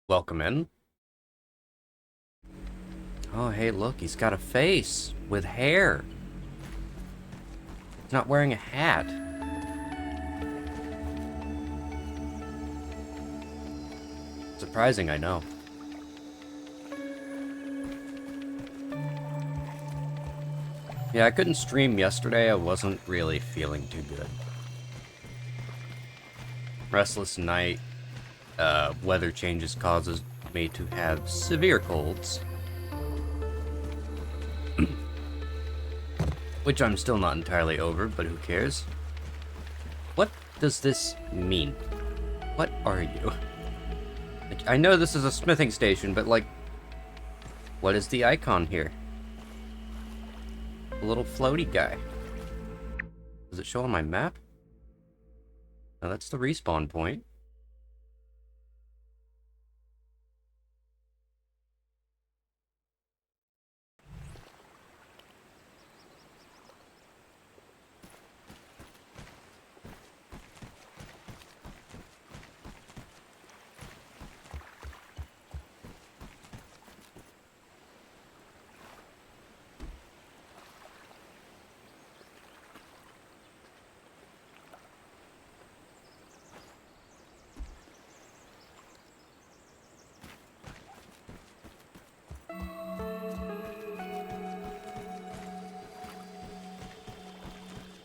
Welcome in. Oh, hey, look, he's got a face with hair. He's not wearing a hat. Surprising, I know. Yeah, I couldn't stream yesterday. I wasn't really feeling too good. Restless night, weather changes causes me to have severe colds. Which I'm still not entirely over, but who cares? What does this mean? What are you? Like, I know this is a smithing station, but like, what is the icon here? A little floaty guy. Does it show on my map? No, that's the respawn point.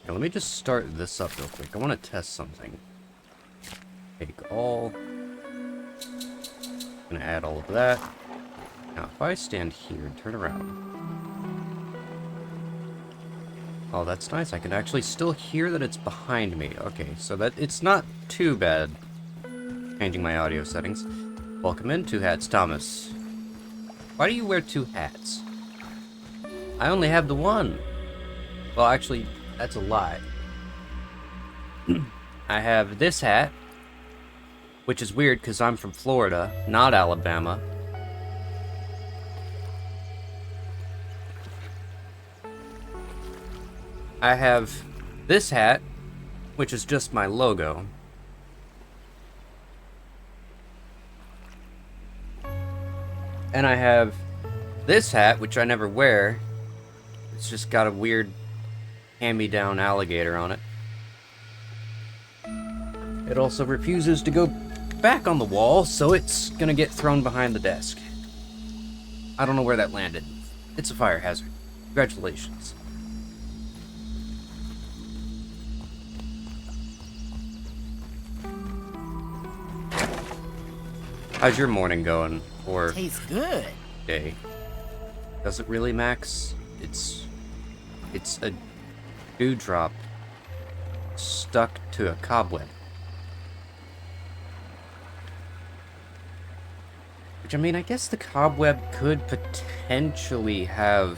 Now, let me just start this up real quick. I want to test something. Take all. Gonna add all of that. Now, if I stand here and turn around. Oh, that's nice. I can actually still hear that it's behind me. Okay, so that it's not too bad. Changing my audio settings. Welcome in, Two Hats Thomas. Why do you wear two hats? I only have the one. Well, actually, that's a lie. I have this hat, which is weird because I'm from Florida, not Alabama. I have this hat, which is just my logo. And I have this hat, which I never wear. It's just got a weird hand-me-down alligator on it. It also refuses to go back on the wall, so it's gonna get thrown behind the desk. I don't know where that landed. It's a fire hazard. Congratulations. How's your morning going? Or Tastes good. day? Does it really, Max? It's a dewdrop stuck to a cobweb. Which, I mean, I guess the cobweb could potentially have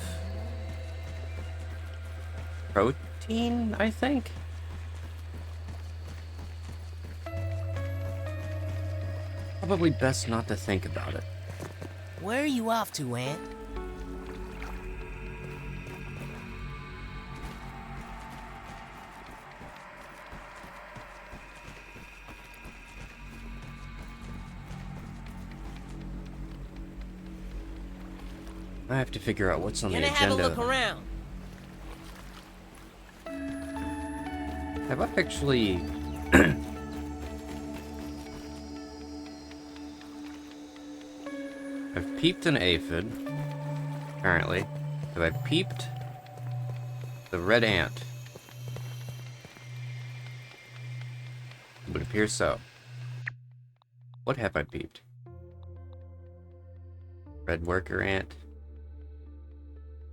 protein, I think? Probably best not to think about it. Where are you off to, Aunt? I have to figure out what's on the Gonna have a agenda. look around. Have I actually... I've peeped an aphid, apparently. Have I peeped the red ant? It would appear so. What have I peeped? Red worker ant.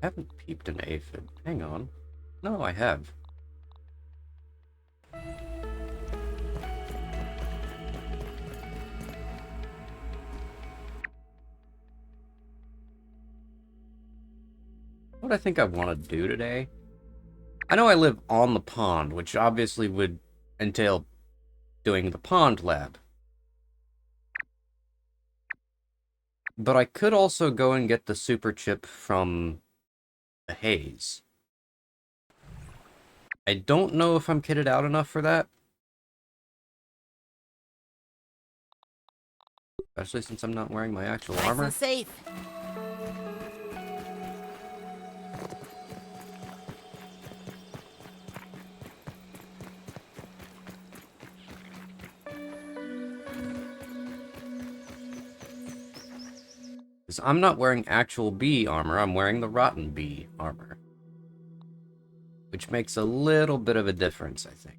I haven't peeped an aphid. Hang on. No, I have. What I think I want to do today? I know I live on the pond, which obviously would entail doing the pond lab. But I could also go and get the super chip from the haze. I don't know if I'm kitted out enough for that. Especially since I'm not wearing my actual Nice armor. and safe. 'Cause I'm not wearing actual bee armor, I'm wearing the rotten bee armor. Which makes a little bit of a difference, I think.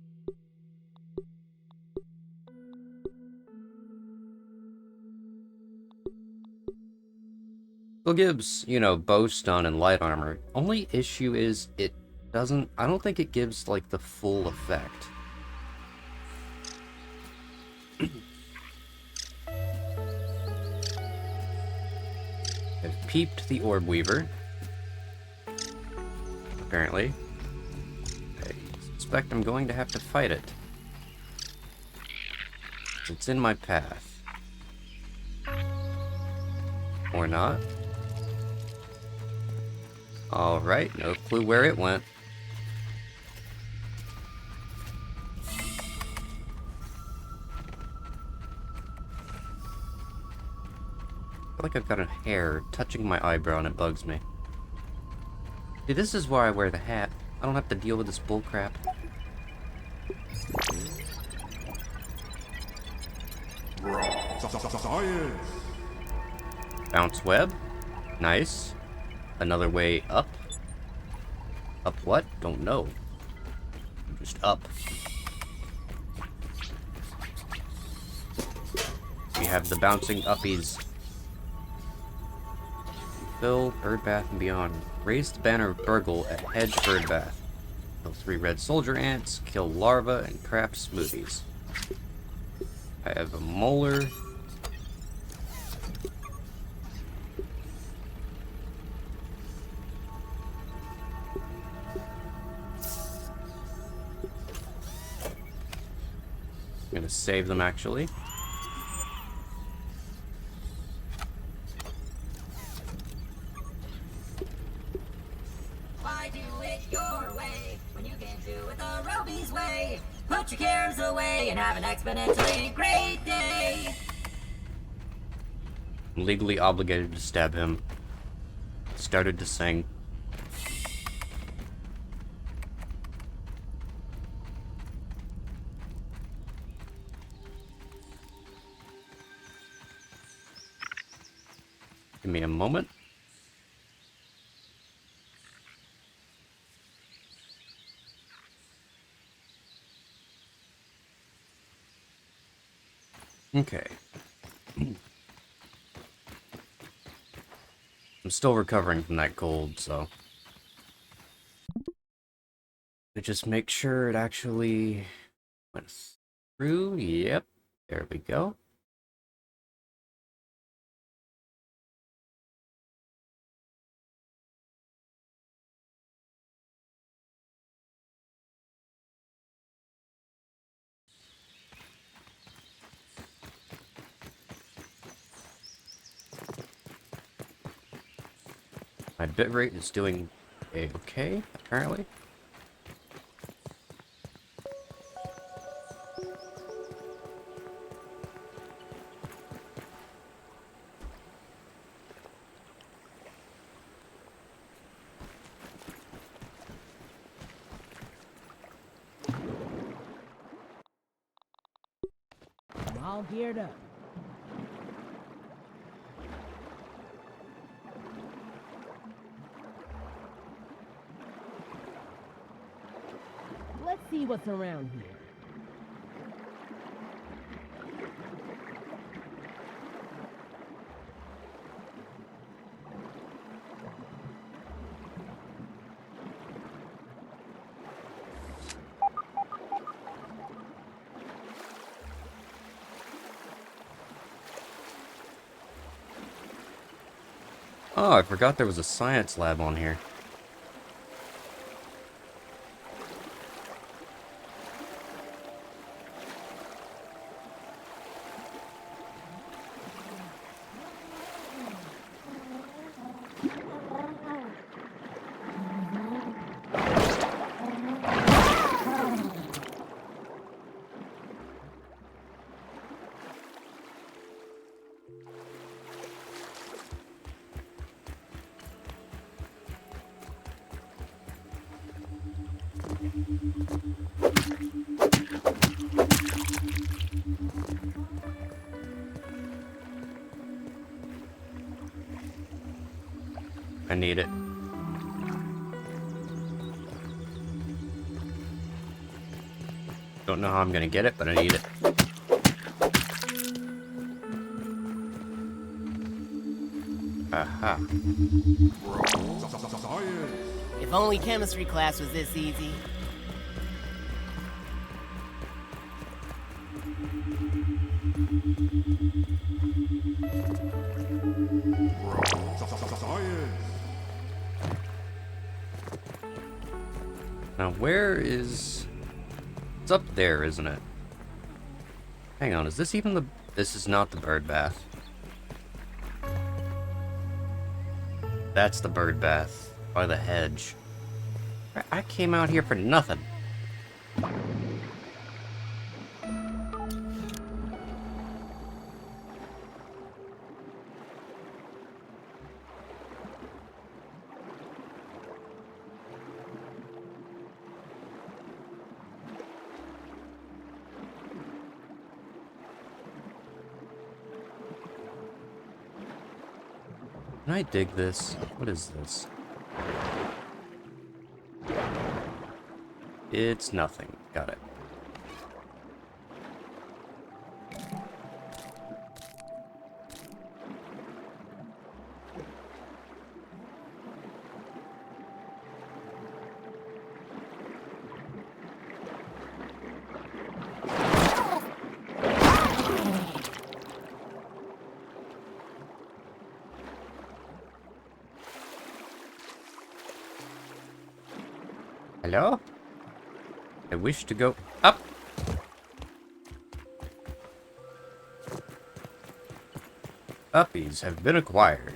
Still gives, you know, bow stun and light armor. Only issue is it doesn't... I don't think it gives, like, the full effect. I've peeped the Orb Weaver. Apparently. I suspect I'm going to have to fight it. It's in my path. Or not. Alright, no clue where it went. I feel like I've got a hair touching my eyebrow and it bugs me. See, this is why I wear the hat. I don't have to deal with this bullcrap. Science. Bounce web. Nice. Another way up. Up what? Don't know. Just up. We have the bouncing uppies. Fill, birdbath, and beyond. Raise the banner of Burgle at Hedge Birdbath. Kill 3 red soldier ants, kill larvae, and craft smoothies. I have a molar. I'm gonna save them actually. Why do it your way when you can do it the Roby's way? Put your cares away and have an exponentially great day. I'm legally obligated to stab him. Started to sing. Give me a moment. Okay. I'm still recovering from that cold, so... to just make sure it actually went through. Yep. There we go. My bitrate is doing okay, apparently. I'm all geared up. Let's see what's around here. Oh, I forgot there was a science lab on here. I need it. Don't know how I'm gonna get it, but I need it. Aha. If only chemistry class was this easy. Now where is... It's up there, isn't it? Hang on, is this even the... This is not the bird bath. That's the bird bath. By the hedge. I came out here for nothing. Can I dig this? What is this? It's nothing. Got it. Hello? I wish to go up. Uppies have been acquired.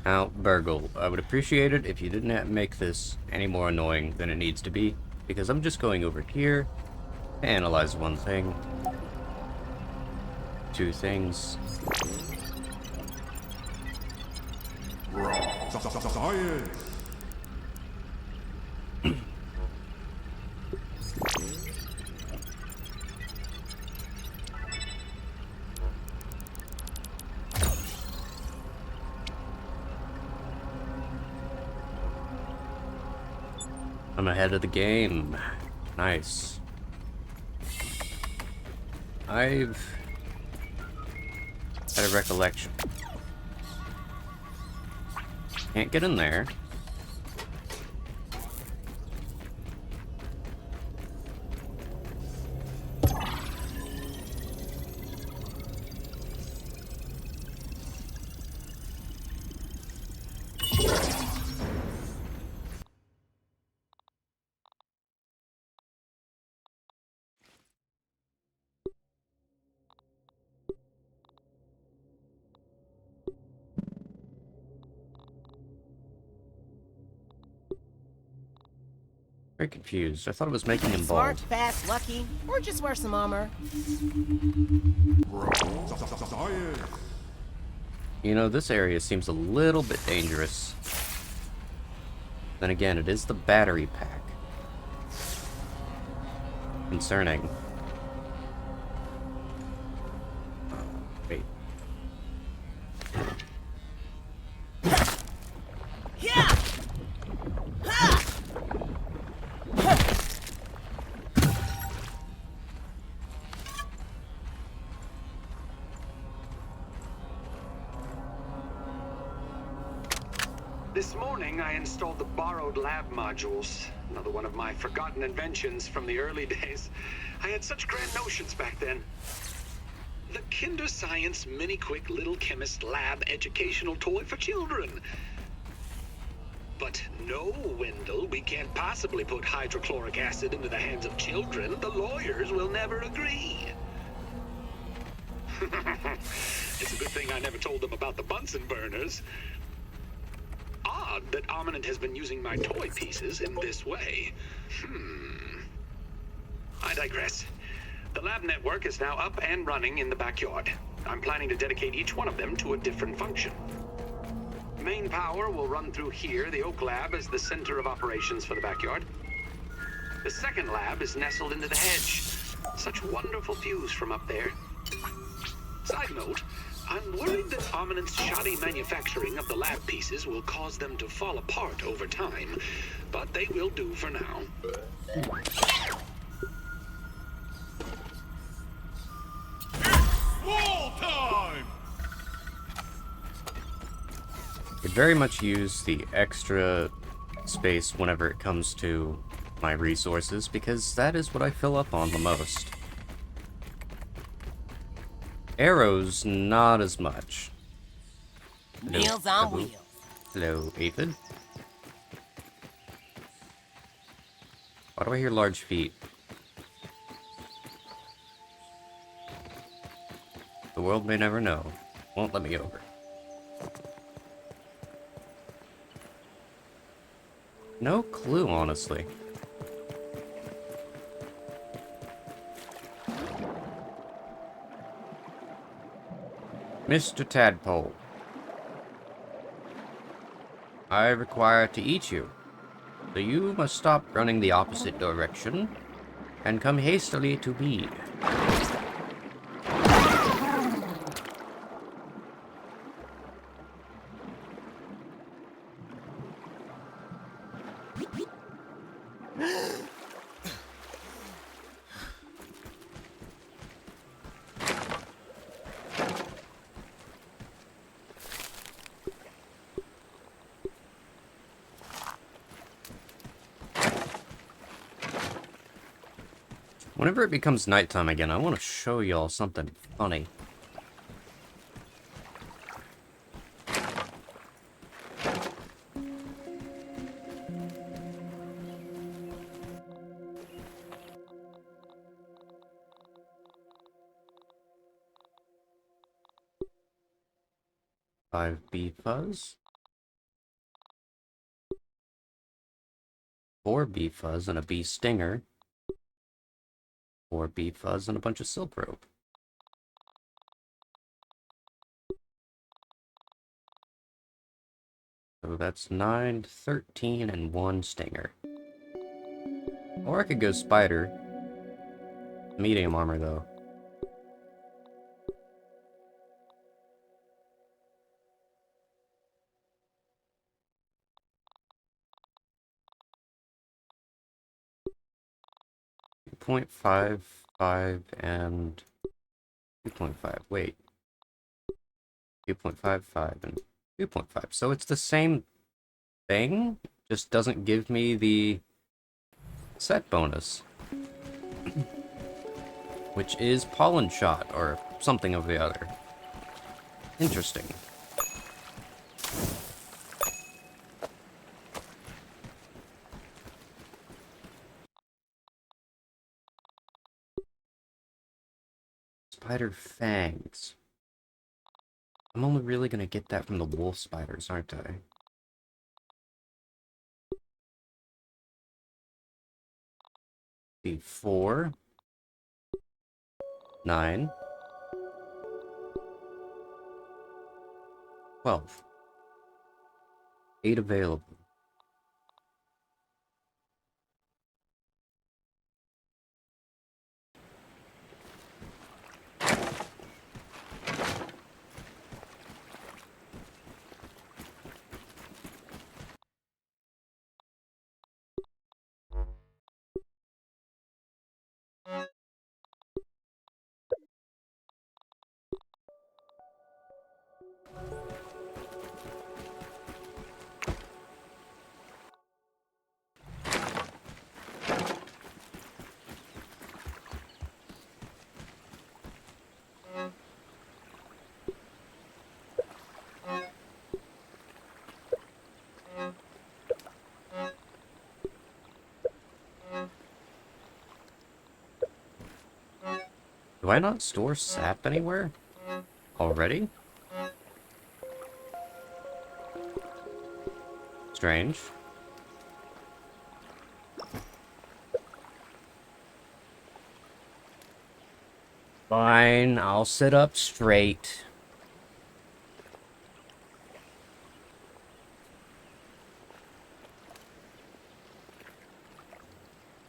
Now, Burgle, I would appreciate it if you didn't make this any more annoying than it needs to be, because I'm just going over here to analyze one thing, two things. I'm ahead of the game. Nice. I've had a recollection. Can't get in there. Very confused. I thought it was making him Smart, bald. fast, lucky, or just wear some armor. You know, this area seems a little bit dangerous. Then again, it is the battery pack. Concerning. Wait. Yeah! Ha! This morning, I installed the borrowed lab modules. Another one of my forgotten inventions from the early days. I had such grand notions back then. The Kinder Science Mini Quick Little Chemist Lab educational toy for children. But no, Wendell, we can't possibly put hydrochloric acid into the hands of children. The lawyers will never agree. It's a good thing I never told them about the Bunsen burners. odd that Armament has been using my toy pieces in this way. I digress. The lab network is now up and running in the backyard. I'm planning to dedicate each one of them to a different function. Main power will run through here. The Oak Lab is the center of operations for the backyard. The second lab is nestled into the hedge. Such wonderful views from up there. Side note, I'm worried that Armament's shoddy manufacturing of the lab pieces will cause them to fall apart over time, but they will do for now. Wall time! Could very much use the extra space whenever it comes to my resources, because that is what I fill up on the most. Arrows, not as much. Hello, Meals on Abu. wheels. Hello, Aphid. Why do I hear large feet? The world may never know. Won't let me over. No clue, honestly. Mr. Tadpole, I require to eat you, so you must stop running the opposite direction and come hastily to me. Whenever it becomes nighttime again, I want to show y'all something funny. Five bee fuzz. 4 bee fuzz and a bee stinger. 4 bee fuzz and a bunch of silk rope. So that's 9, 13, and 1 stinger. Or I could go spider. Medium armor, though. .55 and 2.5. Wait. 2.55 and 2.5. So it's the same thing, just doesn't give me the set bonus. Which is pollen shot, or something of the other. Interesting. Spider fangs. I'm only really gonna get that from the wolf spiders, aren't I? D4. 9. 12. 8 available. Do I not store sap anywhere? Already? Strange. Fine, I'll sit up straight.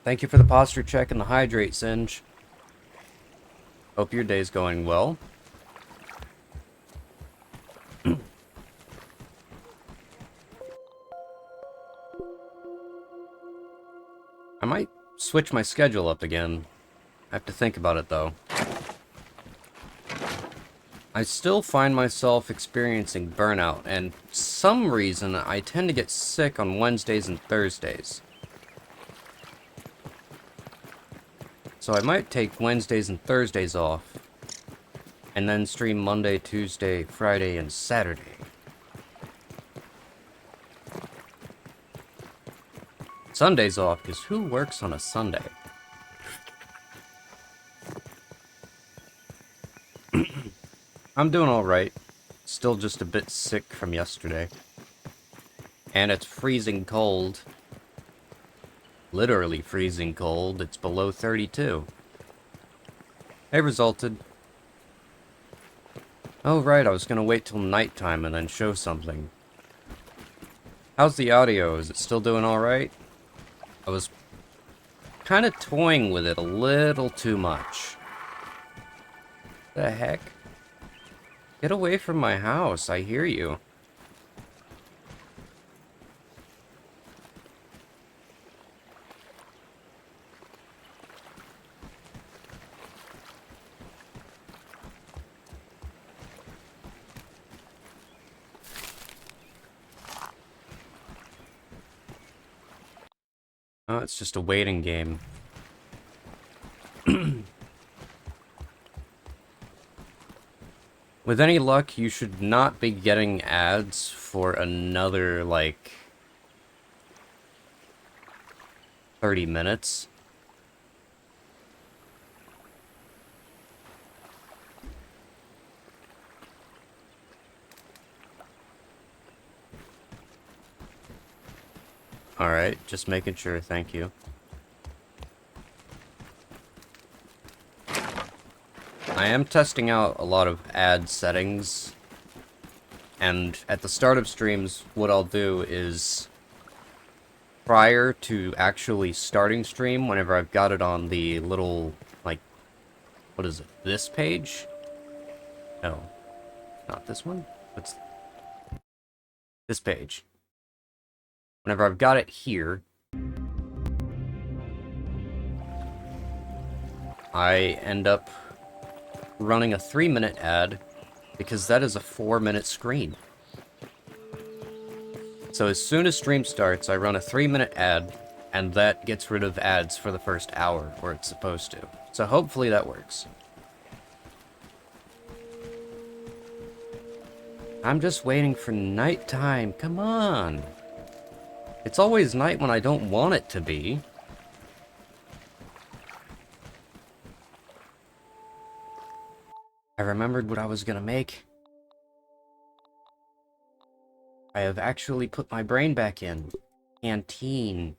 Thank you for the posture check and the hydrate, Singe. Hope your day's going well. I might switch my schedule up again. I have to think about it, though. I still find myself experiencing burnout, and for some reason I tend to get sick on Wednesdays and Thursdays. So I might take Wednesdays and Thursdays off, and then stream Monday, Tuesday, Friday, and Saturday. Sunday's off, because who works on a Sunday? I'm doing alright. Still just a bit sick from yesterday. And it's freezing cold. Literally freezing cold. It's below 32. Hey, Resulted. Oh, right, I was gonna wait till nighttime and then show something. How's the audio? Is it still doing alright? I was kind of toying with it a little too much. The heck? Get away from my house, I hear you. Oh, it's just a waiting game. With any luck, you should not be getting ads for another, like, 30 minutes. Alright, just making sure, thank you. I am testing out a lot of ad settings, and at the start of streams, what I'll do is, prior to actually starting stream, whenever I've got it on the little, like, what is it, this page? No, not this one? What's this page? Whenever I've got it here, I end up running a 3-minute ad, because that is a 4-minute screen. So as soon as stream starts, I run a 3-minute ad, and that gets rid of ads for the first hour, or it's supposed to. So hopefully that works. I'm just waiting for nighttime, come on! It's always night when I don't want it to be. I remembered what I was gonna make. I have actually put my brain back in. Canteen.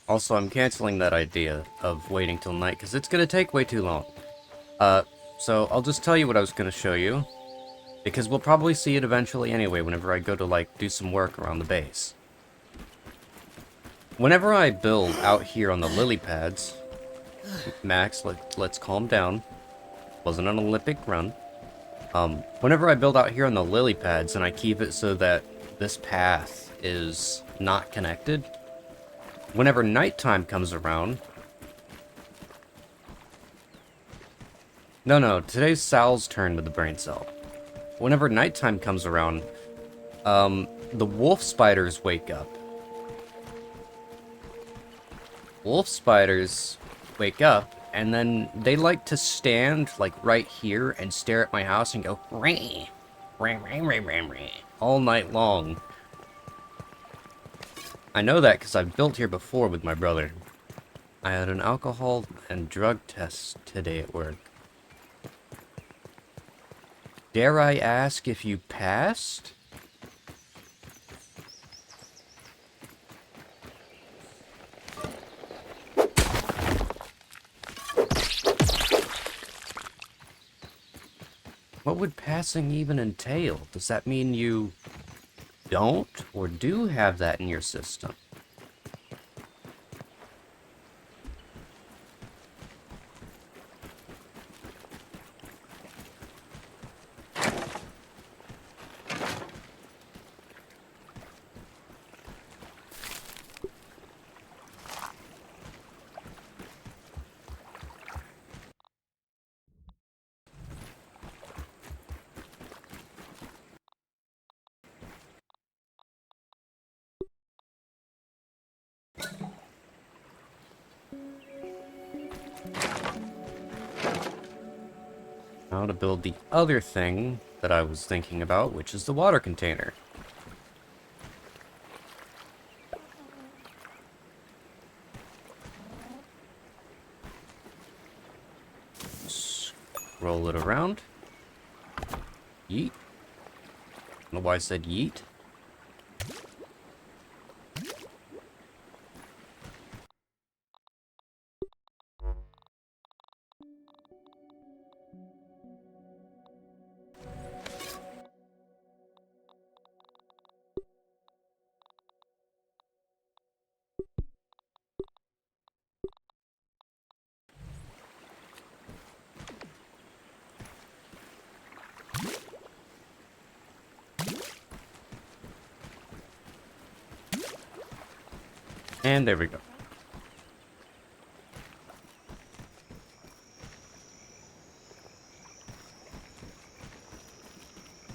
Also, I'm canceling that idea of waiting till night, because it's going to take way too long. So I'll just tell you what I was going to show you, because we'll probably see it eventually anyway whenever I go to, like, do some work around the base. Whenever I build out here on the lily pads, Max, let's calm down. Wasn't an Olympic run. Whenever I build out here on the lily pads and I keep it so that this path is not connected, whenever nighttime comes around... No, today's Sal's turn with the brain cell. Whenever nighttime comes around, the wolf spiders wake up. Wolf spiders wake up, and then they like to stand, like, right here and stare at my house and go, "Ree." All night long. I know that because I've built here before with my brother. I had an alcohol and drug test today at work. Dare I ask if you passed? What would passing even entail? Does that mean you don't or do have that in your system? Now to build the other thing that I was thinking about, which is the water container. Roll it around. Yeet. I don't know why I said yeet. And there we go.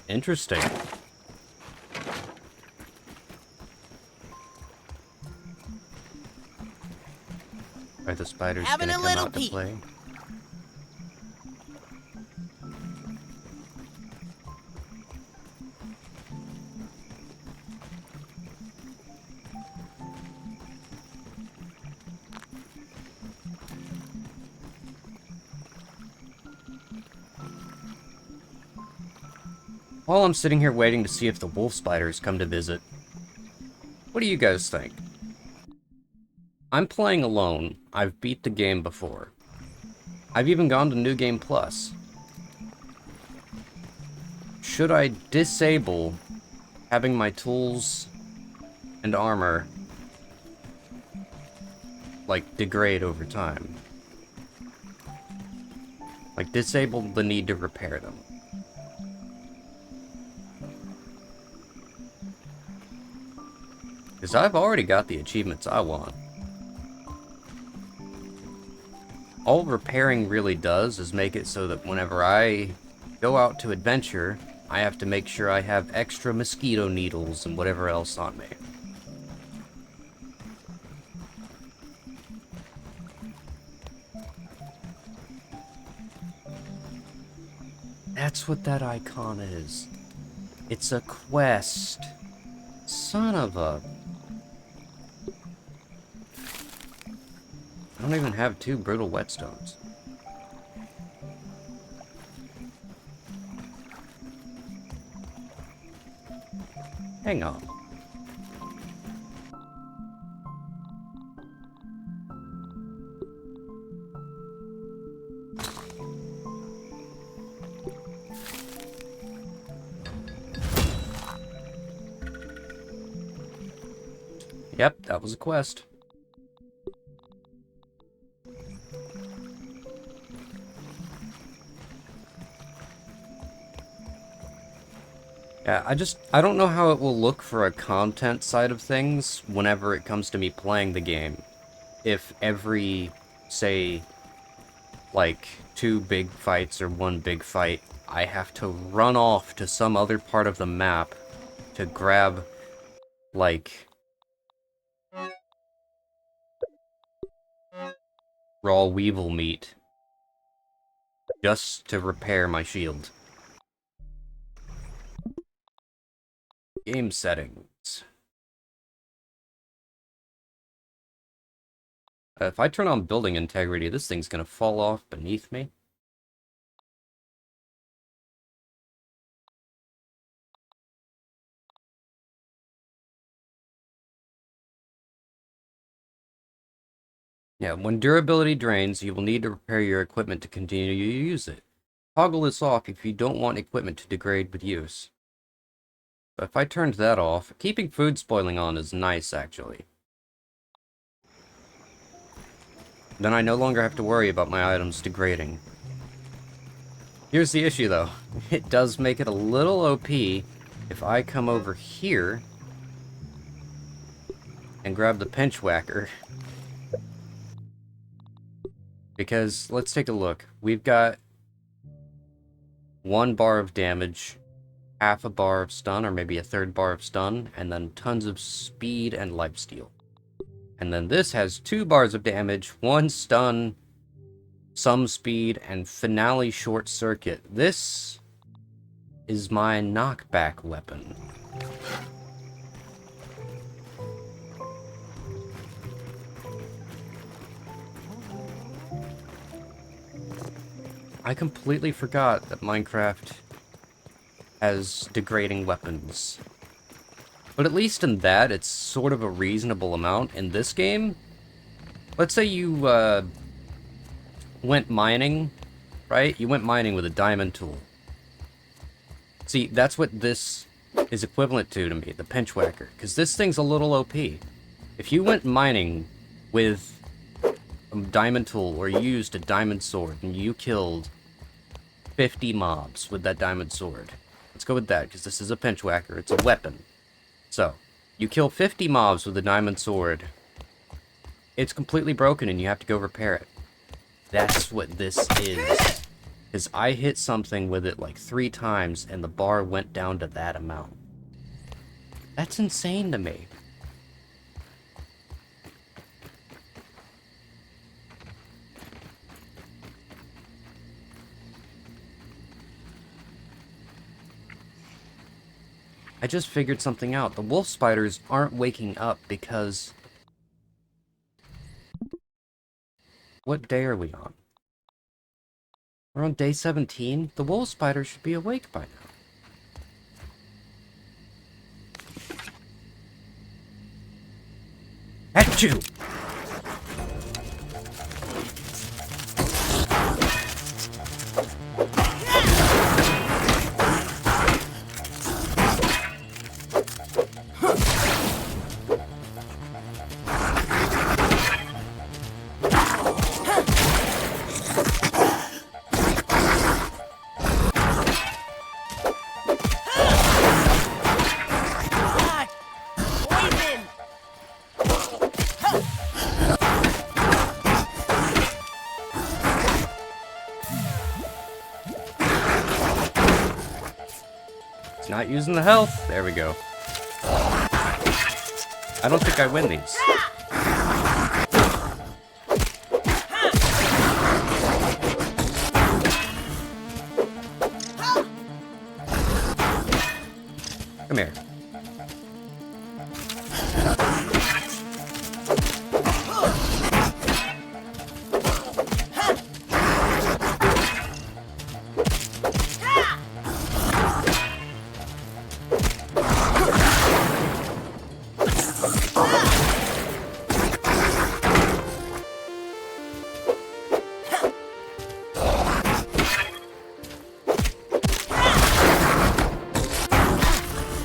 Interesting. Are the spiders Having gonna a come little out to peek. play? While I'm sitting here waiting to see if the wolf spiders come to visit, what do you guys think? I'm playing alone. I've beat the game before. I've even gone to New Game Plus. Should I disable having my tools and armor, like, degrade over time? Like, disable the need to repair them. Because I've already got the achievements I want. All repairing really does is make it so that whenever I go out to adventure, I have to make sure I have extra mosquito needles and whatever else on me. That's what that icon is. It's a quest. Son of a... I don't even have 2 brutal whetstones. Hang on. Yep, that was a quest. Yeah, I don't know how it will look for a content side of things whenever it comes to me playing the game. If every, say, like, 2 big fights or 1 big fight, I have to run off to some other part of the map to grab, like, raw weevil meat just to repair my shield. Game settings. If I turn on building integrity, this thing's gonna fall off beneath me. Yeah, when durability drains, you will need to repair your equipment to continue to use it. Toggle this off if you don't want equipment to degrade with use. But if I turned that off, keeping food spoiling on is nice, actually. Then I no longer have to worry about my items degrading. Here's the issue, though. It does make it a little OP if I come over here and grab the pinch whacker. Because, let's take a look. We've got 1 bar of damage, half a bar of stun, or maybe a third bar of stun, and then tons of speed and lifesteal. And then this has 2 bars of damage, 1 stun, some speed, and finale short circuit. This is my knockback weapon. I completely forgot that Minecraft has degrading weapons. But at least in that, it's sort of a reasonable amount. In this game, let's say you went mining, right? You went mining with a diamond tool. See, that's what this is equivalent to me, the pinch whacker. Because this thing's a little OP. If you went mining with a diamond tool, or you used a diamond sword, and you killed 50 mobs with that diamond sword. Let's go with that, because this is a pinch whacker. It's a weapon. So, you kill 50 mobs with a diamond sword. It's completely broken, and you have to go repair it. That's what this is. Because I hit something with it like 3 times, and the bar went down to that amount. That's insane to me. I just figured something out. The wolf spiders aren't waking up because... What day are we on? We're on day 17? The wolf spiders should be awake by now. Achoo! Not using the health. There we go. I don't think I win these. Come here.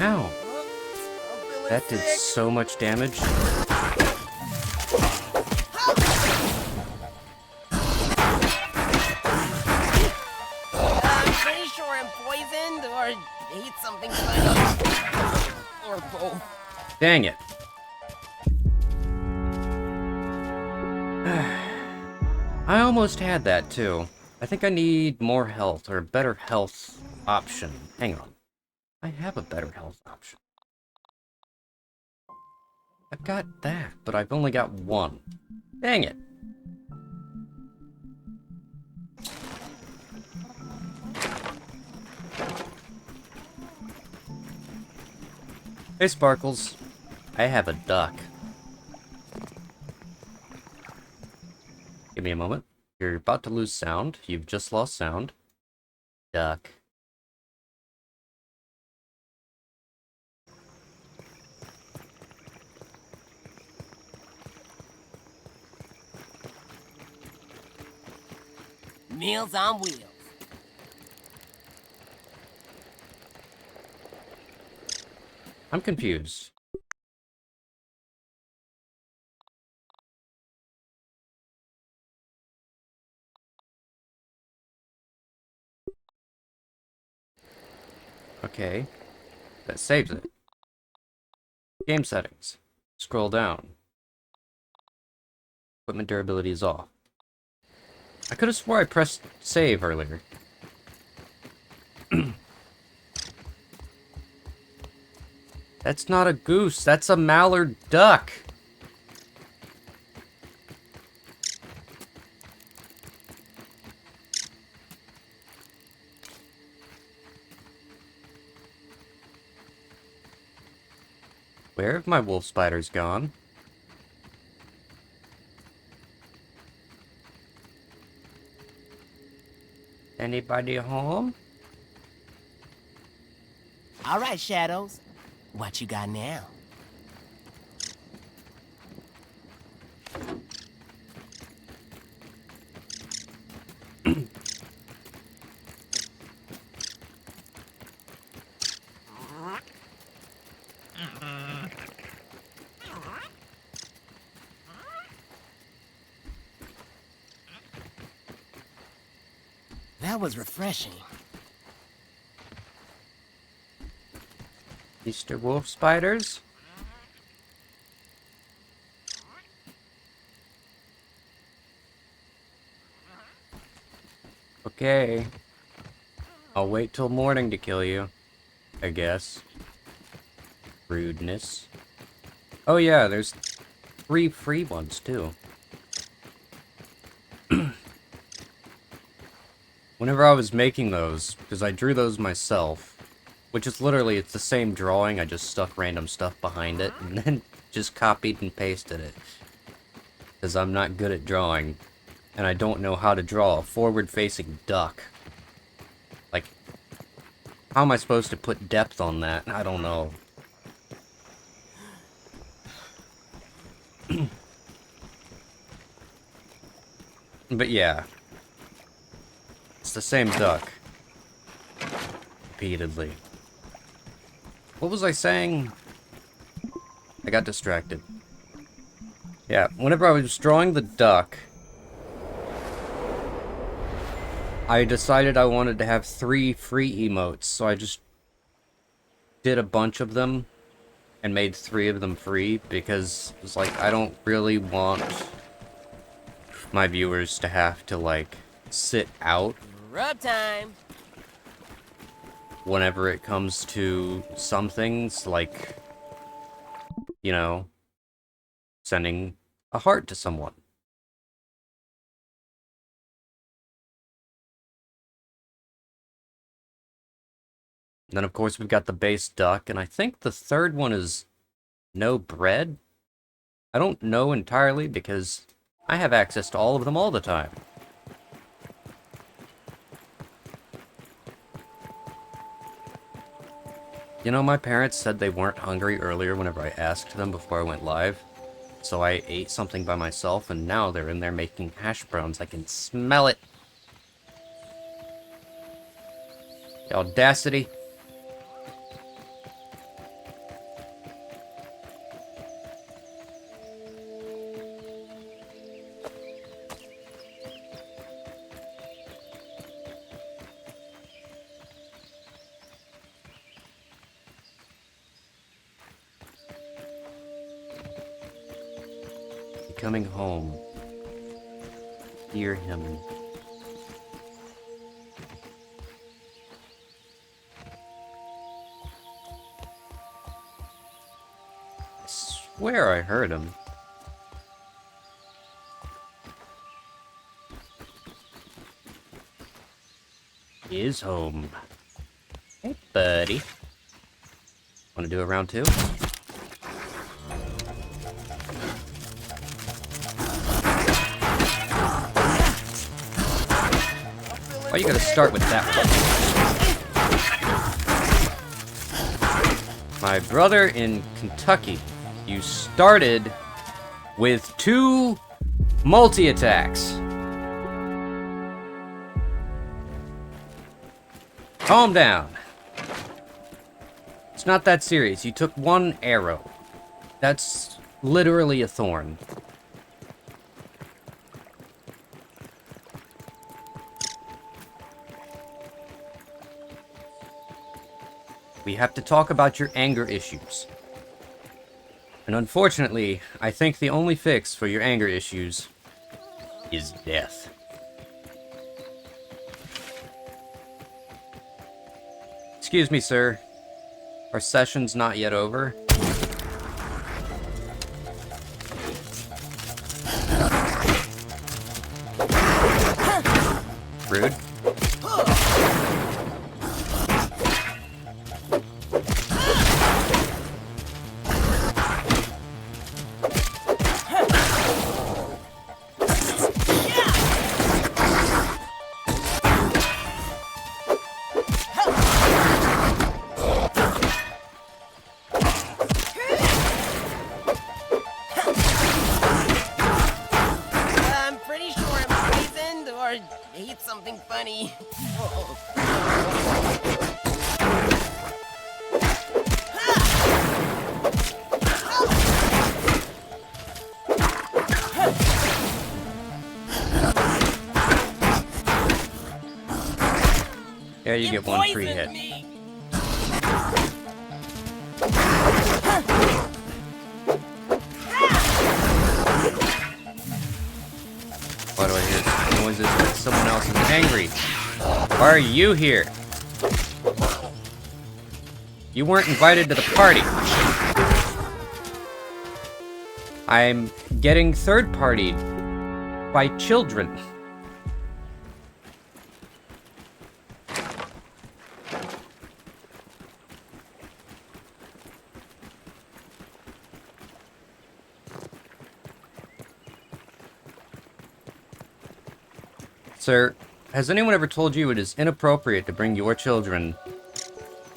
Ow. That did so much damage. I'm pretty sure I'm poisoned or ate something funny. Or both. Dang it. I almost had that too. I think I need more health or a better health option. Hang on. I have a better health option. I've got that, but I've only got 1. Dang it. Hey, Sparkles. I have a duck. Give me a moment. You're about to lose sound. You've just lost sound. Duck. Meals on wheels. I'm confused. Okay. That saves it. Game settings. Scroll down. Equipment durability is off. I could have swore I pressed save earlier. That's not a goose. That's a mallard duck. Where have my wolf spiders gone? Anybody home? All right, Shadows. What you got now? That was refreshing. Easter wolf spiders? Okay. I'll wait till morning to kill you. I guess. Rudeness. Oh yeah, there's 3 free ones too. Whenever I was making those, because I drew those myself, which is literally, it's the same drawing, I just stuck random stuff behind it, and then just copied and pasted it. Because I'm not good at drawing, and I don't know how to draw a forward-facing duck. Like, how am I supposed to put depth on that? I don't know. But yeah. It's the same duck. Repeatedly. What was I saying? I got distracted. Yeah, whenever I was drawing the duck, I decided I wanted to have 3 free emotes, so I just did a bunch of them and made 3 of them free, because it's like, I don't really want my viewers to have to, like, sit out Rub time. whenever it comes to some things, like, you know, sending a heart to someone. And then, of course, we've got the base duck, and I think the third one is no bread? I don't know entirely, because I have access to all of them all the time. You know, my parents said they weren't hungry earlier whenever I asked them before I went live. So I ate something by myself, and now they're in there making hash browns. I can smell it. The audacity. Coming home. Hear him. I swear I heard him. He is home. Hey, buddy. Want to do a round 2? Why you gotta start with that one? My brother in Kentucky, you started with 2 multi-attacks. Calm down. It's not that serious. You took 1 arrow. That's literally a thorn. We have to talk about your anger issues. And unfortunately, I think the only fix for your anger issues is death. Excuse me, sir. Our session's not yet over. Rude. I'm pretty sure I'm poisoned or ate something funny. Yeah, you get 1 free hit. Me. Why do I hear noises that someone else is angry? Why are you here? You weren't invited to the party. I'm getting third-partied by children. Sir, has anyone ever told you it is inappropriate to bring your children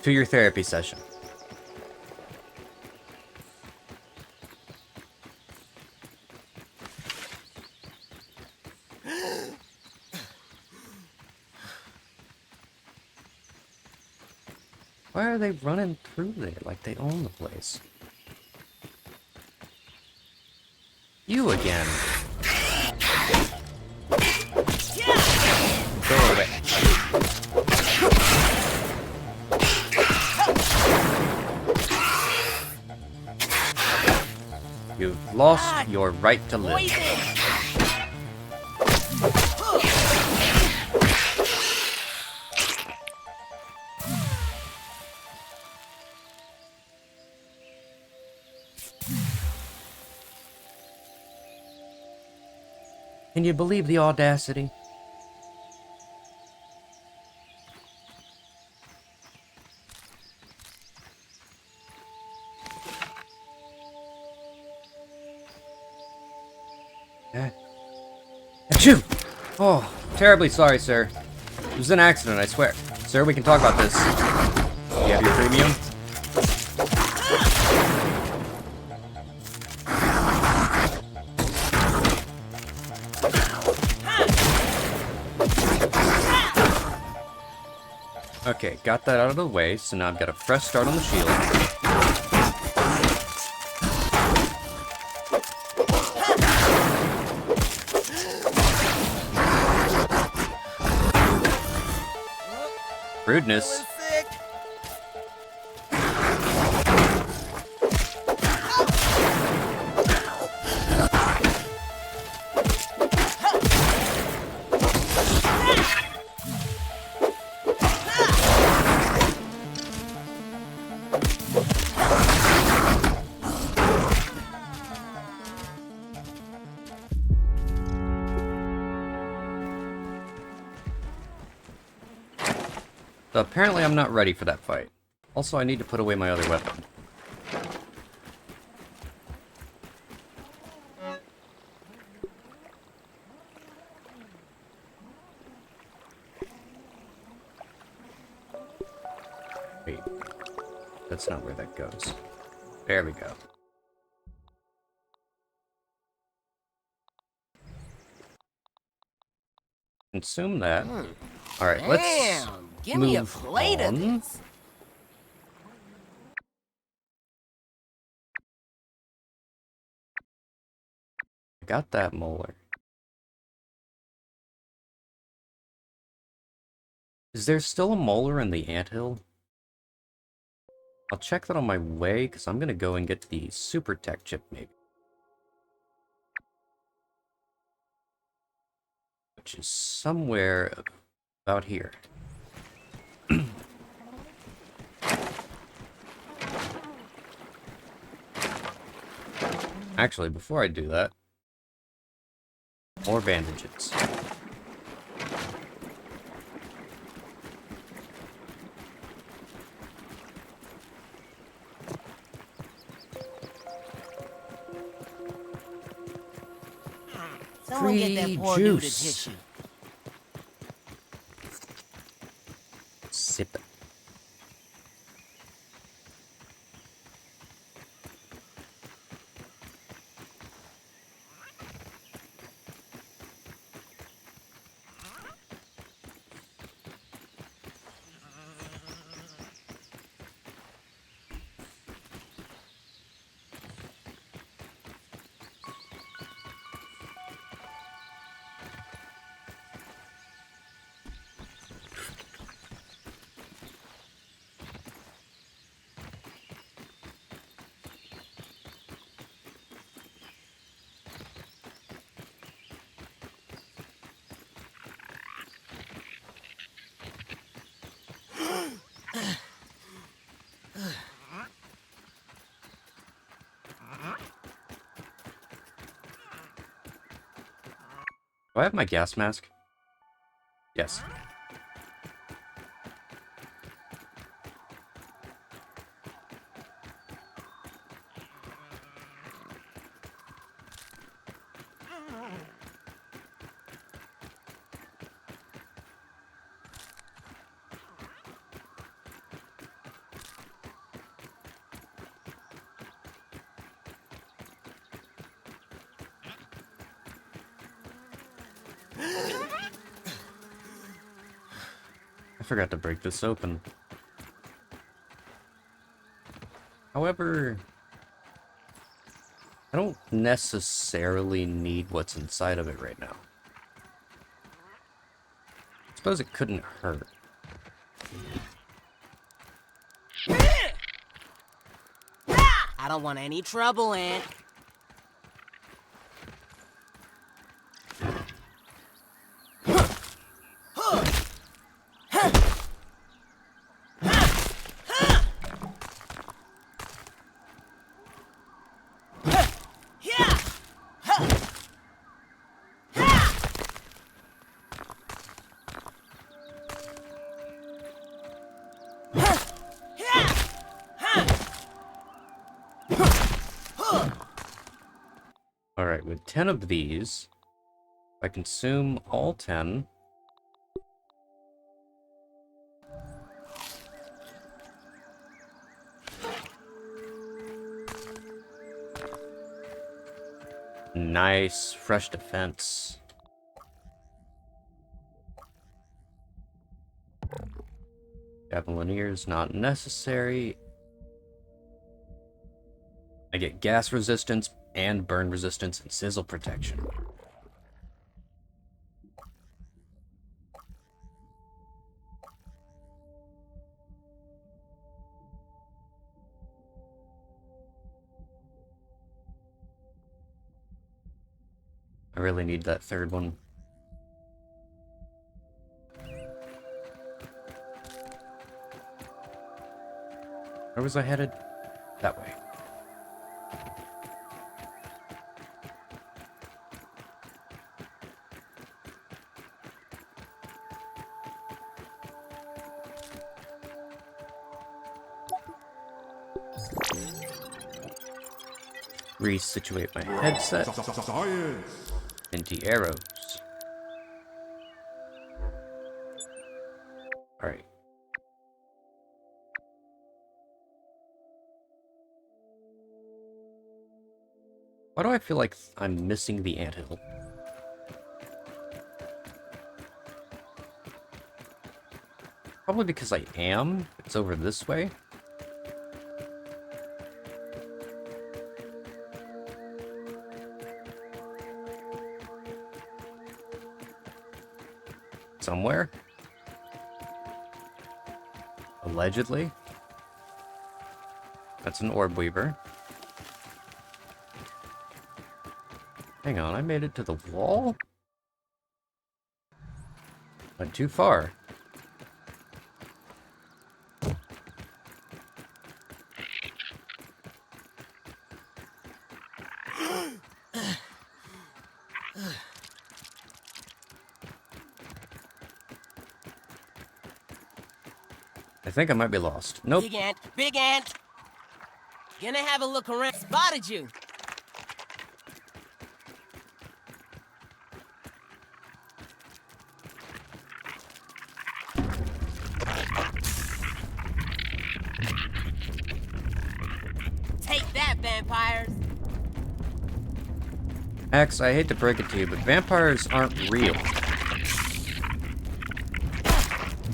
to your therapy session? Why are they running through there like they own the place? You again. Go away. You've lost your right to live. Can you believe the audacity? Achoo! Oh, terribly sorry, sir. It was an accident, I swear. Sir, we can talk about this. You have your premium? Okay, got that out of the way, so now I've got a fresh start on the shield. Rudeness. So apparently I'm not ready for that fight. Also, I need to put away my other weapon. That's not where that goes. There we go. Consume that. Alright, let's Damn, give me a move plate of on. this. I got that molar. Is there still a molar in the anthill? I'll check that on my way, because I'm gonna go and get the super tech chip, maybe. Which is somewhere about here. Actually, before I do that, more bandages. Someone get that Free poor dude a juice. tissue. Sip it. Do I have my gas mask? Yes. I forgot to break this open. However, I don't necessarily need what's inside of it right now. I suppose it couldn't hurt. I don't want any trouble, Aunt. Alright, with 10 of these, if I consume all 10, nice, fresh defense. Javelineer's not necessary. I get gas resistance and burn resistance and sizzle protection. I really need that third one. Where was I headed? That way. Resituate my headset into arrows. Alright. do I feel like I'm missing the anthill? Probably because I am. It's over this way. Somewhere. Allegedly. That's an orb weaver. Hang on, I made it to the wall? Not too far. I think I might be lost. Nope. Big ant, big ant. Gonna have a look around. Spotted you. Take that, vampires. Max, I hate to break it to you, but vampires aren't real.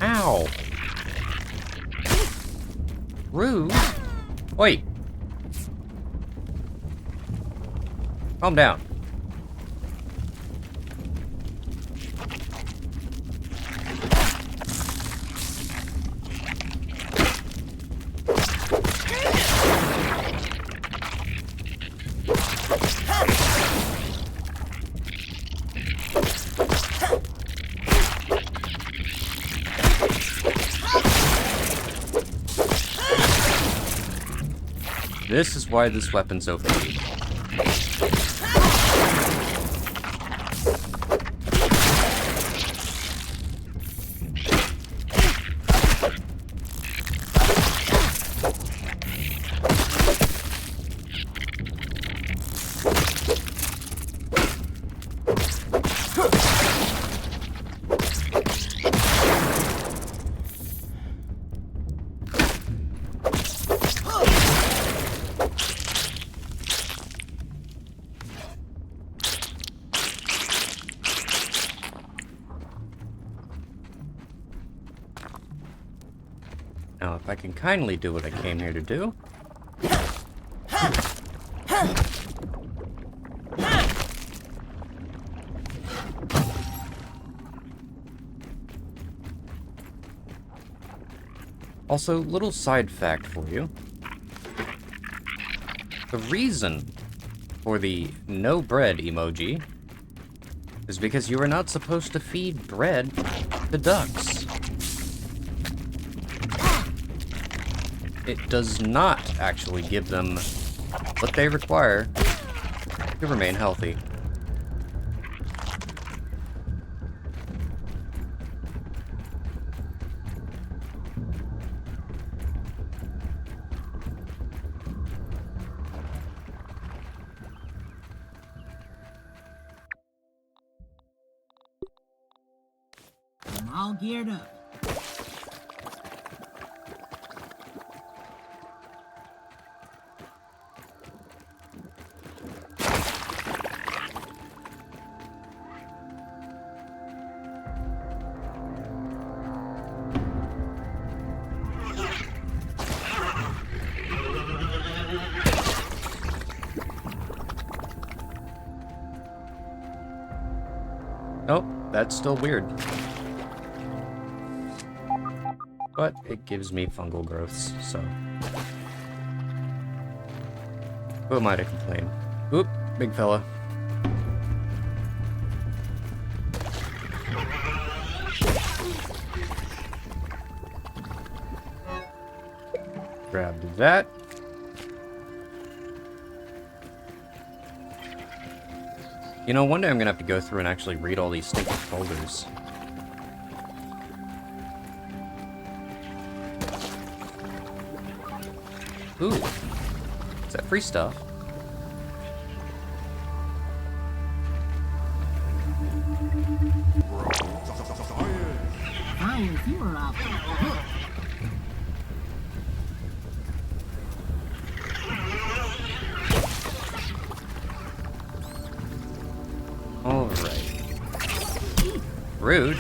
Ow! Rude. Wait. Calm down. This is why this weapon's OP. Now, if I can kindly do what I came here to do. Also, little side fact for you. The reason for the no bread emoji is because you are not supposed to feed bread to ducks. It does not actually give them what they require to remain healthy. I'm all geared up. Oh, that's still weird. But it gives me fungal growths, so. Who am I to complain? Oop, big fella. Grab that. You know, one day I'm gonna have to go through and actually read all these stinking folders. Ooh. Is that free stuff? Science, you are off. rude.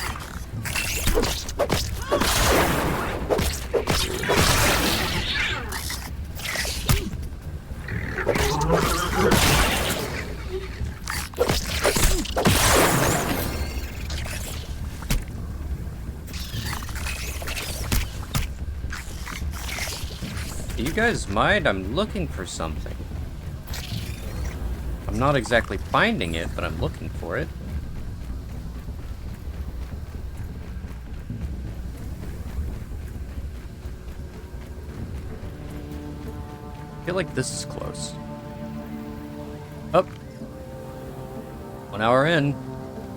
Do you guys mind? I'm looking for something. I'm not exactly finding it, but I'm looking for it. I feel like this is close. Up. 1 hour in.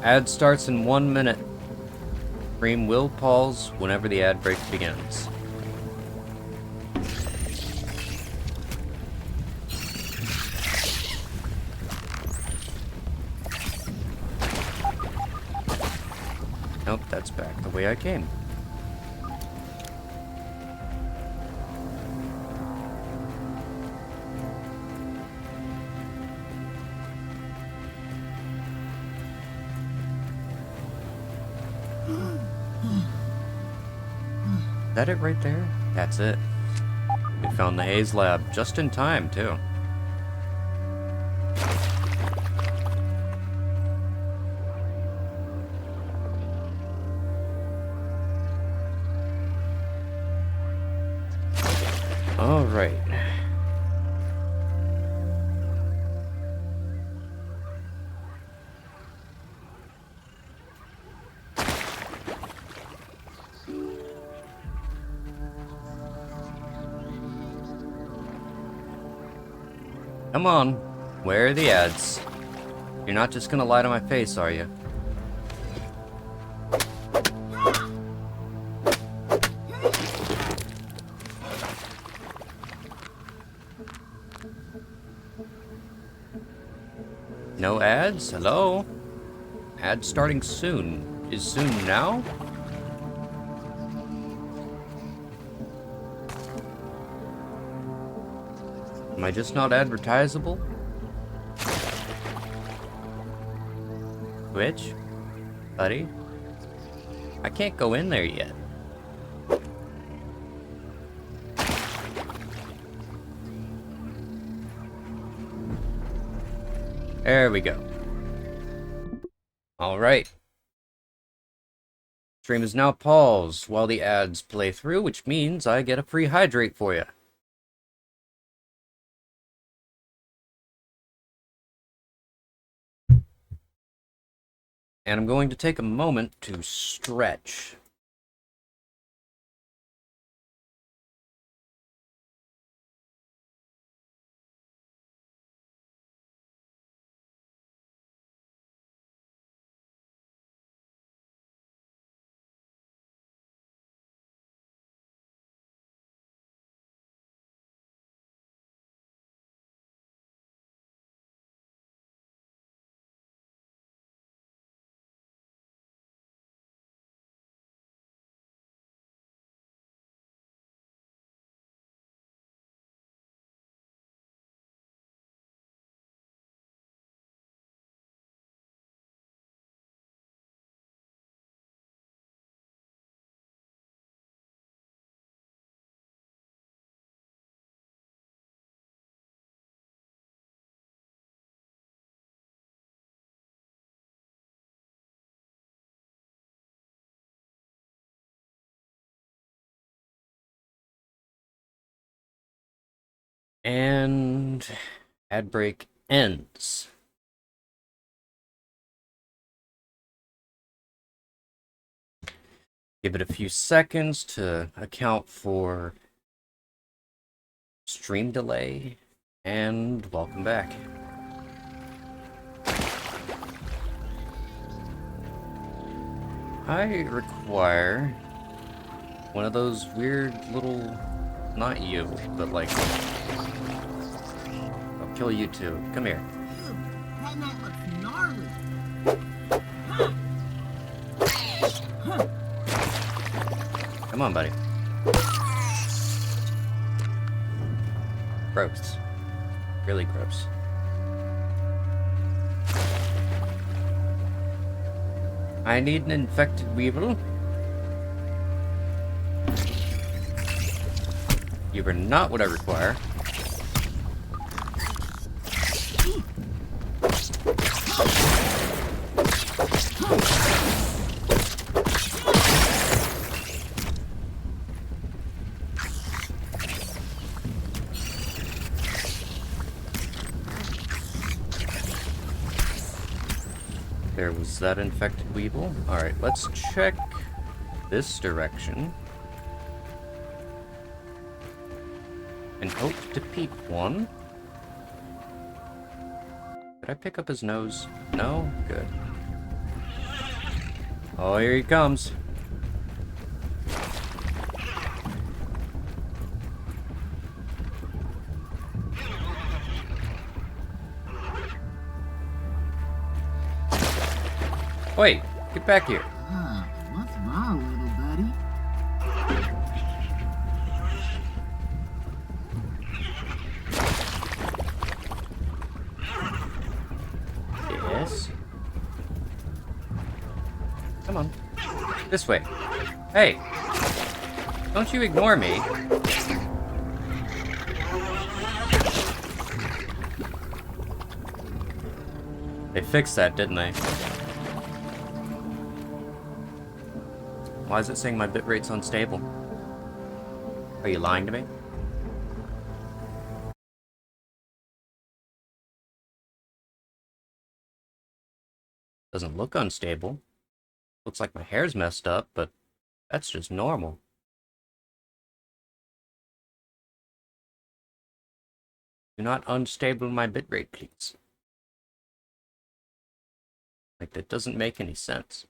Ad starts in 1 minute. Stream will pause whenever the ad break begins. Nope, that's back the way I came. Is that it right there? That's it. We found the Hayes lab just in time, too. All right. Come on, where are the ads? You're not just gonna lie to my face, are you? No ads? Hello? Ads starting soon. Is soon now? Am I just not advertisable? Twitch? Buddy? I can't go in there yet. There we go. Alright. Stream is now paused while the ads play through, which means I get a free hydrate for you. And I'm going to take a moment to stretch. And ad break ends. Give it a few seconds to account for stream delay, and welcome back. I require one of those weird little, not you, but like, I'll kill you too. Come here. Ew, that knife looks gnarly. Come on, buddy. Gross. Really gross. I need an infected weevil. You are not what I require. There was that infected weevil. Alright, let's check this direction. And hope to peep one. Did I pick up his nose? No? Good. Oh, here he comes. Wait, get back here. What's wrong, little buddy? Yes. Come on. This way. Hey! Don't you ignore me. They fixed that, didn't they? Why is it saying my bitrate's unstable? Are you lying to me? Doesn't look unstable. Looks like my hair's messed up, but that's just normal. Do not unstable my bitrate, please. Like, that doesn't make any sense.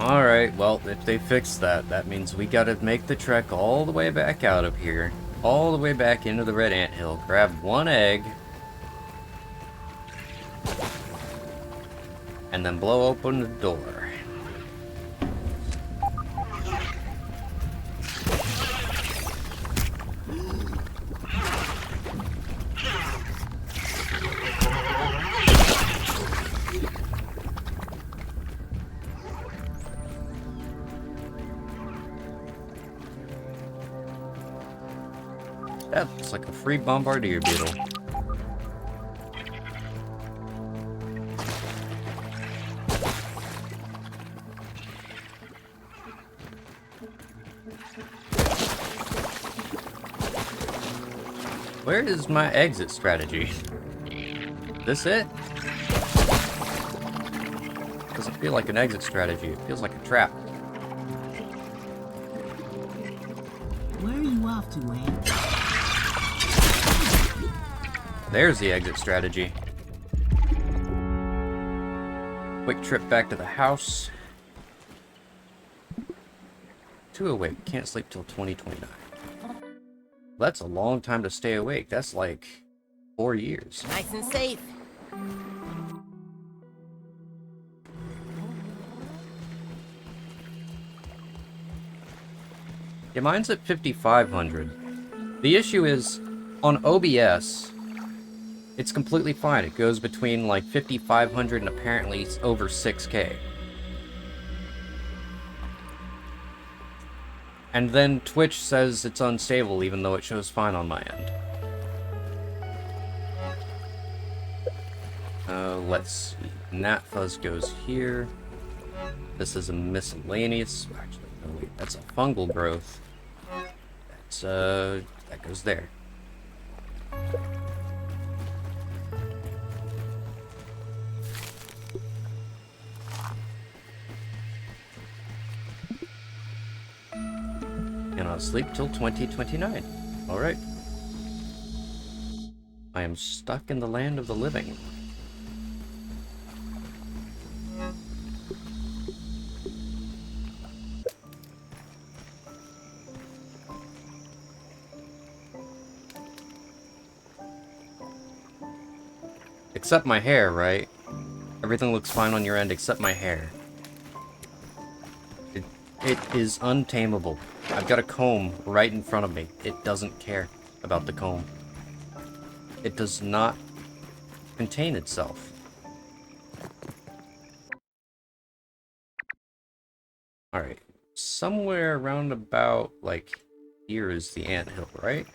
Alright, well, if they fix that, that means we gotta make the trek all the way back out of here. All the way back into the red anthill. Grab one egg. And then blow open the door. That looks like a free bombardier beetle. Where is my exit strategy? This it? Doesn't feel like an exit strategy, it feels like a trap. Where are you off to, Wayne? There's the exit strategy. Quick trip back to the house. 2 awake, can't sleep till 2029. That's a long time to stay awake. That's like 4 years. Nice and safe. Yeah, mine's at 5,500. The issue is, on OBS, it's completely fine. It goes between like 5,500 and apparently it's over 6K. And then Twitch says it's unstable even though it shows fine on my end. Let's see. Gnat fuzz goes here. This is a miscellaneous. Actually, no wait, that's a fungal growth. That's that goes there. And I'll sleep till 2029. Alright. I am stuck in the land of the living. Except my hair, right? Everything looks fine on your end except my hair. It is untamable. I've got a comb right in front of me. It doesn't care about the comb. it does not contain itself. Alright. Somewhere around about, like, here is the anthill, right?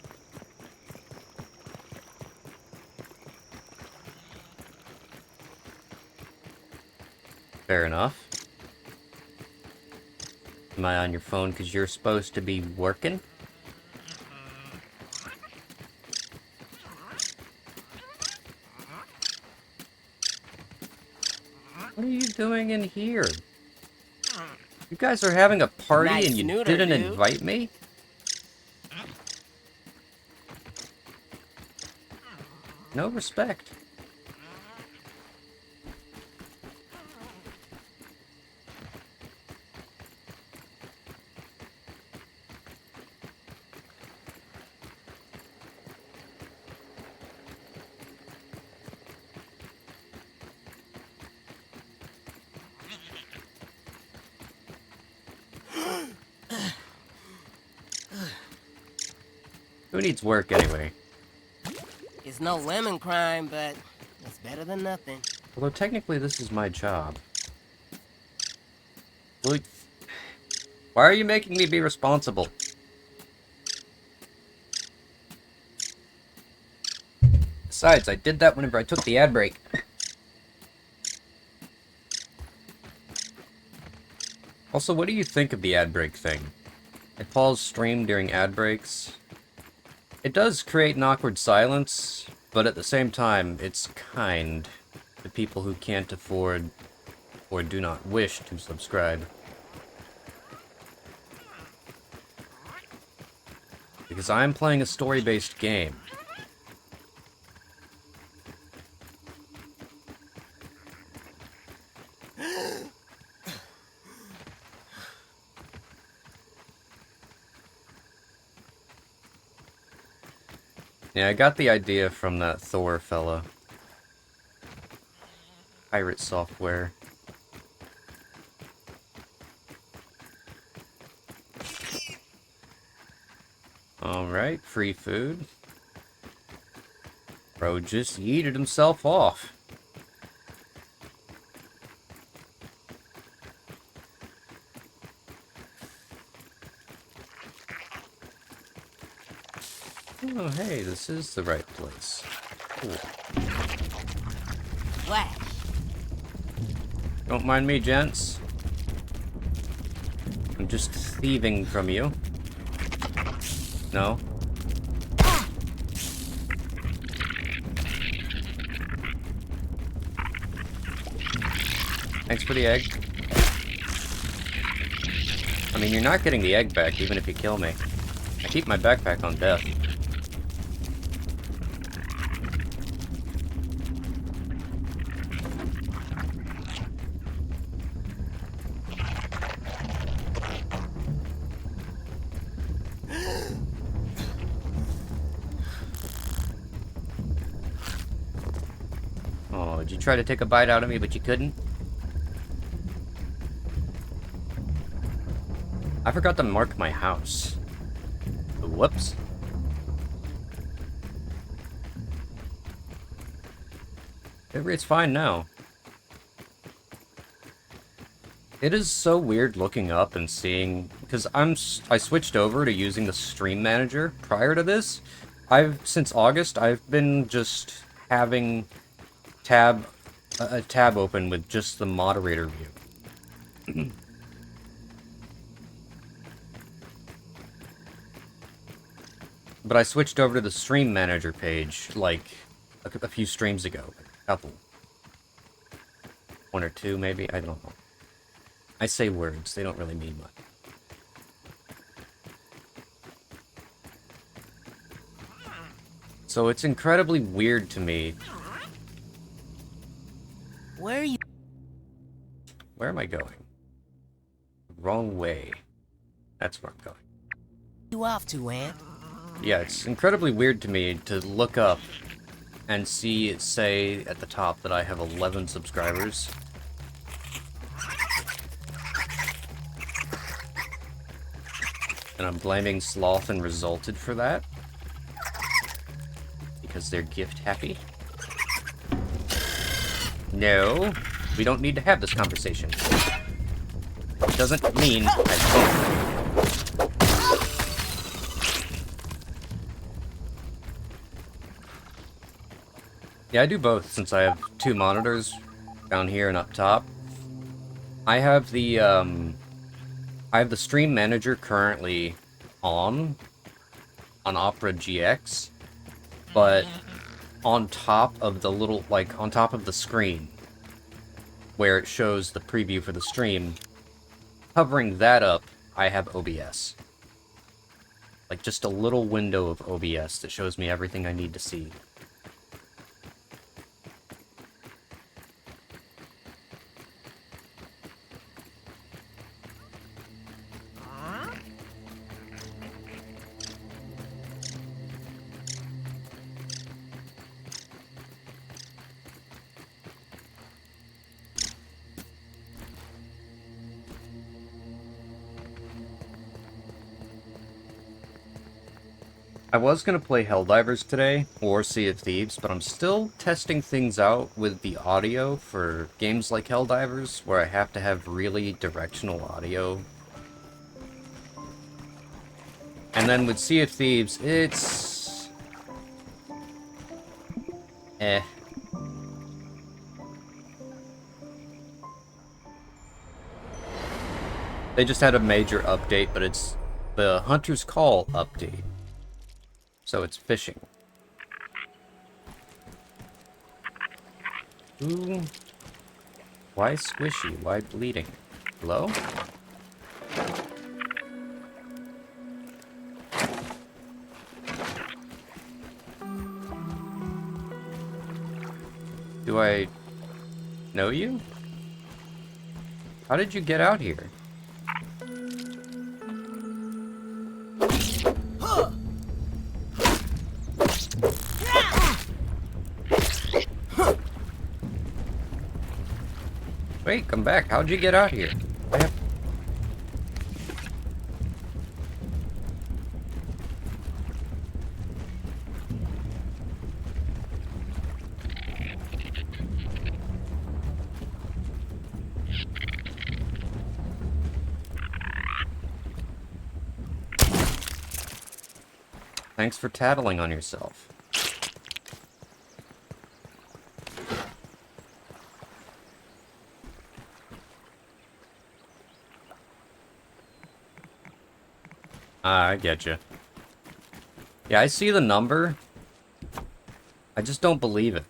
Fair enough. Am I on your phone because you're supposed to be working? What are you doing in here? You guys are having a party Nice and you neuter, didn't dude. invite me? No respect. Who needs work anyway? It's no lemon crime, but it's better than nothing. Although technically this is my job. Look, why are you making me be responsible? Besides, I did that whenever I took the ad break. Also, what do you think of the ad break thing? It pause stream during ad breaks. It does create an awkward silence, but at the same time, it's kind to people who can't afford or do not wish to subscribe. Because I'm playing a story-based game. Yeah, I got the idea from that Thor fella. Pirate software. Alright, free food. Bro just yeeted himself off. Oh, hey, this is the right place. Cool. Flash. Don't mind me, gents. I'm just thieving from you. No? Thanks for the egg. I mean, you're not getting the egg back, even if you kill me. I keep my backpack on death. Oh, did you try to take a bite out of me, but you couldn't? I forgot to mark my house. Whoops. It's fine now. It is so weird looking up and seeing, because I switched over to using the stream manager. Prior to this, since August, I've been just having a tab open with just the moderator view. But I switched over to the stream manager page, like, a few streams ago. A couple. One or two, maybe? I don't know. I say words, they don't really mean much. So it's incredibly weird to me. Where are you? Where am I going? Wrong way. That's where I'm going. You off to, Ant? Yeah, it's incredibly weird to me to look up and see it say at the top that I have 11 subscribers. And I'm blaming Sloth and Resulted for that. because they're gift happy? No, we don't need to have this conversation. It doesn't mean I won't. Yeah, I do both since I have two monitors down here and up top. I have the Stream Manager currently on Opera GX, but on top of the little, like, on top of the screen where it shows the preview for the stream, covering that up, I have OBS. Like, just a little window of OBS that shows me everything I need to see. I was going to play Helldivers today, or Sea of Thieves, but I'm still testing things out with the audio for games like Helldivers, where I have to have really directional audio. And then with Sea of Thieves, it's... They just had a major update, but it's the Hunter's Call update. So it's fishing. Ooh. Why squishy? Why bleeding? Hello? Do I know you? How did you get out here? Wait, come back. How'd you get out here? Thanks for tattling on yourself. I get you. Yeah, I see the number. I just don't believe it.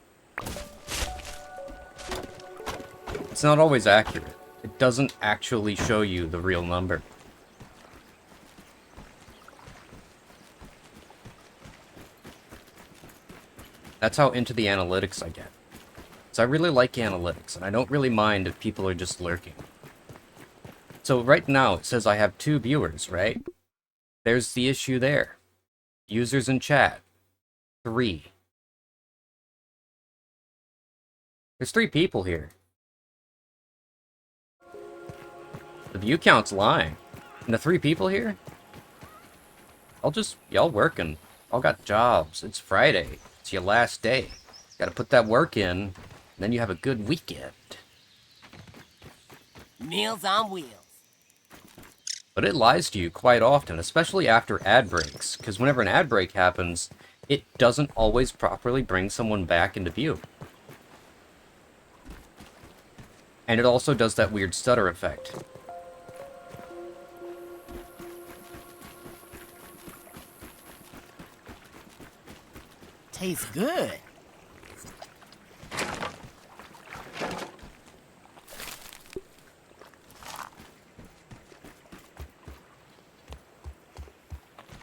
It's not always accurate. It doesn't actually show you the real number. That's how into the analytics I get. So I really like analytics, and I don't really mind if people are just lurking. So right now, it says I have 2 viewers, right? There's the issue there. Users in chat. 3. There's 3 people here. The view count's lying. And the 3 people here? Y'all working. Y'all got jobs. It's Friday. It's your last day. Gotta put that work in, and then you have a good weekend. Meals on wheels. But it lies to you quite often, especially after ad breaks, because whenever an ad break happens, it doesn't always properly bring someone back into view. And it also does that weird stutter effect. Tastes good.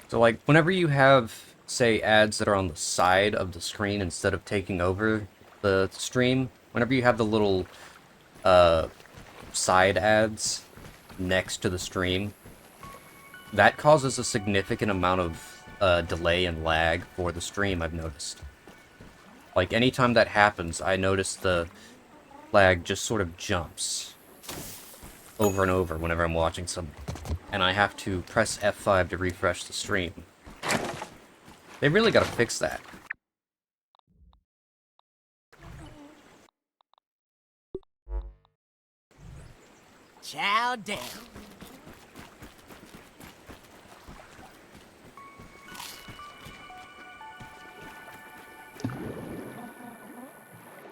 So, like, whenever you have, say, ads that are on the side of the screen instead of taking over the stream, whenever you have the little, side ads next to the stream, that causes a significant amount of, delay and lag for the stream, I've noticed. Like, anytime that happens, I notice the lag just sort of jumps over and over whenever I'm watching something. And I have to press F5 to refresh the stream. They really gotta fix that. chow down.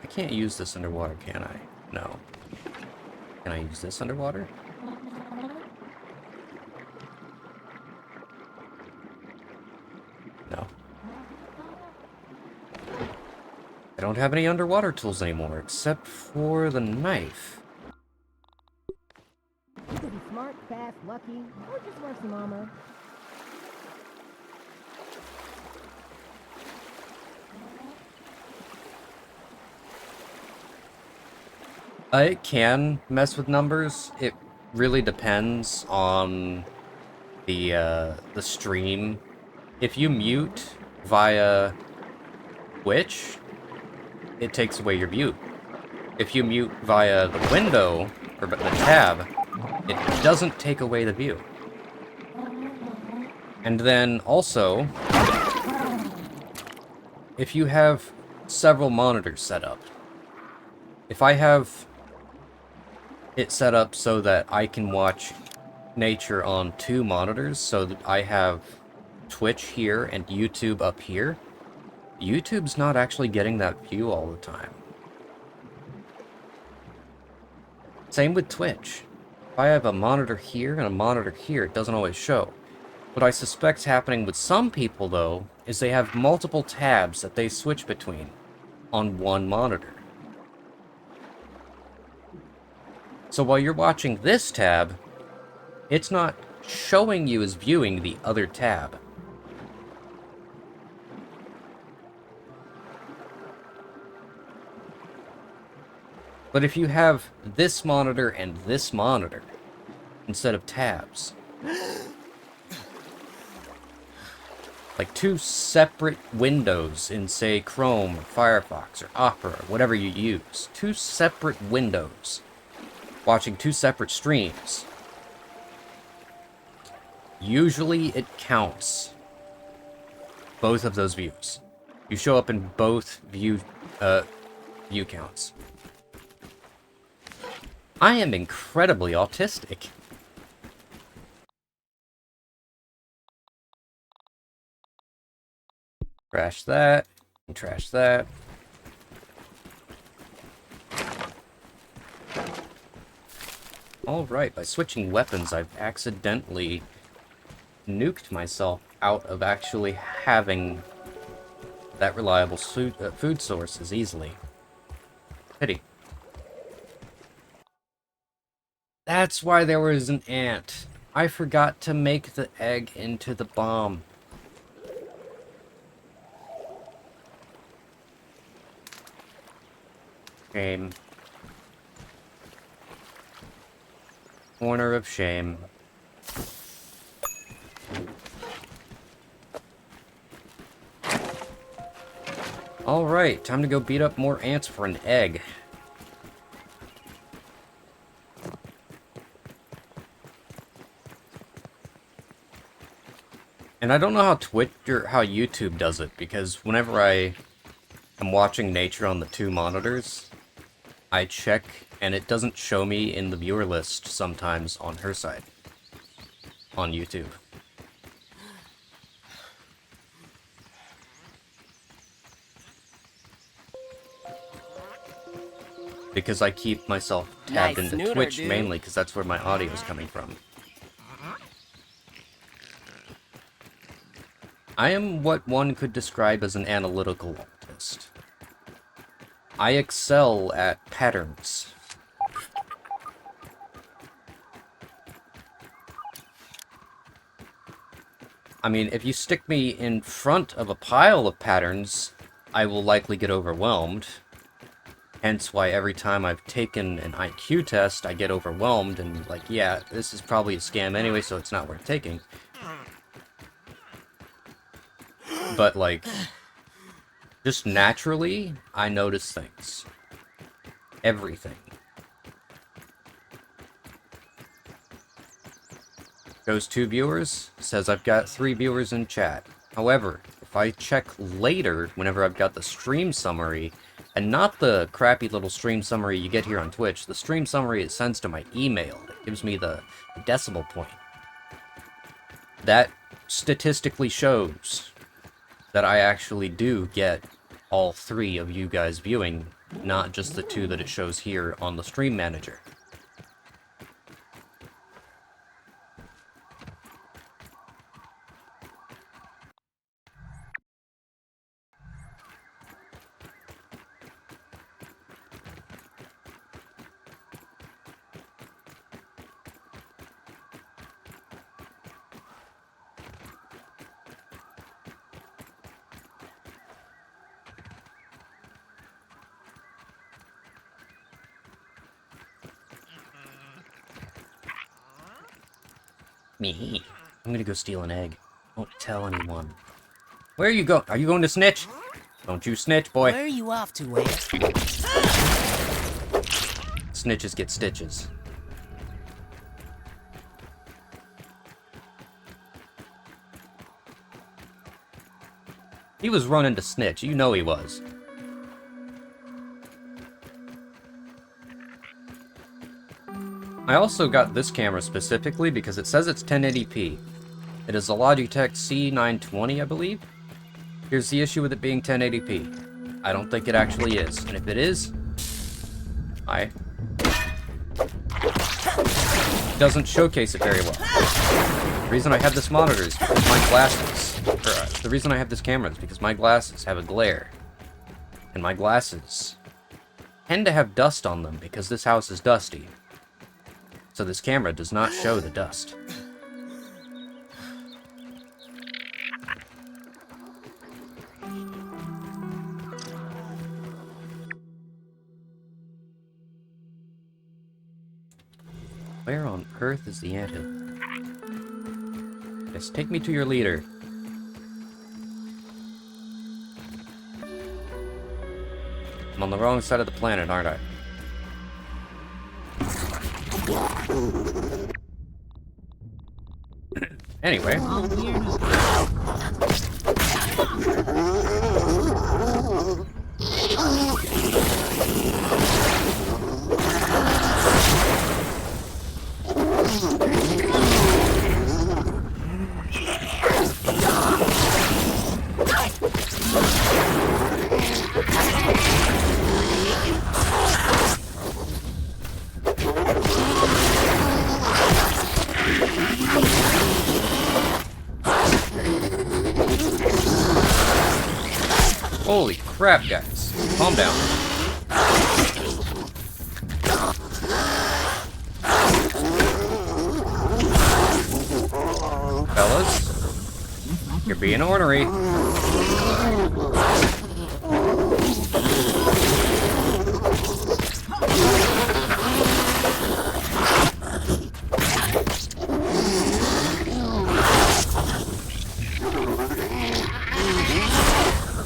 I can't use this underwater, can I? No. Can I use this underwater? No. I don't have any underwater tools anymore, except for the knife. You could be smart, fast, lucky, or just wear some armor. It can mess with numbers. It really depends on the stream. If you mute via Twitch, it takes away your mute. If you mute via the window, or the tab, it doesn't take away the view. And then also, if you have several monitors set up, if I have it set up so that I can watch nature on 2 monitors, so that I have Twitch here and YouTube up here, YouTube's not actually getting that view all the time. Same with Twitch. If I have a monitor here and a monitor here, it doesn't always show. What I suspect's happening with some people, though, is they have multiple tabs that they switch between on one monitor. So while you're watching this tab, it's not showing you as viewing the other tab. But if you have this monitor and this monitor, instead of tabs, like 2 separate windows in, say, Chrome or Firefox or Opera or whatever you use, 2 separate windows, watching 2 separate streams, usually it counts both of those views. You show up in both view counts. I am incredibly autistic. Trash that, and trash that. Alright, by switching weapons, I've accidentally nuked myself out of actually having that reliable food source as easily. Pity. That's why there was an ant. I forgot to make the egg into the bomb. Shame. Corner of shame. Alright, time to go beat up more ants for an egg. And I don't know how Twitch or how YouTube does it, because whenever I am watching nature on the 2 monitors, I check and it doesn't show me in the viewer list sometimes on her side, on YouTube. Because I keep myself tabbed Nice into snooter, Twitch dude. mainly, because that's where my audio is coming from. I am what one could describe as an analytical artist. I excel at patterns. I mean, if you stick me in front of a pile of patterns, I will likely get overwhelmed. Hence why every time I've taken an IQ test, I get overwhelmed and like, yeah, this is probably a scam anyway, so it's not worth taking. But like, just naturally, I notice things. Everything. Goes 2 viewers, says I've got 3 viewers in chat. However, if I check later, whenever I've got the stream summary, and not the crappy little stream summary you get here on Twitch, the stream summary it sends to my email, gives me the decimal point. That statistically shows that I actually do get all 3 of you guys viewing, not just the 2 that it shows here on the stream manager. Me. I'm gonna go steal an egg. Don't tell anyone. Where are you going? Are you going to snitch? Don't you snitch, boy. Where are you off to, Wayne? Snitches get stitches. He was running to snitch. You know he was. I also got this camera specifically because it says it's 1080p. It is a Logitech C920, I believe. Here's the issue with it being 1080p. I don't think it actually is, and if it is, it doesn't showcase it very well. The reason I have this monitor is because my glasses, the reason I have this camera is because my glasses have a glare. And my glasses tend to have dust on them because this house is dusty. So this camera does not show the dust. Where on earth is the anthill? Yes, take me to your leader. I'm on the wrong side of the planet, aren't I? Anyway. Holy crap, guys. Calm down. Fellas, you're being ornery.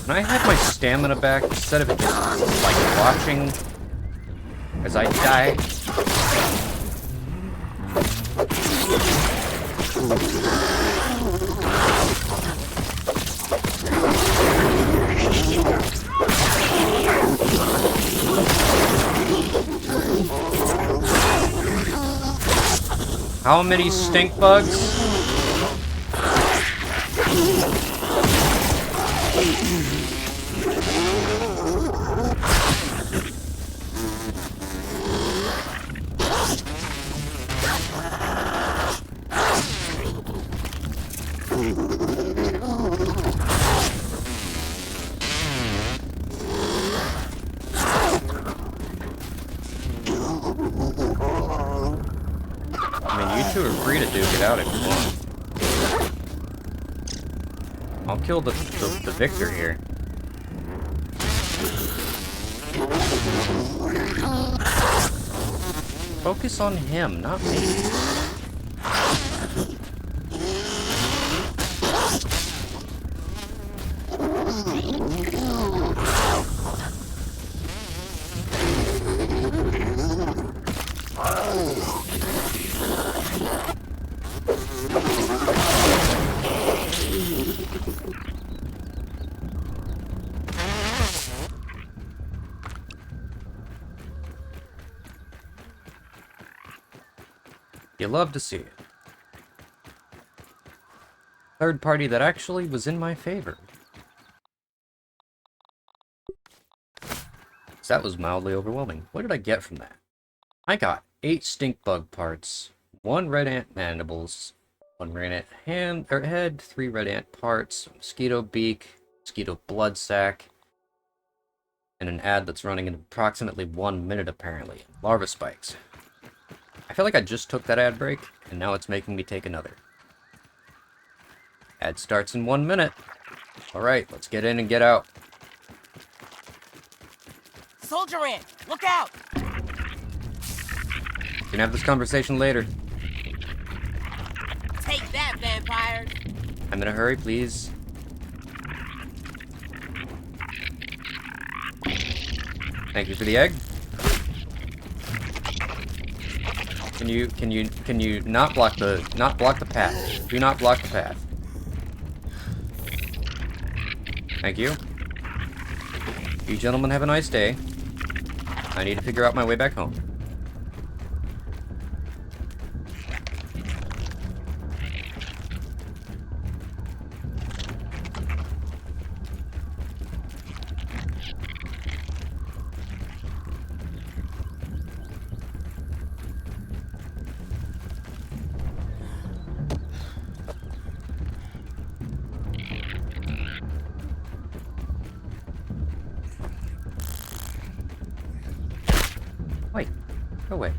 Can I have my stamina back instead of it just, like, watching as I die? How many stink bugs? I mean, you two are free to duke it out if you want. I'll kill the victor here. Focus on him, not me. You love to see it. Third party that actually was in my favor. So that was mildly overwhelming. What did I get from that? I got 8 stink bug parts, 1 red ant mandibles, 1 red ant head, 3 red ant parts, mosquito beak, mosquito blood sac, and an ad that's running in approximately 1 minute apparently. Larva spikes. I feel like I just took that ad break, and now it's making me take another. Ad starts in 1 minute. Alright, let's get in and get out. Soldier ant, look out! We can have this conversation later. Take that, vampires! I'm in a hurry, please. Thank you for the egg. Can you not block the path? Do not block the path. Thank you. You gentlemen have a nice day. I need to figure out my way back home. Wait, go away.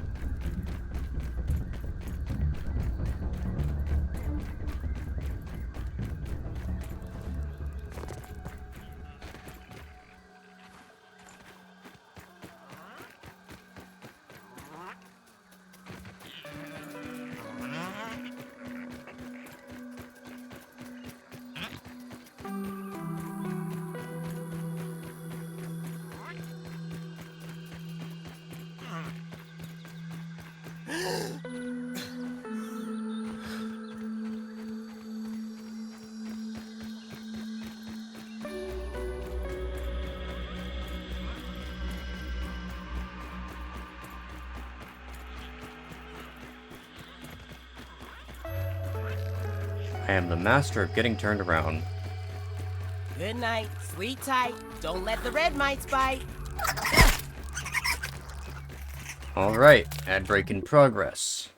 I am the master of getting turned around. Good night, sleep tight, don't let the red mites bite. Alright, ad break in progress.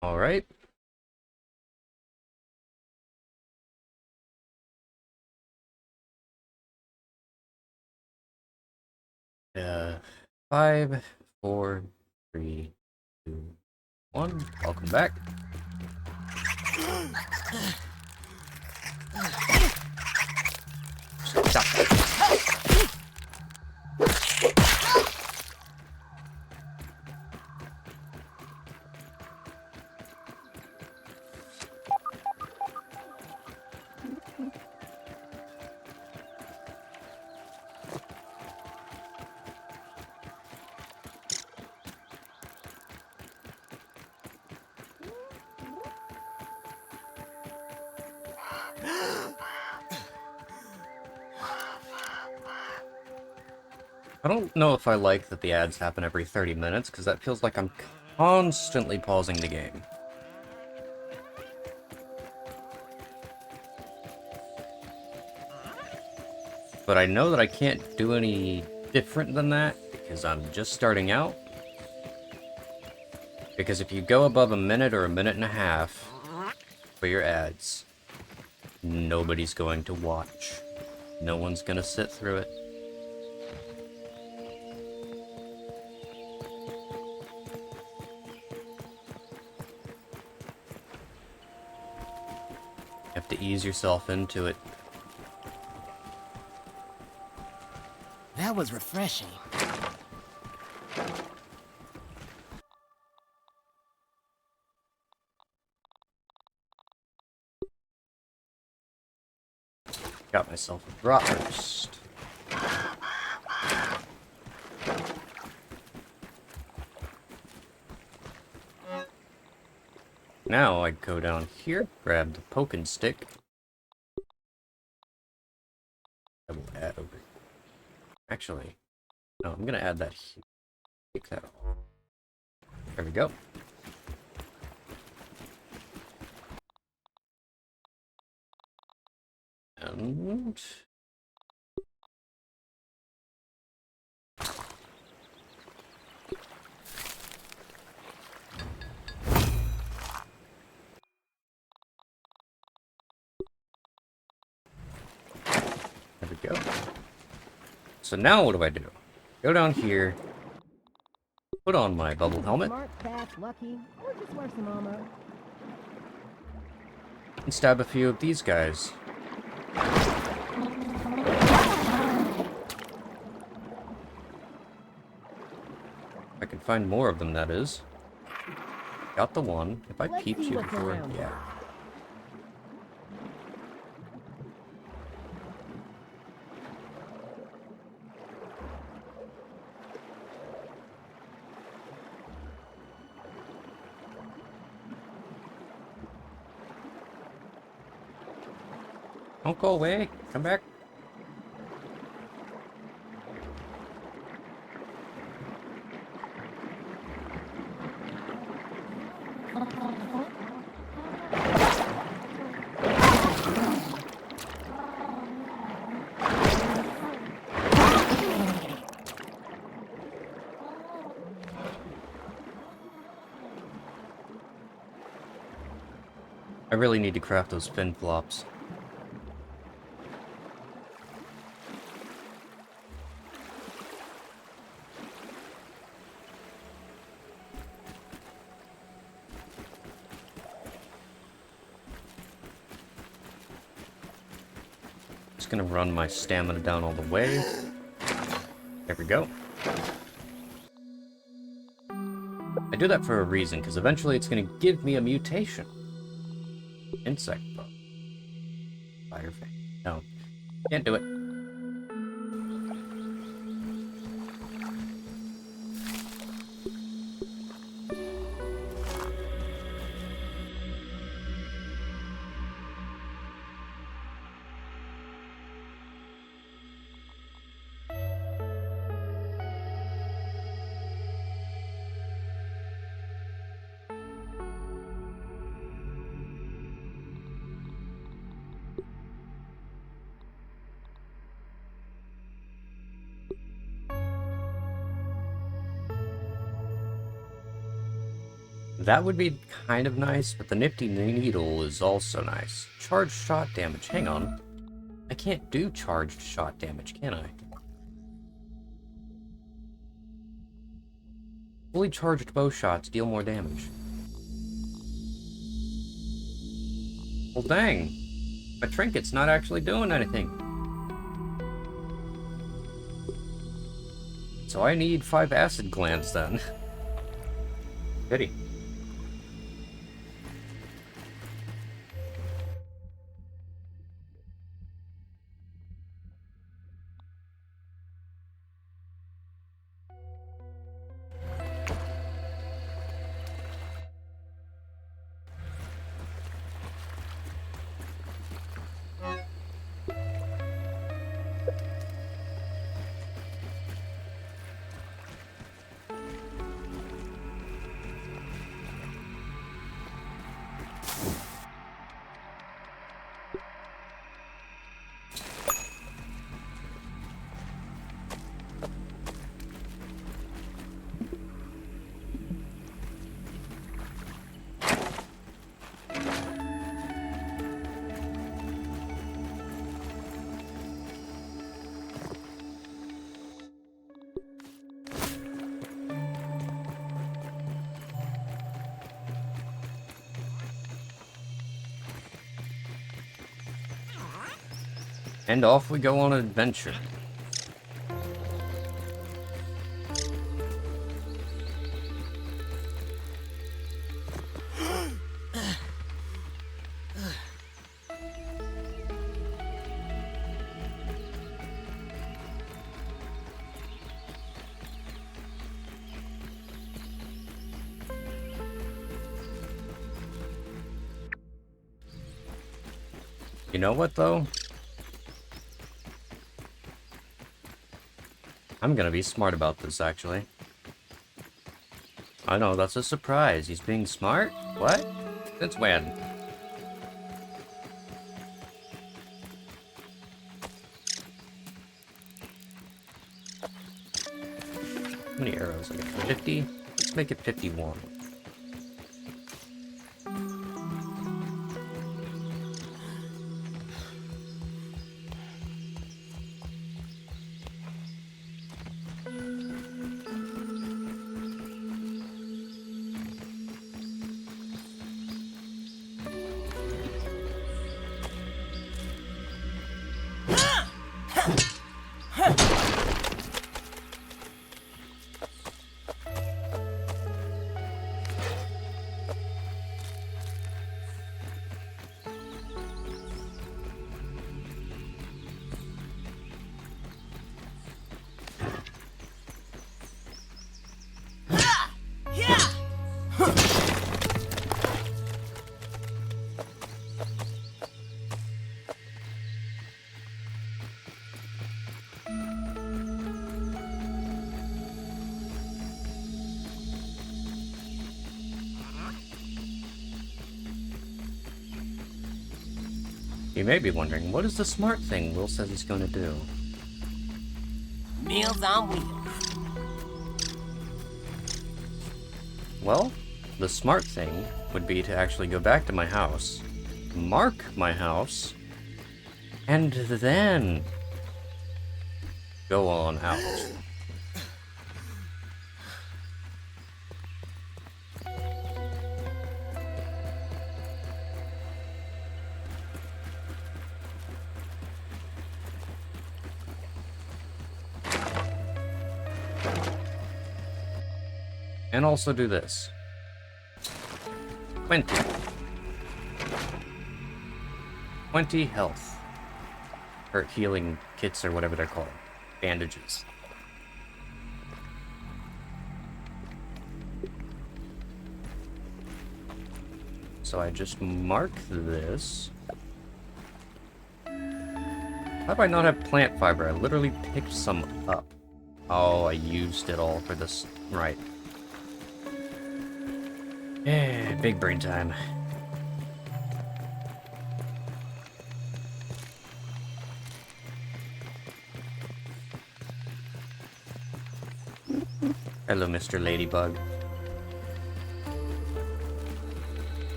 Alright. Uh, 5, 4, 3, 2, 1. Welcome back. Stop. I don't know if I like that the ads happen every 30 minutes, because that feels like I'm constantly pausing the game. But I know that I can't do any different than that, because I'm just starting out. Because if you go above a minute or a minute and a half for your ads, nobody's going to watch. No one's gonna sit through it. You have to ease yourself into it. That was refreshing. Got myself a bratwurst. Now I'd go down here, grab the poking stick. I will add over. Actually, no, I'm gonna add that here. Take that off. There we go. And there we go. So now what do I do? Go down here, put on my bubble helmet, Smart, fast, lucky, or just works the mama. and stab a few of these guys. I can find more of them, that is. Got the one. If I Let's peeped see you what's before, around. yeah. Don't go away. Come back. I really need to craft those fin flops. Just gonna run my stamina down all the way. There we go. I do that for a reason, because eventually it's gonna give me a mutation. Insect bug. Spider fang. No. Can't do it. That would be kind of nice, but the nifty needle is also nice. Charged shot damage. Hang on. I can't do charged shot damage, can I? Fully charged bow shots deal more damage. Well, dang. My trinket's not actually doing anything. So I need 5 acid glands then. Pity. And off we go on an adventure. You know what, though? I'm gonna be smart about this, actually. I know, that's a surprise. He's being smart? What? Since when? How many arrows? I got 50? Let's make it 51. You may be wondering, what is the smart thing Will says he's going to do? Meals on wheels. Well, the smart thing would be to actually go back to my house, mark my house, and then go on out. And also do this. 20. 20 health. Or healing kits or whatever they're called. Bandages. So I just mark this. How do I not have plant fiber? I literally picked some up. Oh, I used it all for this. Right. Yeah, big brain time. Hello, Mr. Ladybug.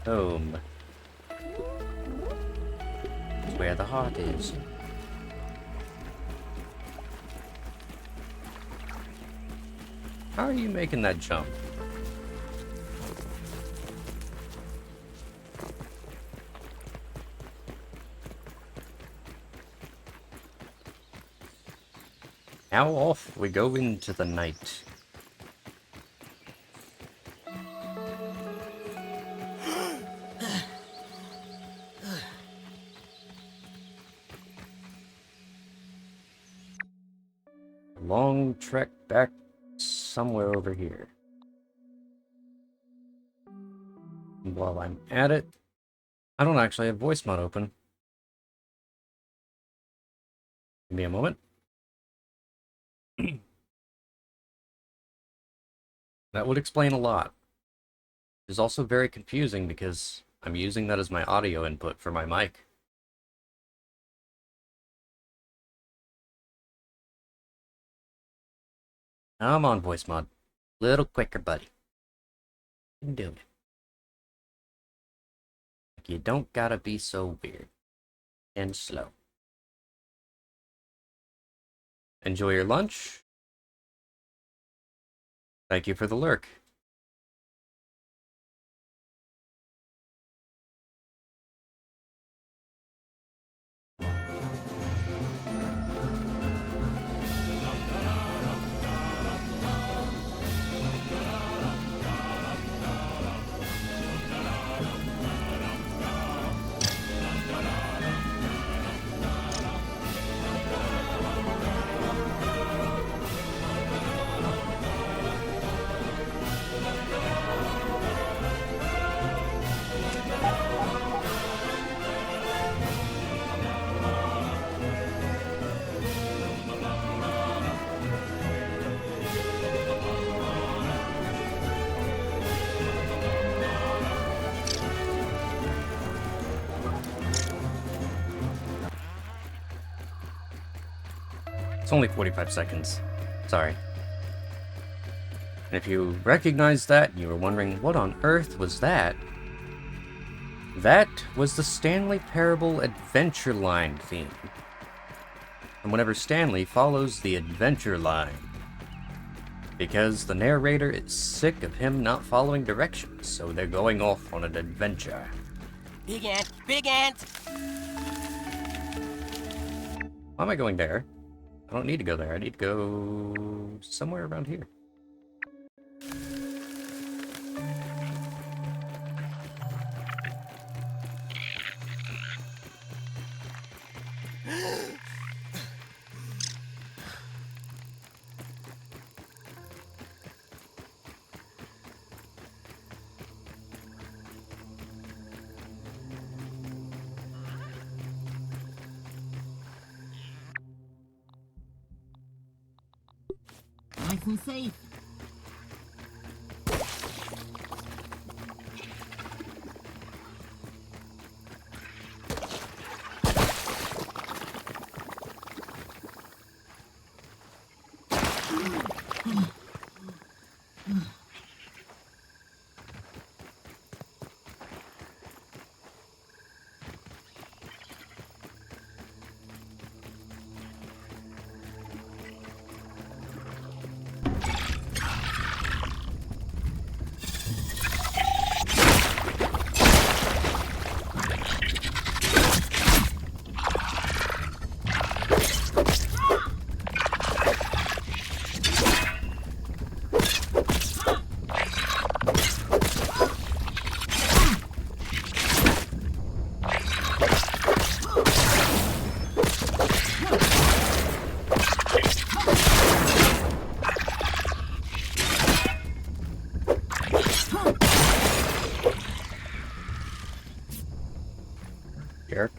Home. It's where the heart is. How are you making that jump? Now off we go into the night. Long trek back somewhere over here. While I'm at it, I don't actually have voice mod open. Give me a moment. That would explain a lot. It's also very confusing because I'm using that as my audio input for my mic. Come on, voice mod. Little quicker, buddy. You can do it. You don't gotta be so weird and slow. Enjoy your lunch. Thank you for the lurk. It's only 45 seconds. Sorry. And if you recognize that, and you were wondering, what on earth was that? That was the Stanley Parable Adventure Line theme. And whenever Stanley follows the adventure line, because the narrator is sick of him not following directions, so they're going off on an adventure. Big ant, big ant! Why am I going there? I don't need to go there. I need to go somewhere around here. Nice and safe. Jerk.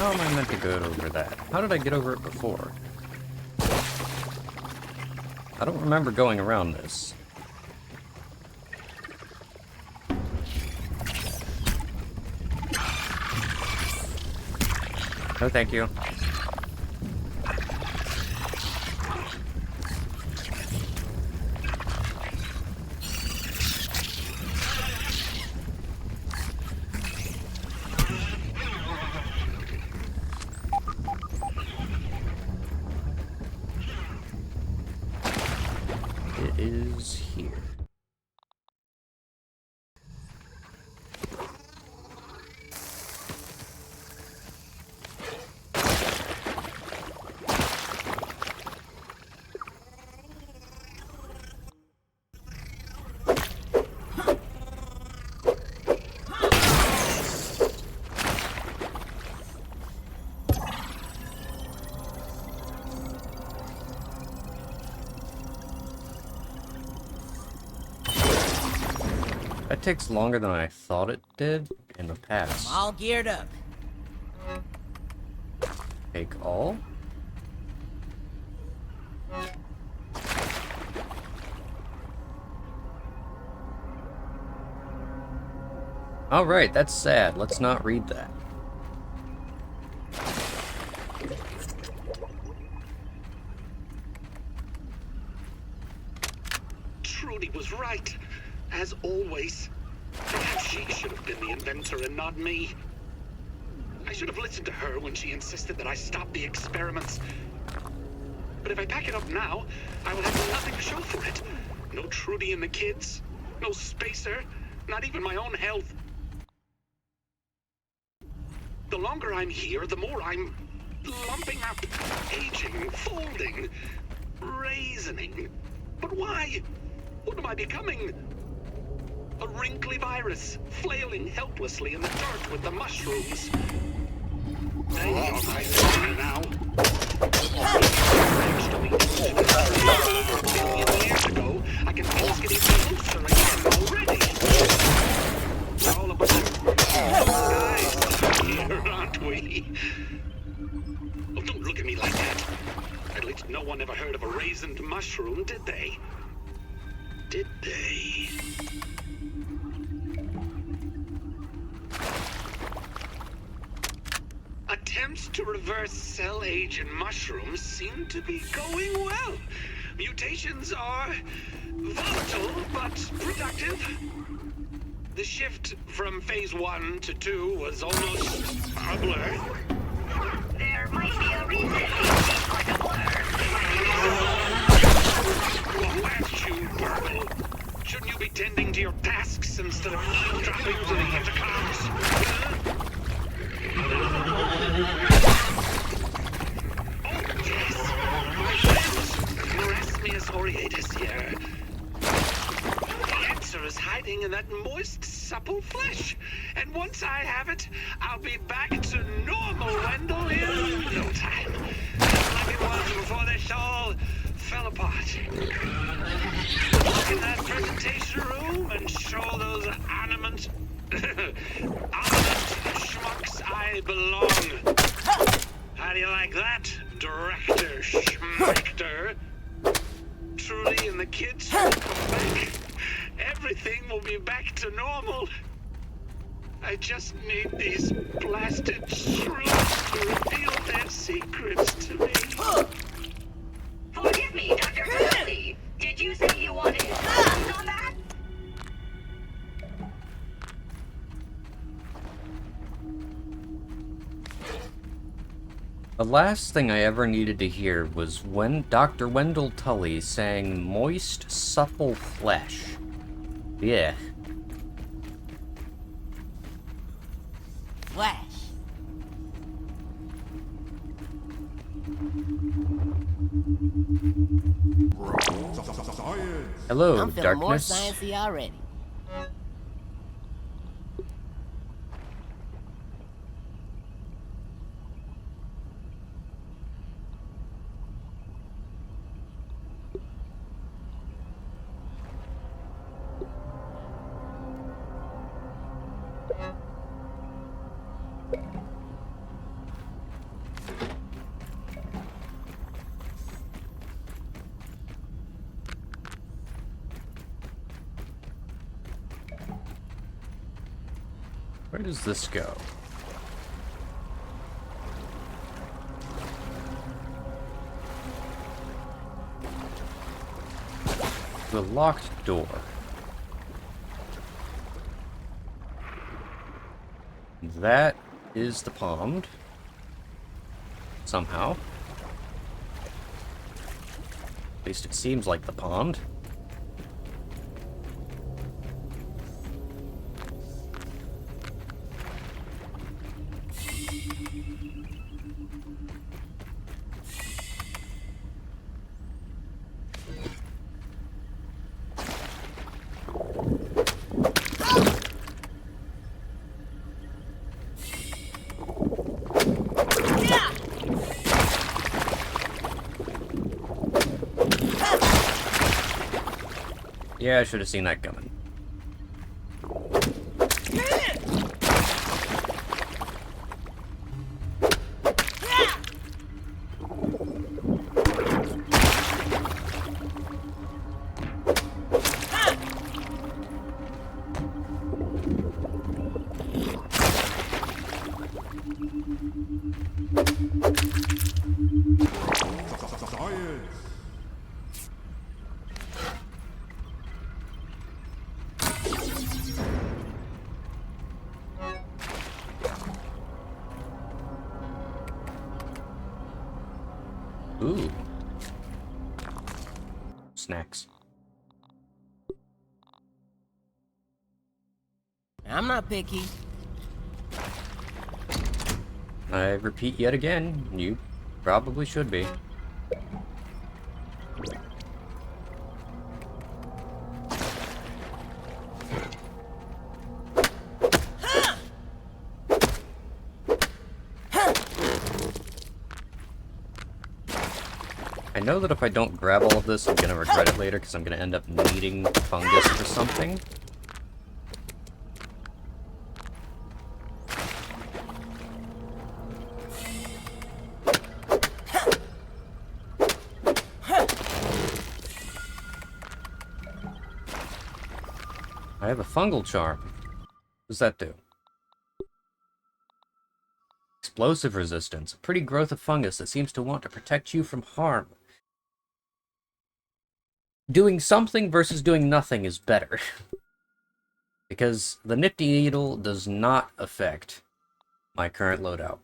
How am I meant to get over that? How did I get over it before? I don't remember going around this. No, thank you. It is here. That takes longer than I thought it did in the past. I'm all geared up. Take all? Alright, that's sad. Let's not read that. Trudy was right. As always. Perhaps she should have been the inventor and not me. I should have listened to her when she insisted that I stop the experiments. But if I pack it up now, I will have nothing to show for it. No Trudy and the kids. No spacer, not even my own health. The longer I'm here, the more I'm lumping up, aging, folding, raisening. But why? What am I becoming? A wrinkly virus, flailing helplessly in the dirt with the mushrooms. They are my story now. Over a billion years ago, I can feel it's getting closer again already. We're all a bunch of guys here, aren't we? Oh, don't look at me like that. At least no one ever heard of a raisined mushroom, did they? Did they? Attempts to reverse cell age in mushrooms seem to be going well. Mutations are volatile but productive. The shift from phase 1 to 2 was almost a blur. There might be a reason it seems like a blur. Whoa, attitude, Purple. Shouldn't you be tending to your tasks instead of eavesdropping to the intercoms? Oh, yes. My friend, Erasmus Aureatus here. The answer is hiding in that moist, supple flesh. And once I have it, I'll be back to normal Wendell in no time. Just like it was before this all fell apart. Look in that presentation room and show those animate schmucks I belong. How do you like that, Director Schmechter? Trudy and the kids will come back. Everything will be back to normal. I just need these blasted shrooms to reveal their secrets to me. Forgive me, Dr. Kelsey. Did you say you wanted hands on that? The last thing I ever needed to hear was when Dr. Wendell Tully sang moist, supple flesh. Yeah. Flash. Hello, I'm feeling more darkness. sciencey already. Where does this go? The locked door. That is the pond. Somehow. At least it seems like the pond. Yeah, I should have seen that coming. Ooh. Snacks. I'm not picky. I repeat yet again, you probably should be. I know that if I don't grab all of this, I'm gonna regret it later, because I'm gonna end up needing fungus for something. I have a fungal charm. What does that do? Explosive resistance. A pretty growth of fungus that seems to want to protect you from harm. Doing something versus doing nothing is better. Because the Nifty Needle does not affect my current loadout.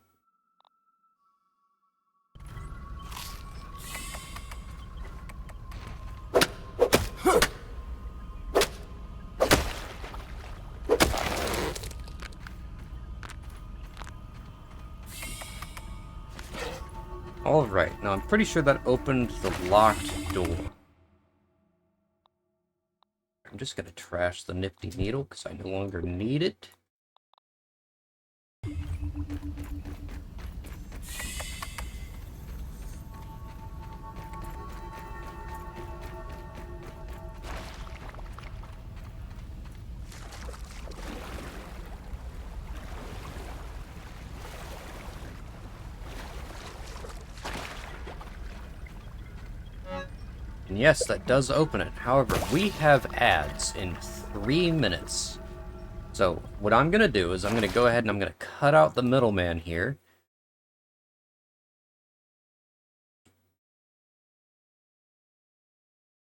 Alright, now I'm pretty sure that opened the locked door. I'm just gonna trash the Nifty Needle because I no longer need it. And yes, that does open it. However, we have ads in 3 minutes. So, what I'm going to do is I'm going to go ahead and I'm going to cut out the middleman here.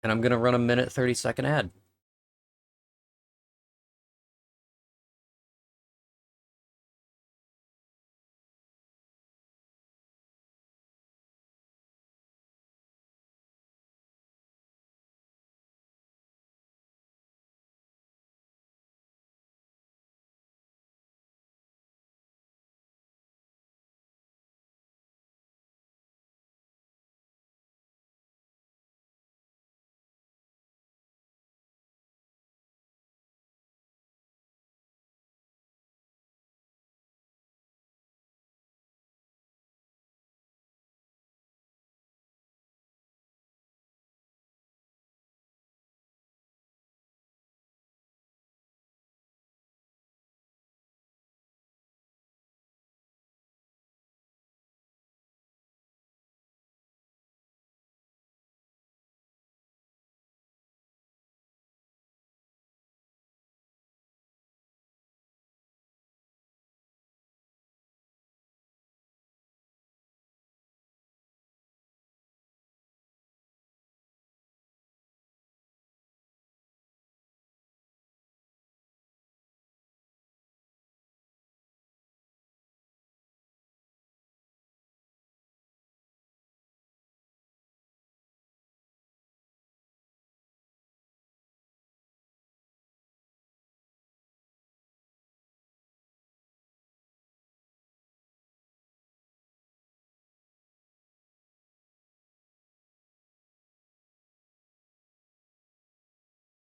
And I'm going to run a 1-minute 30-second ad.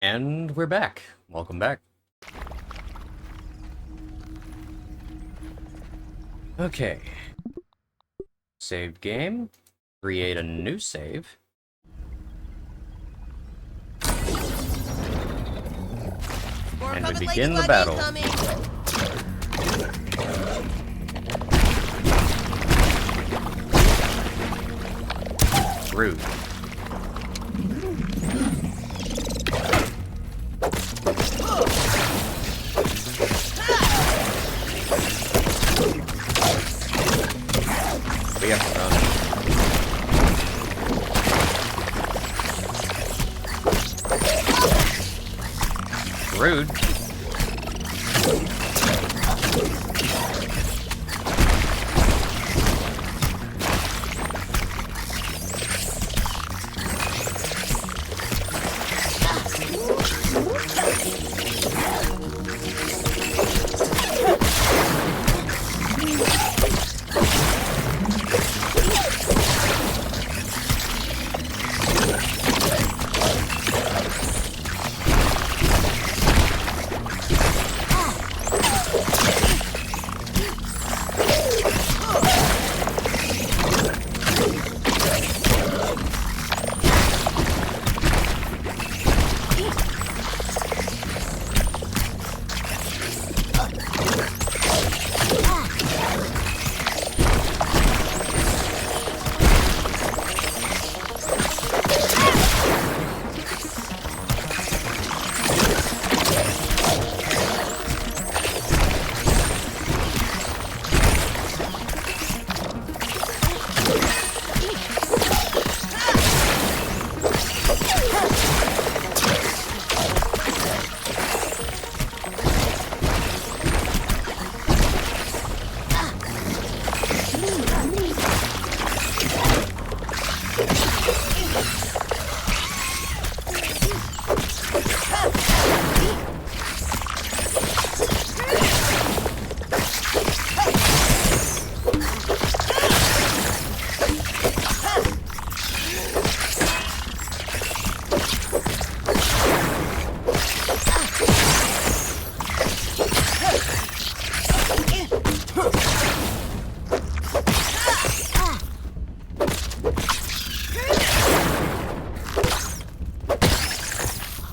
And we're back. Welcome back. Okay. Save game. Create a new save. And we begin the battle. Rude. We have to run. Rude.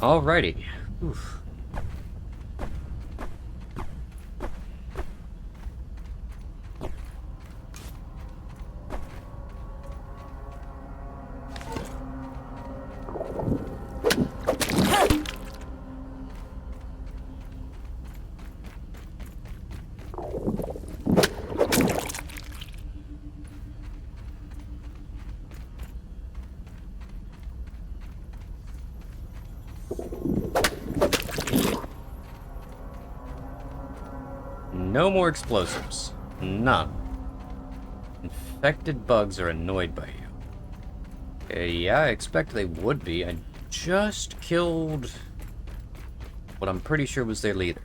Alrighty. Oof. No more explosives. None. Infected bugs are annoyed by you. Yeah, I expect they would be. I just killed what I'm pretty sure was their leader.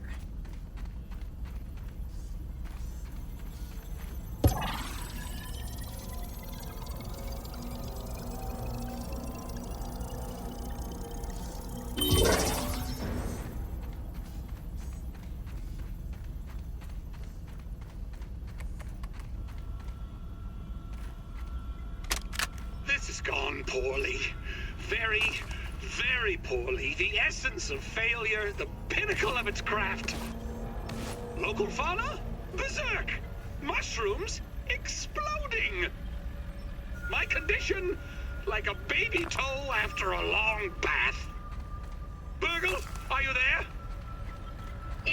This has gone poorly. Very, very poorly. The essence of failure, the pinnacle of its craft. Local fauna? Berserk! Mushrooms? Exploding! My condition? Like a baby toe after a long bath. Burgle, are you there?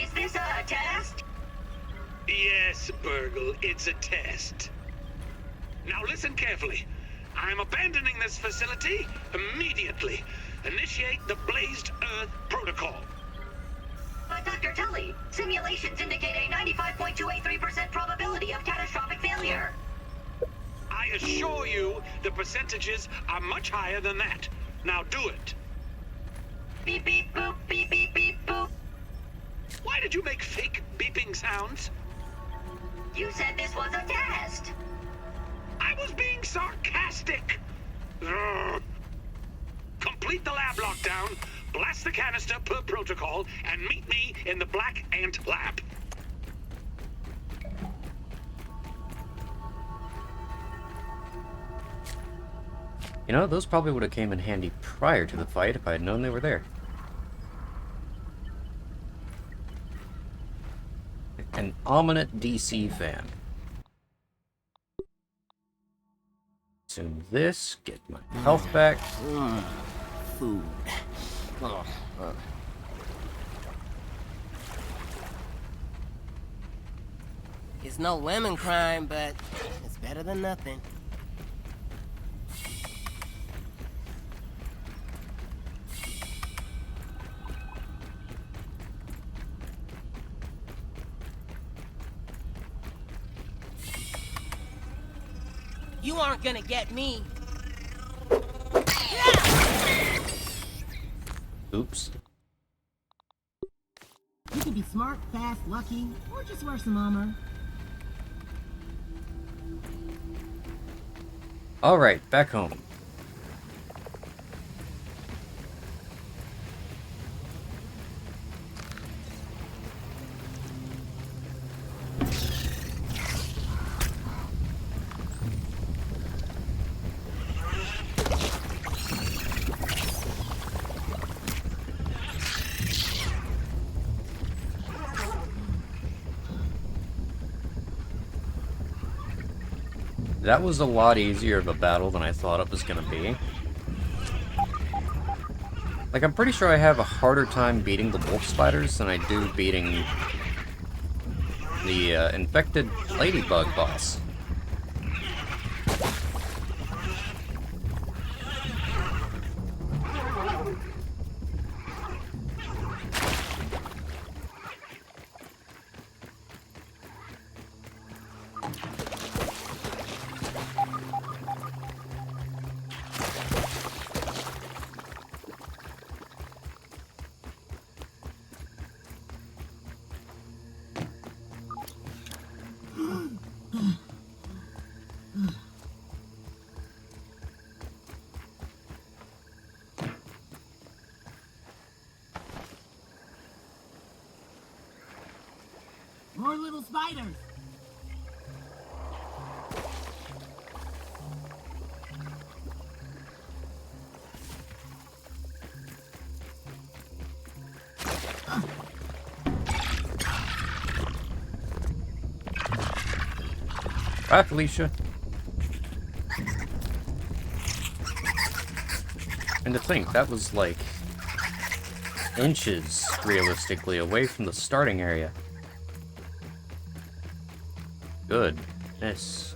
Is this a test? Yes, Burgle, it's a test. Now listen carefully. I'm abandoning this facility immediately. Initiate the Blazed Earth Protocol. But Dr. Tully, simulations indicate a 95.283% probability of catastrophic failure. I assure you the percentages are much higher than that. Now do it. Beep beep boop, beep beep beep boop. Why did you make fake beeping sounds? You said this was a test. I was being sarcastic. Ugh. Complete the lab lockdown, blast the canister per protocol, and meet me in the Black Ant Lab. You know, those probably would have came in handy prior to the fight if I had known they were there. An ominous DC fan. Consume this, get my health back. Food. It's no lemon crime, but it's better than nothing. You aren't gonna get me. Oops. You can be smart, fast, lucky, or just wear some armor. Alright, back home. That was a lot easier of a battle than I thought it was gonna be. Like, I'm pretty sure I have a harder time beating the wolf spiders than I do beating the infected ladybug boss. More little spiders. Bye, Felicia. And to think, that was like inches, realistically, away from the starting area. Goodness.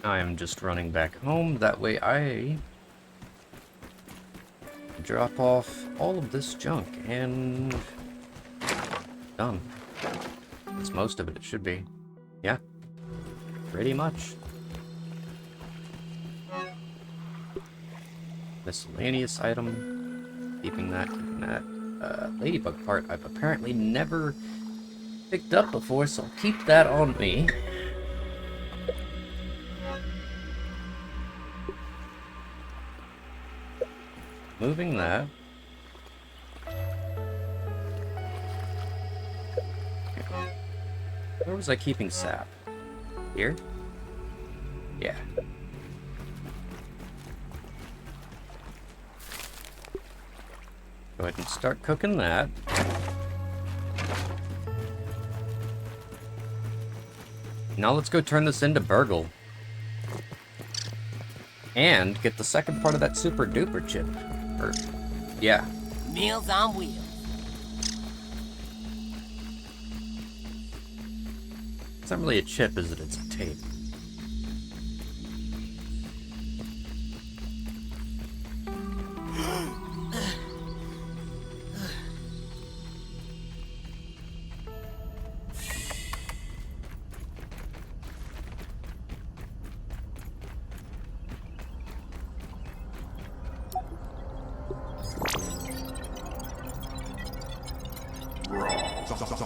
I am just running back home. That way I drop off all of this junk and done. That's most of it, it should be. Yeah, pretty much. Miscellaneous item. Keeping that, keeping that. Ladybug part I've apparently never picked up before, so I'll keep that on me. Moving that. Where was I keeping sap? Here? Yeah. Go ahead and start cooking that. Now let's go turn this into burgle. And get the second part of that super duper chip. Yeah. Meals on wheels. It's not really a chip, is it? It's a tape.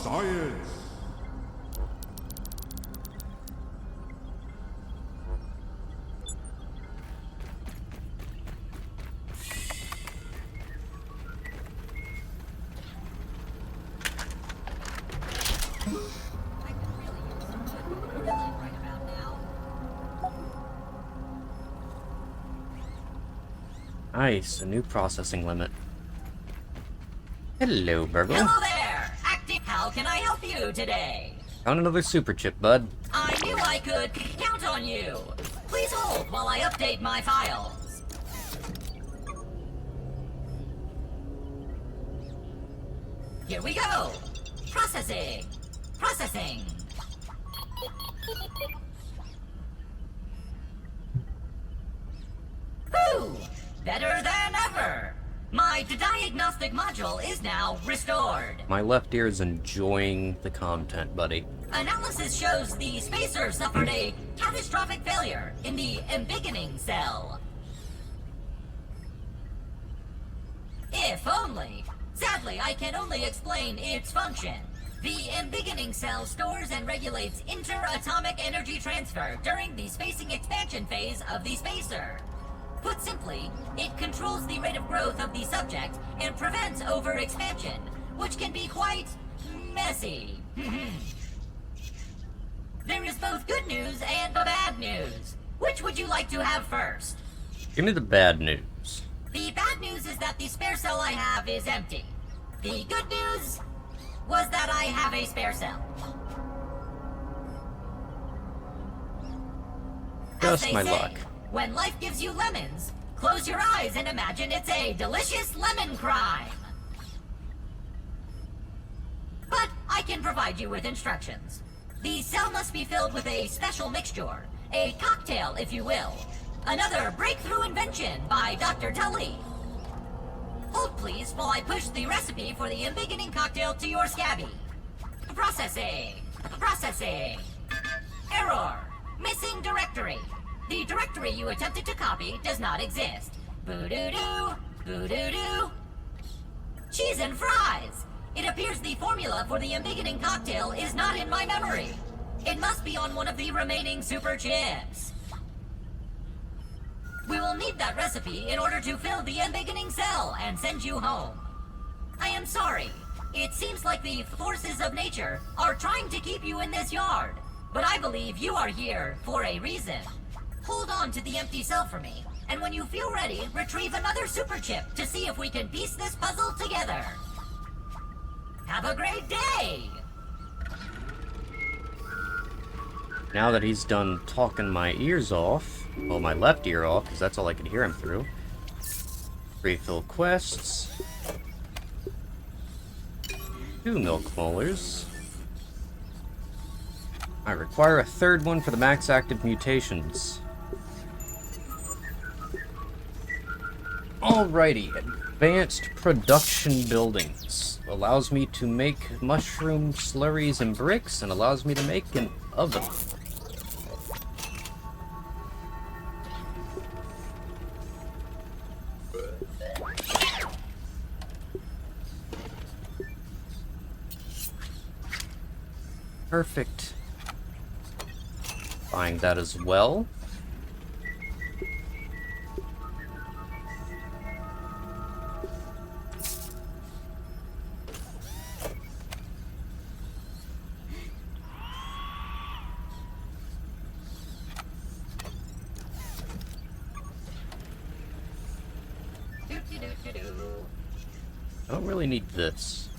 Science! Nice, a new processing limit. Hello, Burgle. Hello there! Acting. How can I help you today? Found another super chip, bud. I knew I could count on you. Please hold while I update my files. Here we go. Processing. Processing. Whew! Better than ever. My diagnostic module is now restored. My left ear is enjoying the content, buddy. Analysis shows the spacer suffered a catastrophic failure in the embiggening cell. If only. Sadly, I can only explain its function. The embiggening cell stores and regulates interatomic energy transfer during the spacing expansion phase of the spacer. Put simply, it controls the rate of growth of the subject and prevents overexpansion, which can be quite messy. There is both good news and bad news. Which would you like to have first? Give me the bad news. The bad news is that the spare cell I have is empty. The good news was that I have a spare cell. As Just they my say, luck. when life gives you lemons, close your eyes and imagine it's a delicious lemon crime. But I can provide you with instructions. The cell must be filled with a special mixture, a cocktail if you will. Another breakthrough invention by Dr. Tully. Hold please while I push the recipe for the embiggening cocktail to your scabby. Processing. Processing. Error. Missing directory. The directory you attempted to copy does not exist. Boo-doo-doo. Boo-doo-doo. Cheese and fries. It appears the formula for the embiggening cocktail is not in my memory. It must be on one of the remaining super chips. We will need that recipe in order to fill the embiggening cell and send you home. I am sorry. It seems like the forces of nature are trying to keep you in this yard. But I believe you are here for a reason. Hold on to the empty cell for me, and when you feel ready, retrieve another super chip to see if we can piece this puzzle together. Have a great day! Now that he's done talking my ears off, well, my left ear off, because that's all I could hear him through. Refill quests. 2 milk molars. I require a third one for the max active mutations. Alrighty, advanced production buildings. Allows me to make mushroom slurries and bricks, and allows me to make an oven. Perfect. Buying that as well. I don't really need this.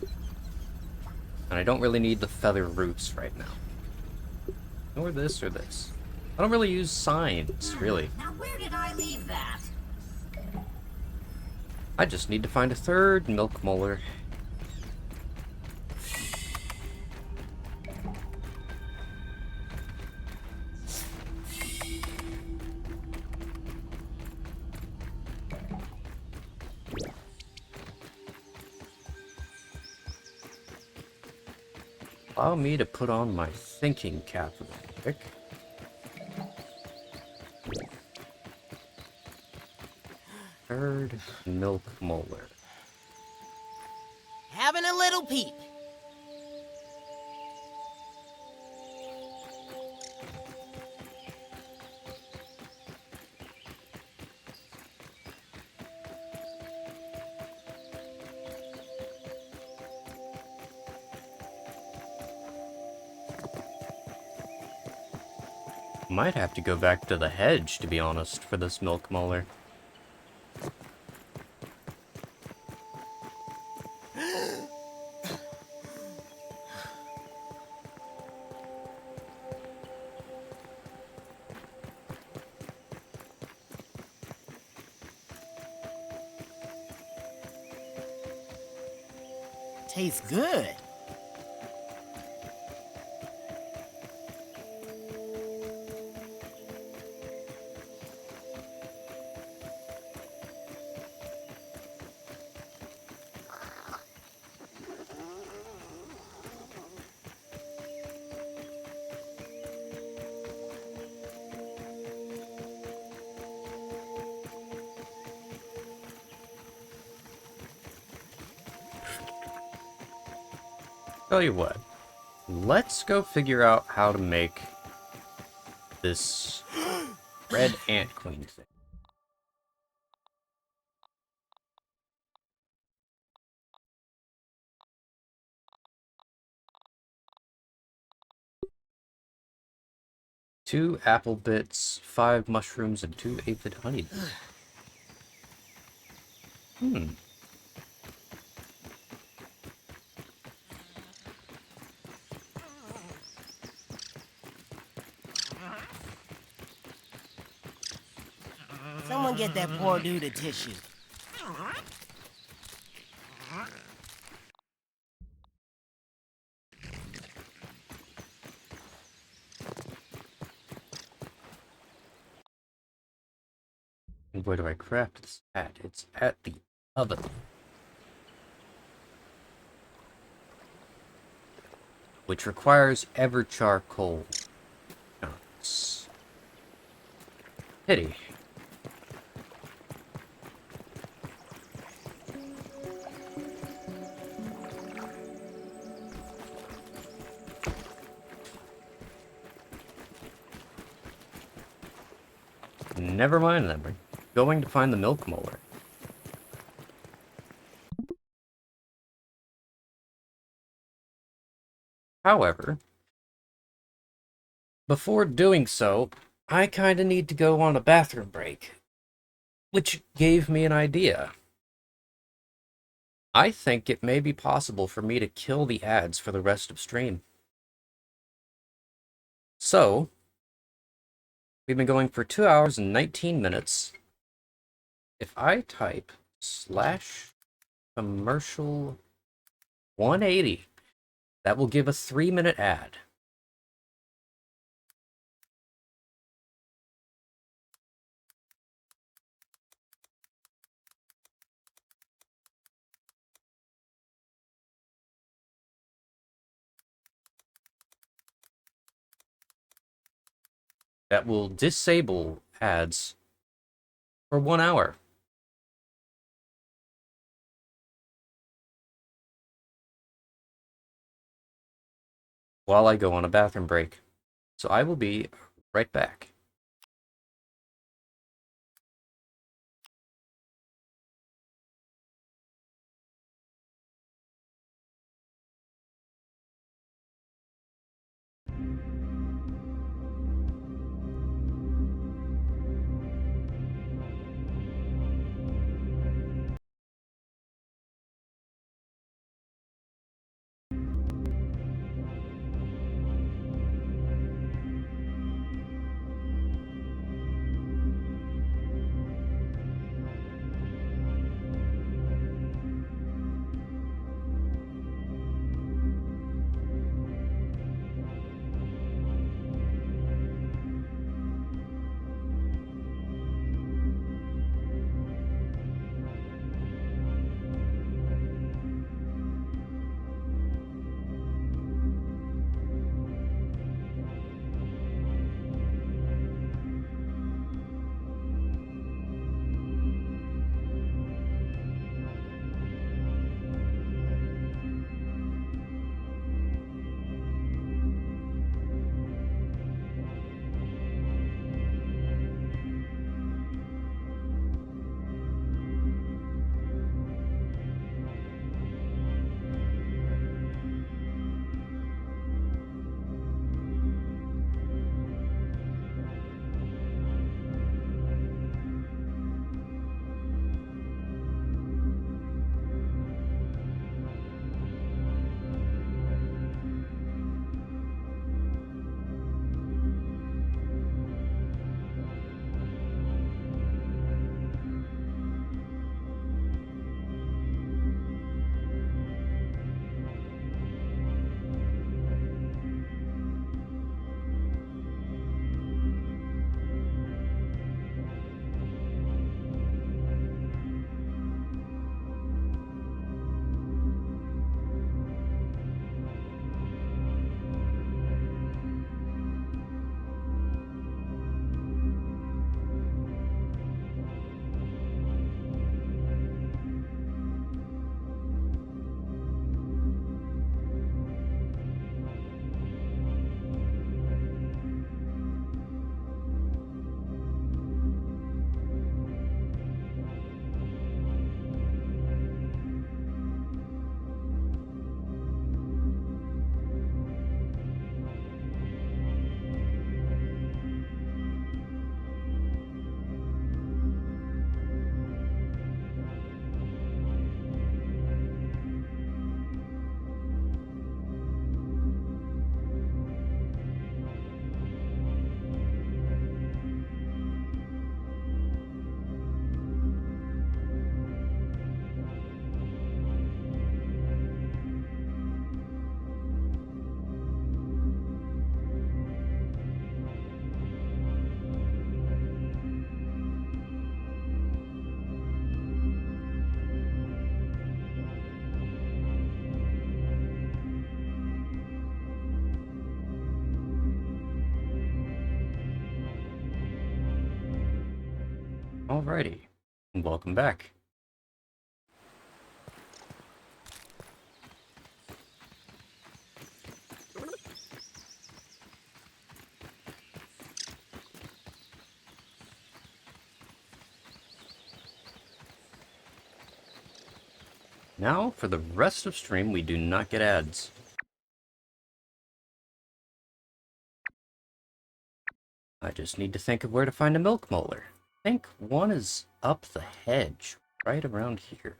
And I don't really need the feather roots right now. Or this or this. I don't really use signs, really. Now where did I leave that? I just need to find a third milk molar. Allow me to put on my thinking cap real quick. Third milk molar. Having a little peep. Might have to go back to the hedge, to be honest, for this milk molar. Tastes good. Tell you what, let's go figure out how to make this red ant queen thing. 2 apple bits, 5 mushrooms, and 2 aphid honey. Hmm. Someone get that poor dude a tissue. And where do I craft this at? It's at the oven. Which requires ever charcoal. Chunks. Pity. Never mind then. We're going to find the milk molar. However, before doing so, I kinda need to go on a bathroom break. Which gave me an idea. I think it may be possible for me to kill the ads for the rest of stream. So, we've been going for 2 hours and 19 minutes. If I type /commercial 180, that will give a 3-minute ad. That will disable ads for 1 hour. While I go on a bathroom break. So I will be right back. Alrighty, and welcome back. Now, for the rest of stream, we do not get ads. I just need to think of where to find a milk molar. I think one is up the hedge, right around here.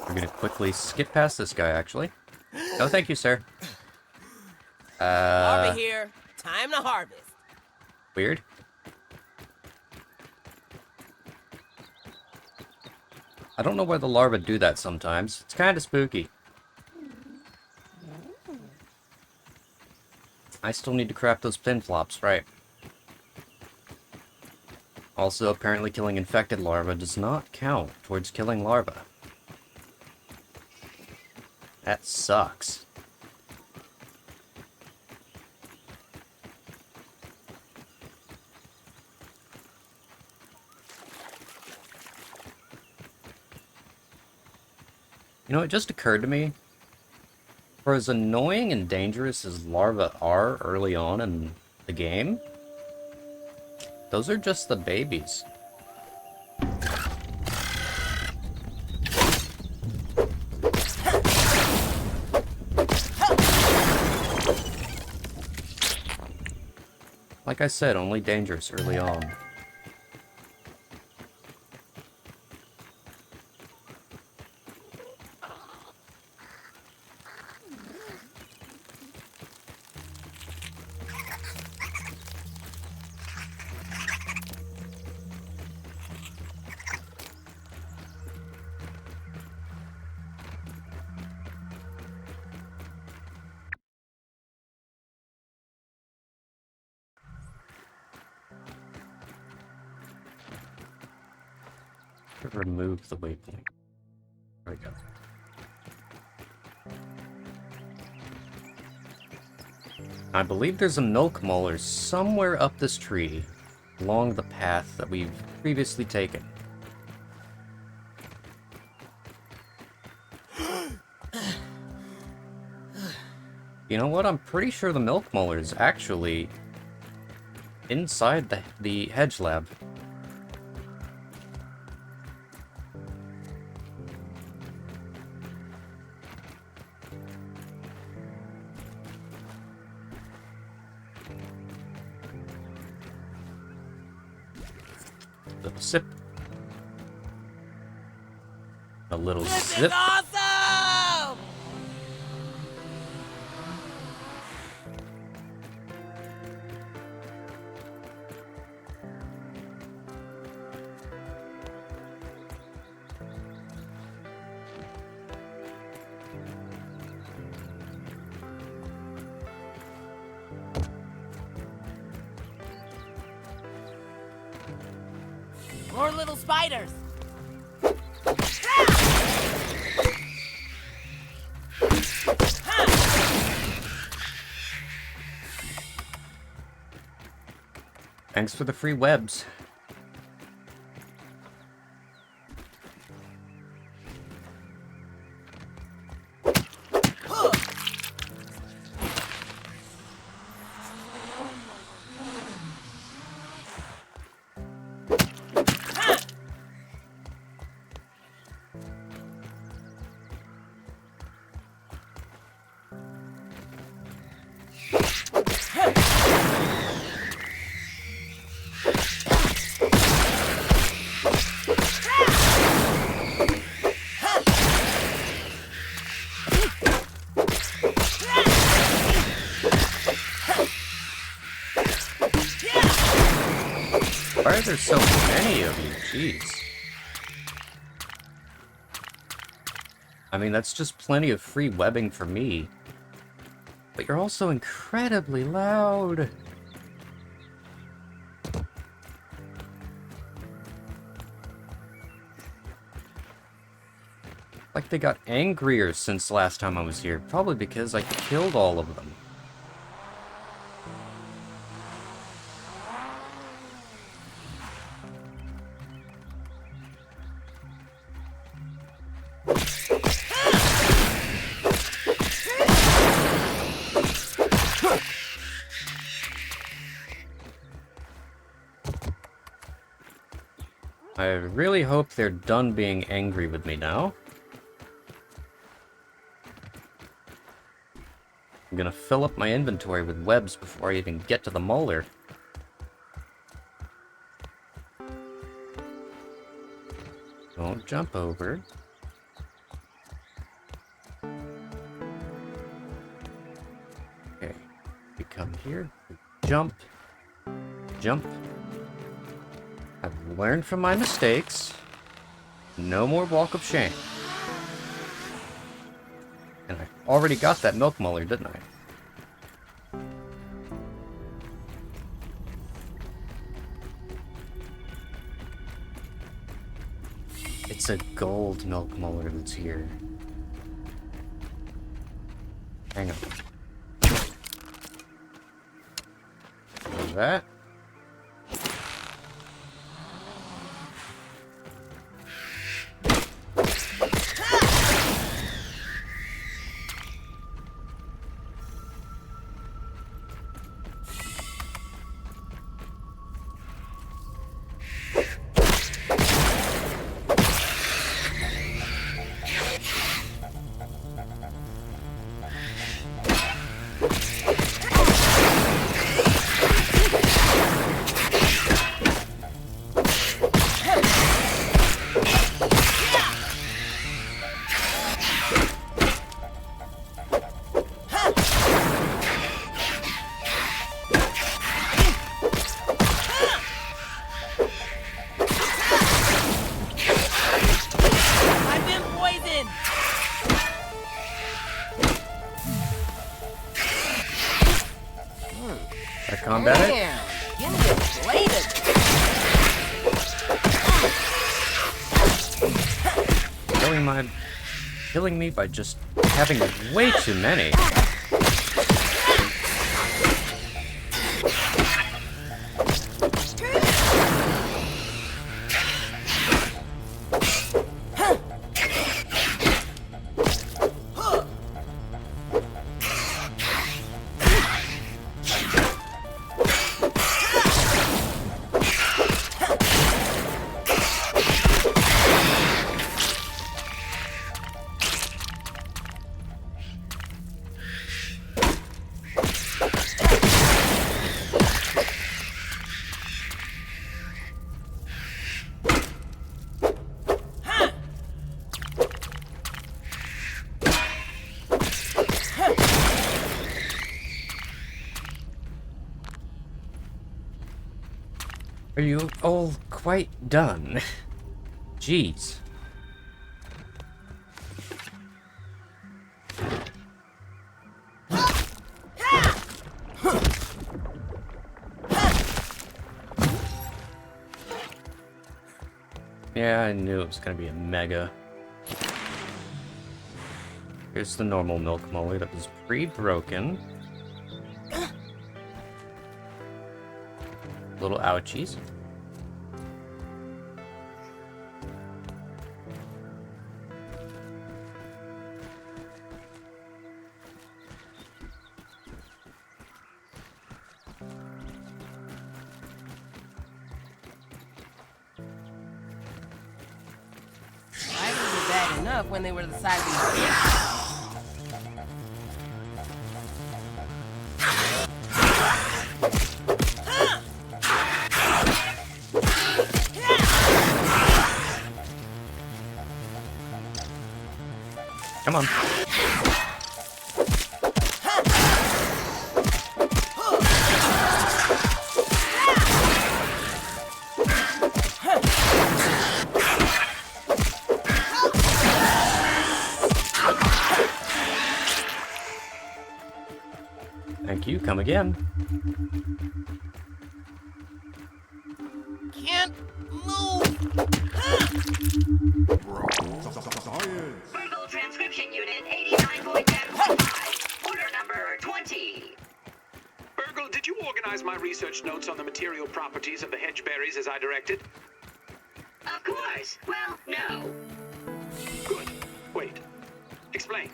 We're gonna quickly skip past this guy, actually. No, thank you, sir. Larva here. Time to harvest. Weird. I don't know why the larvae do that sometimes. It's kind of spooky. I still need to craft those pin flops, right? Also, apparently killing infected larvae does not count towards killing larvae. That sucks. You know, it just occurred to me, for as annoying and dangerous as larvae are early on in the game, those are just the babies. Like I said, only dangerous early on. Remove the waypoint. There we go. I believe there's a milk molar somewhere up this tree, along the path that we've previously taken. You know what? I'm pretty sure the milk molar is actually inside the hedge lab. Little sip. A little This zip. is awesome! More little spiders. Thanks for the free webs. there's so many of you? Jeez. I mean, that's just plenty of free webbing for me. But you're also incredibly loud. Like they got angrier since last time I was here. Probably because I killed all of them. I really hope they're done being angry with me now. I'm gonna fill up my inventory with webs before I even get to the molar. Don't jump over. Okay, we come here, we jump, jump. I've learned from my mistakes. No more walk of shame. And I already got that milk muller, didn't I? It's a gold milk muller that's here. Hang on. Like that. Combat it. Damn, getting deflated. Killing me by just having way too many. Are you all quite done? Jeez. Yeah, I knew it was gonna be a mega. Here's the normal milk molar that was pre-broken. Little ouchies. Why was it bad enough when they were the size of these? Come on. you. Come again. Can't move. Virgo Transcription Unit 89.10.5. Order number 20. Burgle, did you organize my research notes on the material properties of the hedgeberries as I directed? Of course. Well, no. Good. Wait. Explain.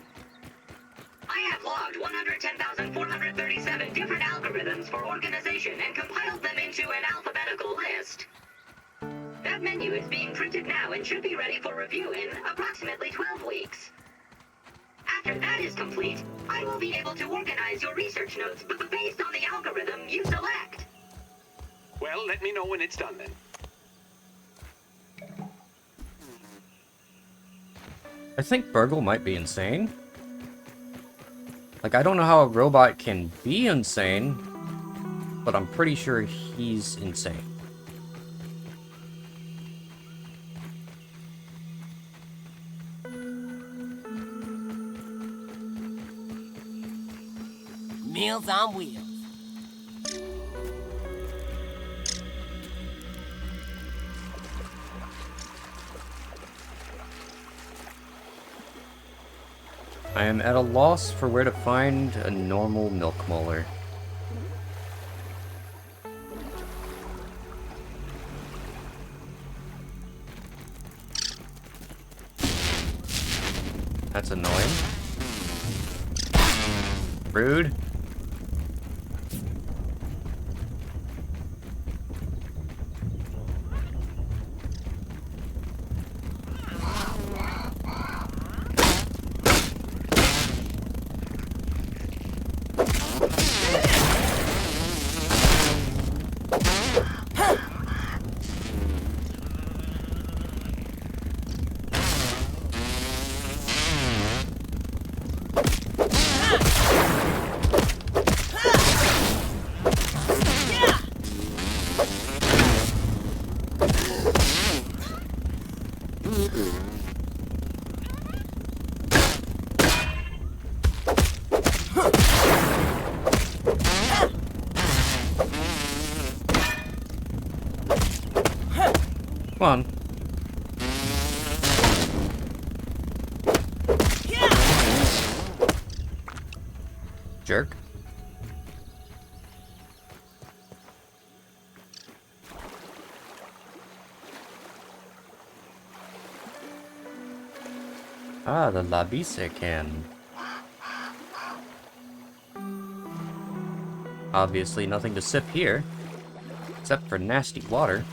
I have logged 110,437 different algorithms for organization and compiled them into an alphabetical list. That menu is being printed now and should be ready for review in approximately 12 weeks. After that is complete, I will be able to organize your research notes based on the algorithm you select. Well, let me know when it's done then. I think Burgle might be insane. Like, I don't know how a robot can be insane, but I'm pretty sure he's insane. Meals on wheels. I am at a loss for where to find a normal milk molar. That's annoying. Rude. Come on. Jerk. Ah, the Labise can. Obviously nothing to sip here, except for nasty water.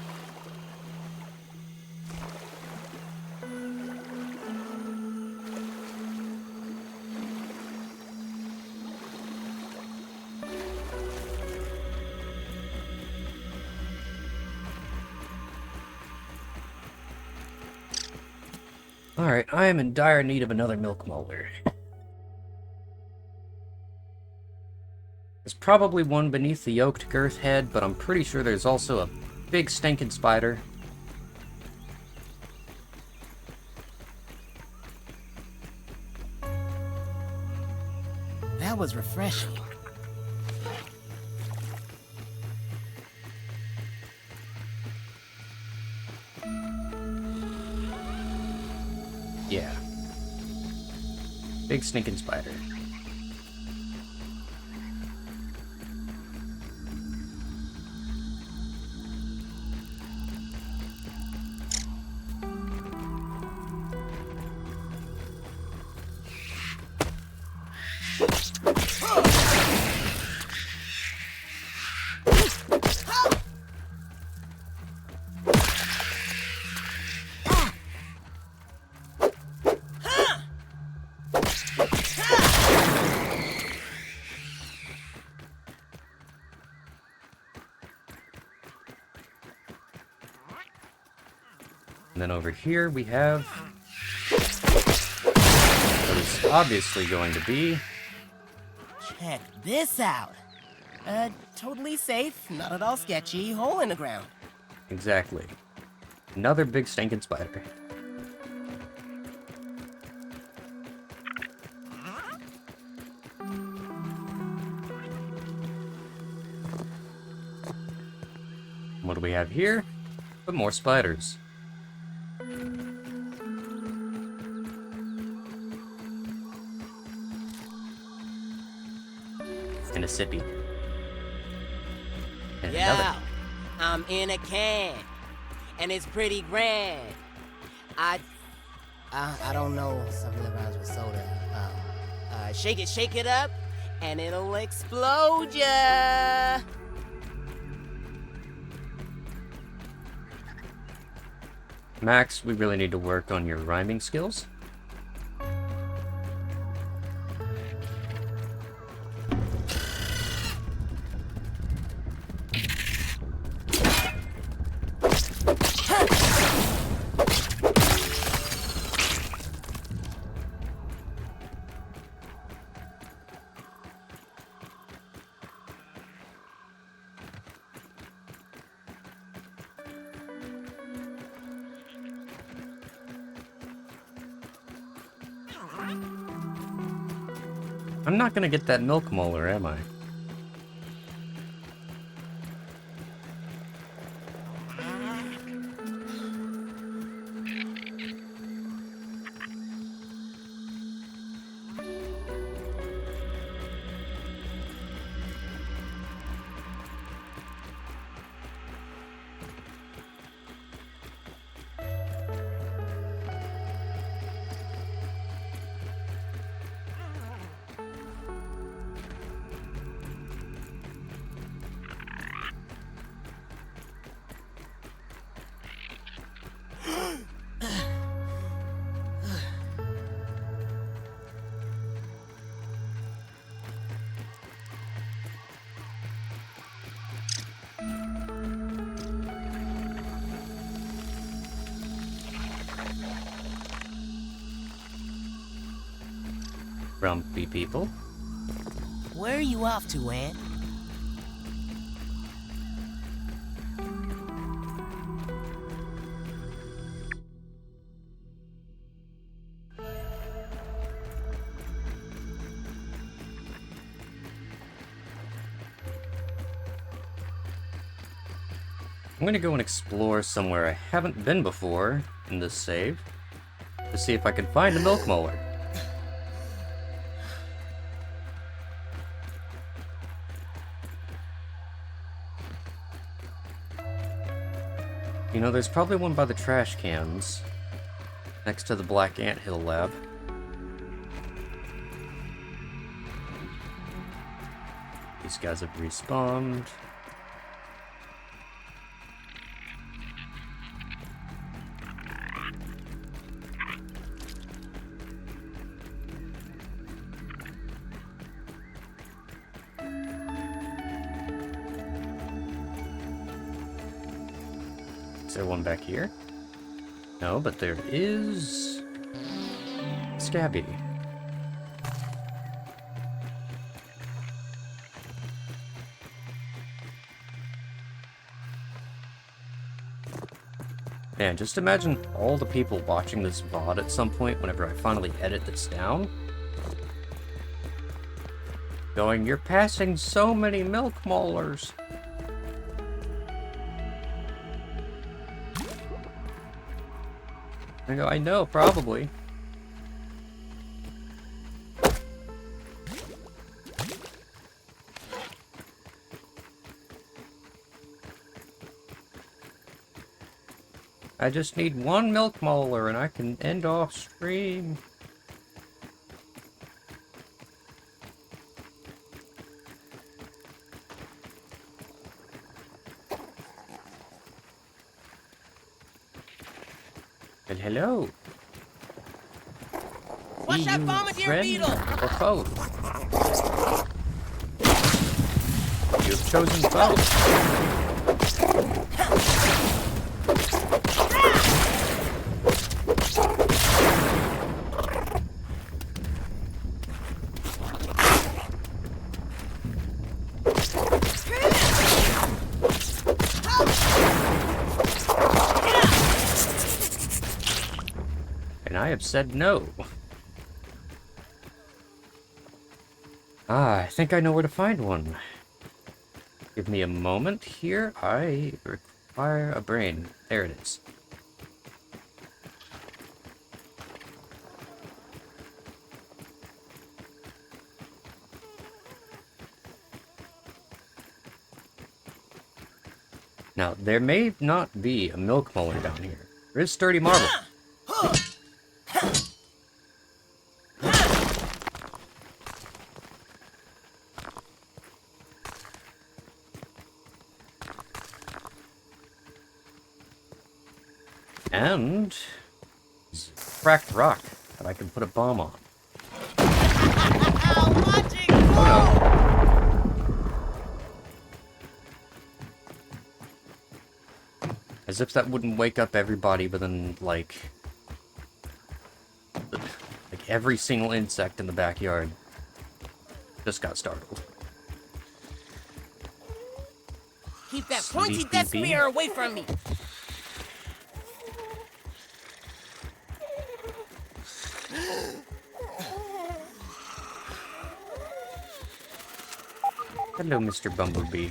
Alright, I am in dire need of another milk molar. There's probably one beneath the yoked girth head, but I'm pretty sure there's also a big stinking spider. That was refreshing. Yeah. Big stinking spider. And then over here we have what is obviously going to be Check this out. Totally safe, not at all sketchy, hole in the ground. exactly another big stinking spider. do we have here? But more spiders. And a sippy. And another. Yeah, I'm in a can, and it's pretty grand. I don't know something that rhymes with soda. Shake it up, and it'll explode ya. Max, we really need to work on your rhyming skills. I'm not gonna get that milk molar, am I? Grumpy people. Where are you off to, Aunt? I'm gonna go and explore somewhere I haven't been before in this save to see if I can find a milk molar. You know, there's probably one by the trash cans next to the Black Anthill lab. These guys have respawned. Is there one back here? No, but there is... Scabby. Man, just imagine all the people watching this VOD at some point whenever I finally edit this down. Going, you're passing so many milk molars. I go, I know, probably. I just need one milk molar and I can end off stream. And hello. Watch that EU bombardier friend beetle! or foe? You've chosen foe. And I have said no. Ah, I think I know where to find one. Give me a moment here. I Fire a brain. There it is. Now, there may not be a milk molar down here. There is sturdy marble. And cracked rock that I can put a bomb on. Oh no. As if that wouldn't wake up everybody within, like every single insect in the backyard just got startled. Keep that pointy death spear away from me. Hello, Mr. Bumblebee.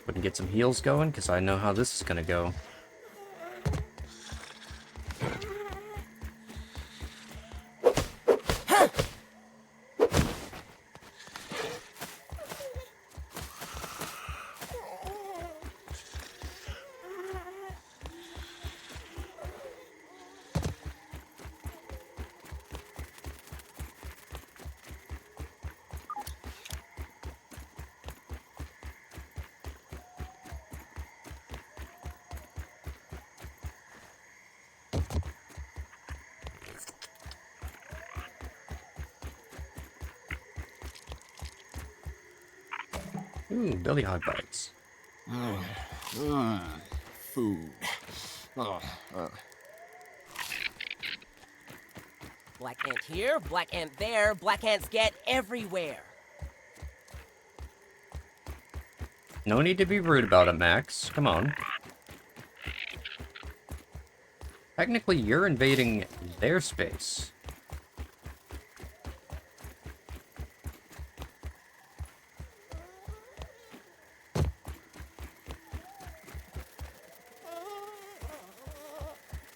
Wouldn't get some heals going, because I know how this is gonna go. Ooh, belly hog bites. Food. Black ant here, black ant there, black ants get everywhere. No need to be rude about it, Max. Come on. Technically, you're invading their space.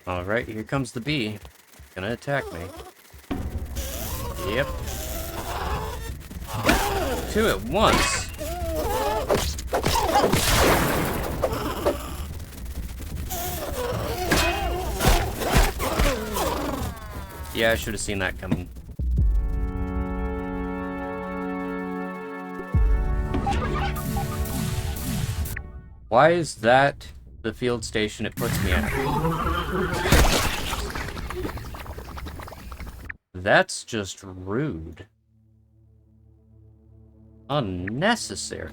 Alright, here comes the bee. Gonna attack me. Yep. Two at once. Yeah, I should have seen that coming. Why is that the field station it puts me at? That's just rude. Unnecessary.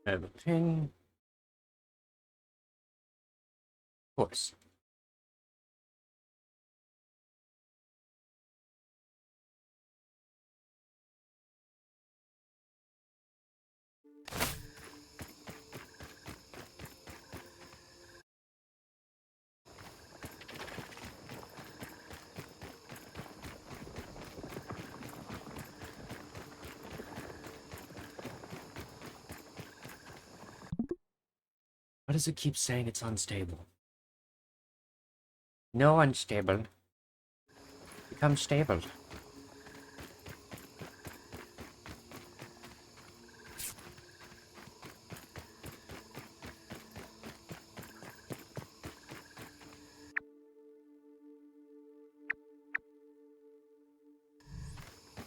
I have a ping. Of course. Why does it keep saying it's unstable? No unstable. Become stable.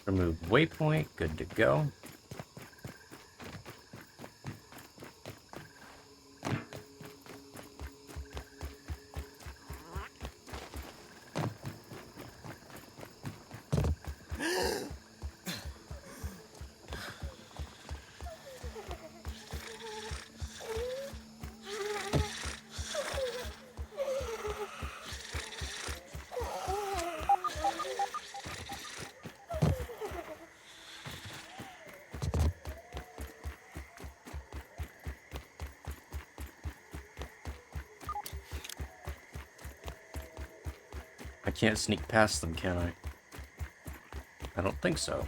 Remove waypoint, good to go. I can't sneak past them, can I? I don't think so.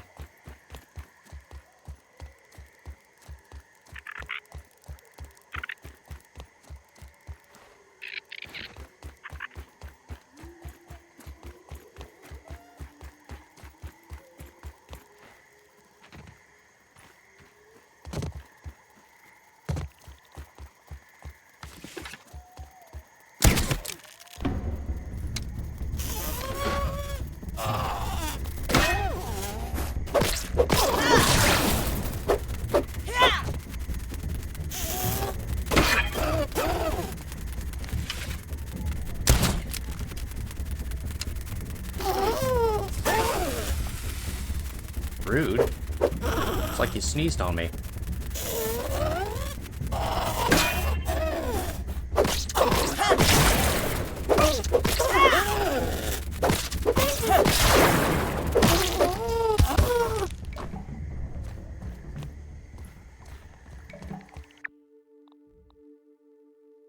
Rude. It's like you sneezed on me.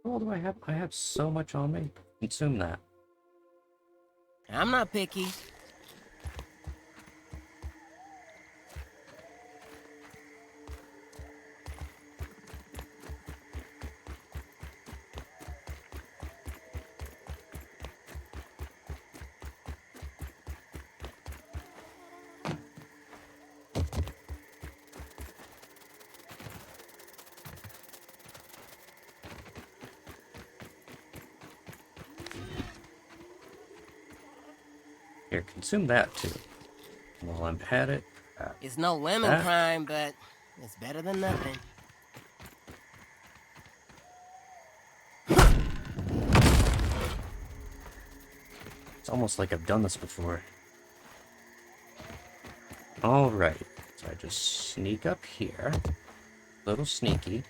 What do I have? I have so much on me. Consume that. I'm not picky. Here, consume that too. While I'm at it. It's no lemon That. crime, but it's better than nothing. It's almost like I've done this before. Alright. So I just sneak up here. Little sneaky.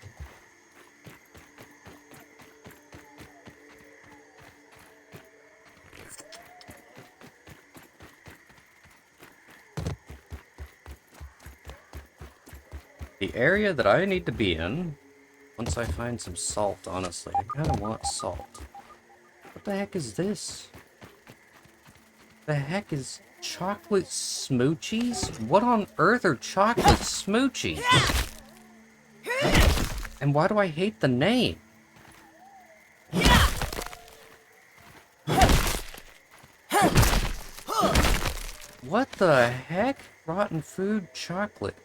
The area that I need to be in, once I find some salt, honestly. I kinda want salt. What the heck is this? The heck is chocolate smoochies? What on earth are chocolate smoochies? And why do I hate the name? What the heck? Rotten food chocolate.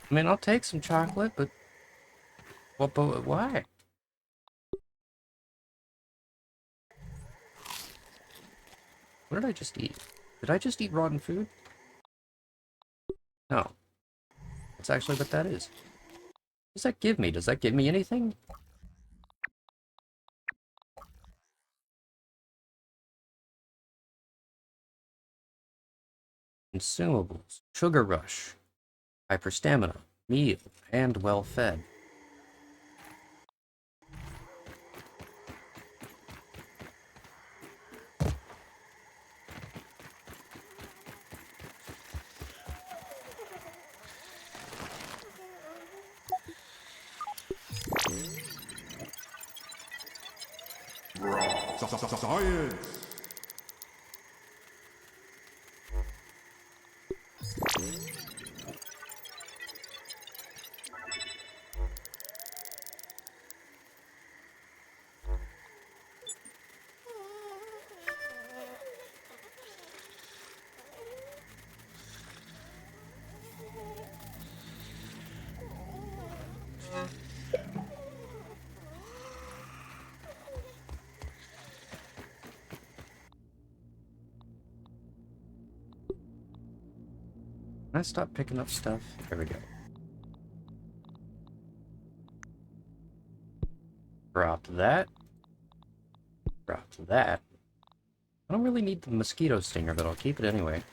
I mean, I'll take some chocolate, but why? What did I just eat? Did I just eat rotten food? No. That's actually what that is. What does that give me? Does that give me anything? Consumables. Sugar rush. Hyper stamina. Meal. And well fed. Science! Can I stop picking up stuff? There we go. Drop that. Drop that. I don't really need the mosquito stinger, but I'll keep it anyway.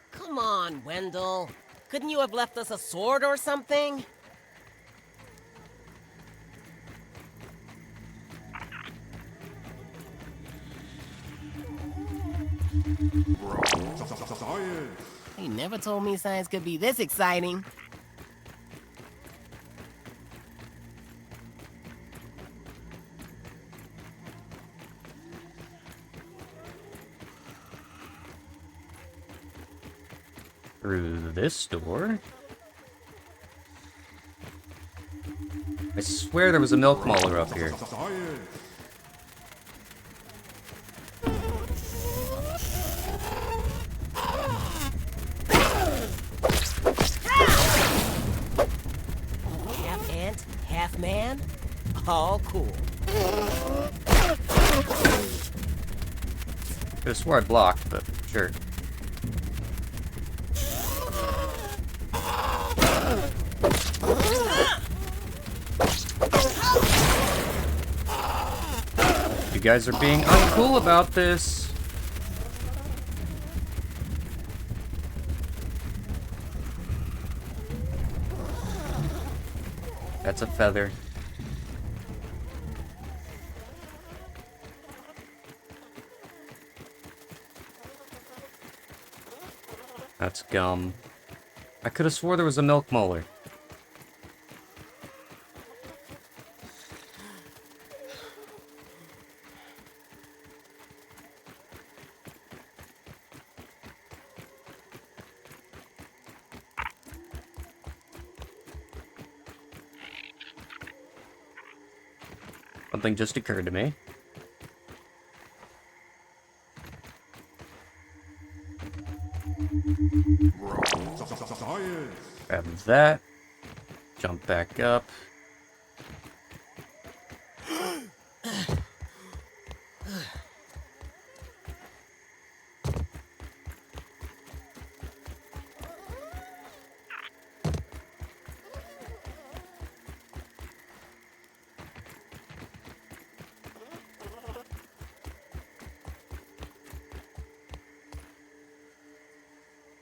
Come on, Wendell. Couldn't you have left us a sword or something? He never told me science could be this exciting. Through this door? I swear there was a milk mauler up here. Half ant, half man? All cool. Could've swore I blocked, but sure. You guys are being uncool about this. That's a feather. That's gum. I could have swore there was a milk molar. Something just occurred to me. Grab that. Jump back up.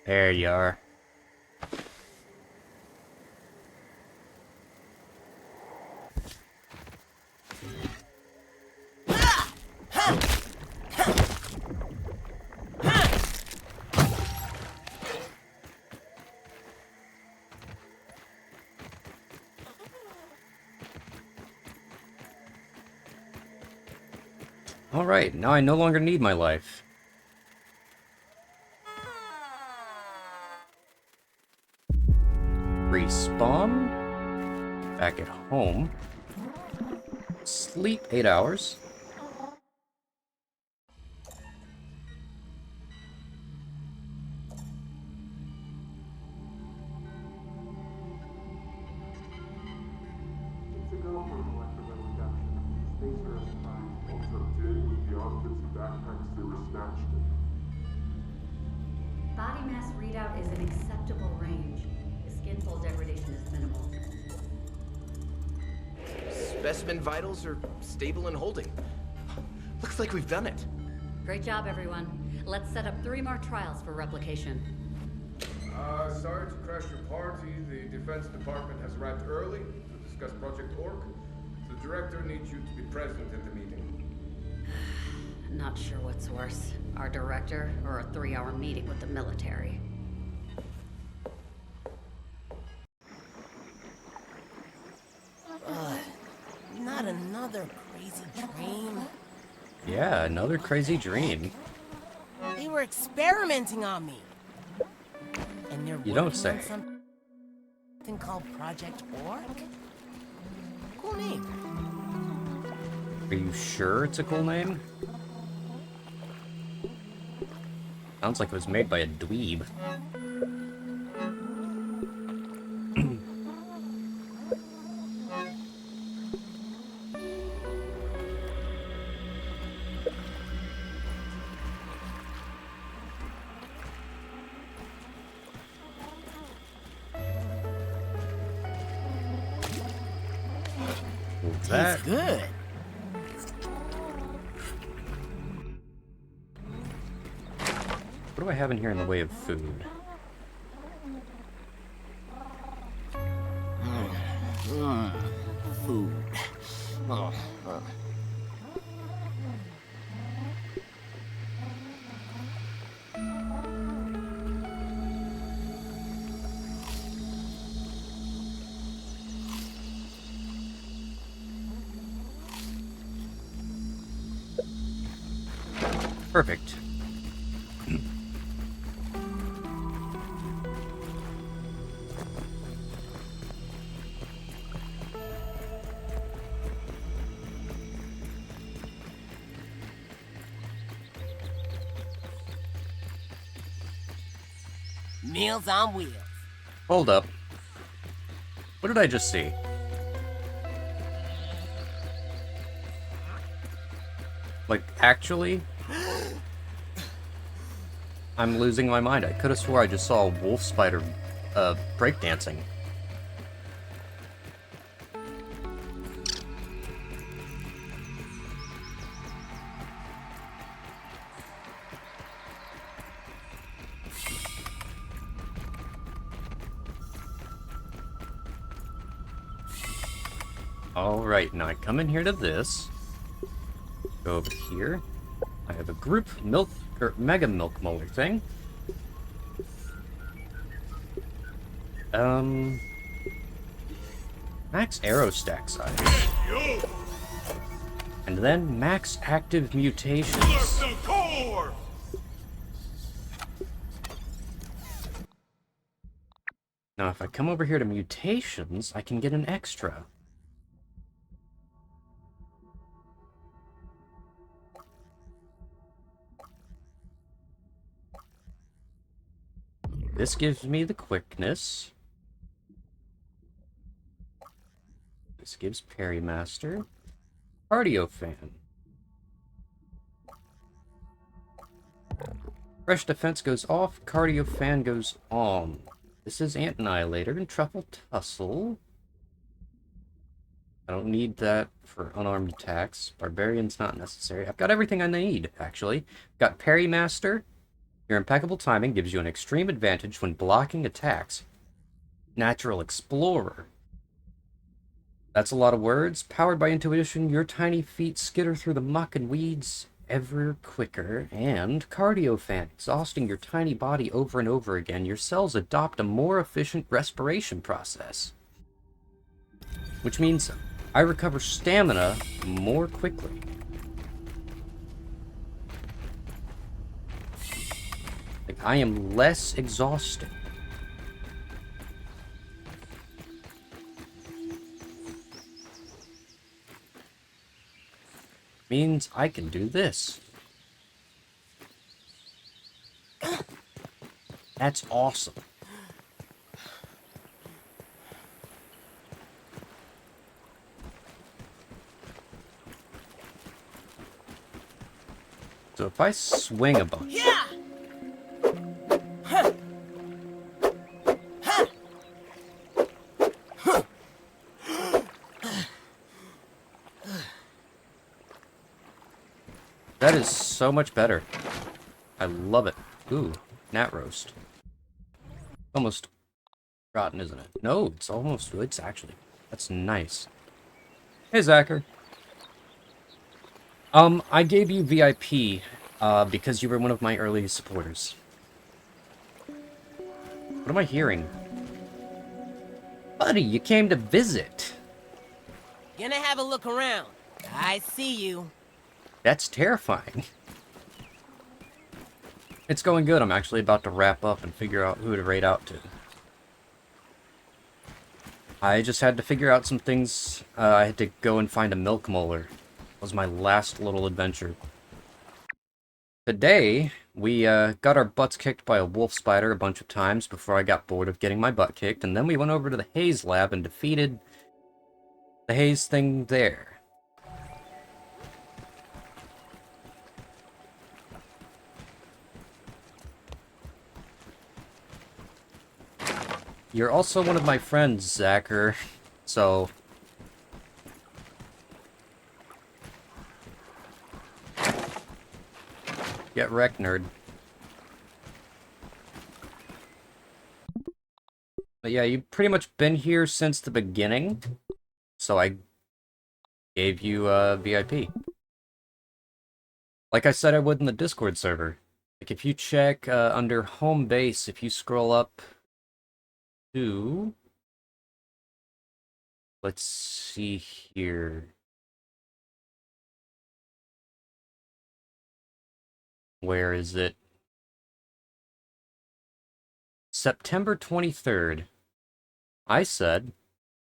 There you are. Alright, now I no longer need my life. Respawn. Back at home. Sleep 8 hours. Body mass readout is an acceptable range. The skin fold degradation is minimal. Specimen vitals are stable and holding. Looks like we've done it. Great job, everyone. Let's set up 3 more trials for replication. Sorry to crash your party. The Defense Department has arrived early to discuss Project Orc. The director needs you to be present at the meeting. Not sure what's worse, our director or a 3-hour meeting with the military. Not another crazy dream. Yeah, another crazy dream. They were experimenting on me. And they're You don't working say. on something called Project Orc? Cool name. Are you sure it's a cool name? Sounds like it was made by a dweeb. Tastes good. What do I have in here in the way of food? Food. Perfect. Meals on wheels. Hold up. What did I just see? Like, actually? I'm losing my mind. I could have swore I just saw a wolf spider, breakdancing. Alright, now I come in here to this. Go over here. I have a group milk, or mega milk molar thing. Max arrow stack size. And then max active mutations. Now if I come over here to mutations, I can get an extra. This gives me the quickness. This gives Parry Master. Cardio Fan. Fresh Defense goes off, Cardio Fan goes on. This is Ant Annihilator and Truffle Tussle. I don't need that for unarmed attacks. Barbarian's not necessary. I've got everything I need, actually. Got Parry Master. Your impeccable timing gives you an extreme advantage when blocking attacks. Natural Explorer. That's a lot of words. Powered by intuition, your tiny feet skitter through the muck and weeds ever quicker. And Cardio Fan. Exhausting your tiny body over and over again, your cells adopt a more efficient respiration process. Which means I recover stamina more quickly. Like, I am less exhausted. Means I can do this. That's awesome. So if I swing a bunch... Yeah! Huh. Huh. Huh. That is so much better. I love it. Ooh, gnat roast. Almost rotten, isn't it? No, it's almost... It's actually... That's nice. Hey, Zachar. I gave you VIP, because you were one of my early supporters. What am I hearing? Buddy, you came to visit. Gonna have a look around. I see you. That's terrifying. It's going good. I'm actually about to wrap up and figure out who to raid out to. I just had to figure out some things. I had to go and find a milk molar. That was my last little adventure. Today, we got our butts kicked by a wolf spider a bunch of times before I got bored of getting my butt kicked, and then we went over to the Haze lab and defeated the Haze thing there. You're also one of my friends, Zachar, so... Get wrecked, nerd. But yeah, you've pretty much been here since the beginning, so I gave you VIP. Like I said I would in the Discord server. Like, if you check under home base, if you scroll up to... Let's see here. Where is it? September 23rd. I said,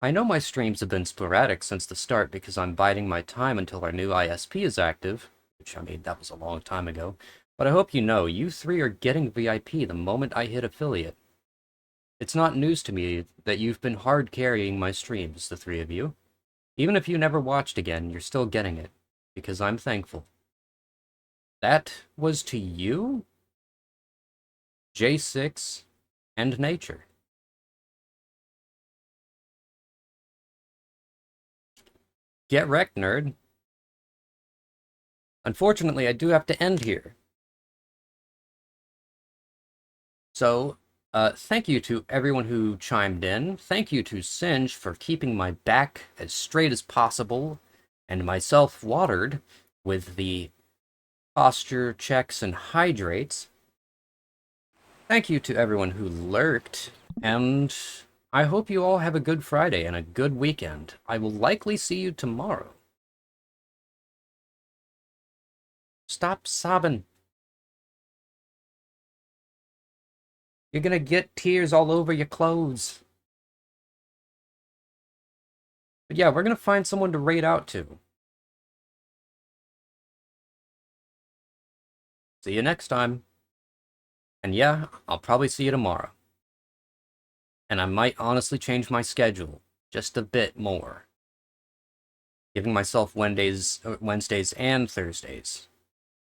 I know my streams have been sporadic since the start because I'm biding my time until our new ISP is active, which, I mean, that was a long time ago, but I hope you know, you three are getting VIP the moment I hit affiliate. It's not news to me that you've been hard carrying my streams, the three of you. Even if you never watched again, you're still getting it, because I'm thankful. That was to you, J6, and Nature. Get wrecked, nerd. Unfortunately, I do have to end here. So, thank you to everyone who chimed in. Thank you to Singe for keeping my back as straight as possible, and myself watered with the posture checks and hydrates. Thank you to everyone who lurked, and I hope you all have a good Friday and a good weekend. I will likely see you tomorrow. Stop sobbing. You're gonna get tears all over your clothes. But yeah, we're gonna find someone to raid out to. See you next time. And yeah, I'll probably see you tomorrow. And I might honestly change my schedule just a bit more. Giving myself Wednesdays and Thursdays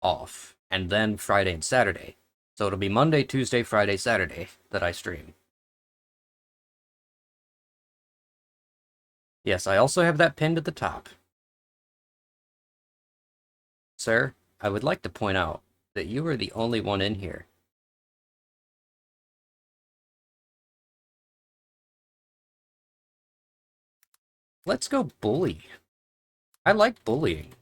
off. And then Friday and Saturday. So it'll be Monday, Tuesday, Friday, Saturday that I stream. Yes, I also have that pinned at the top. Sir, I would like to point out that you are the only one in here. Let's go bully. I like bullying.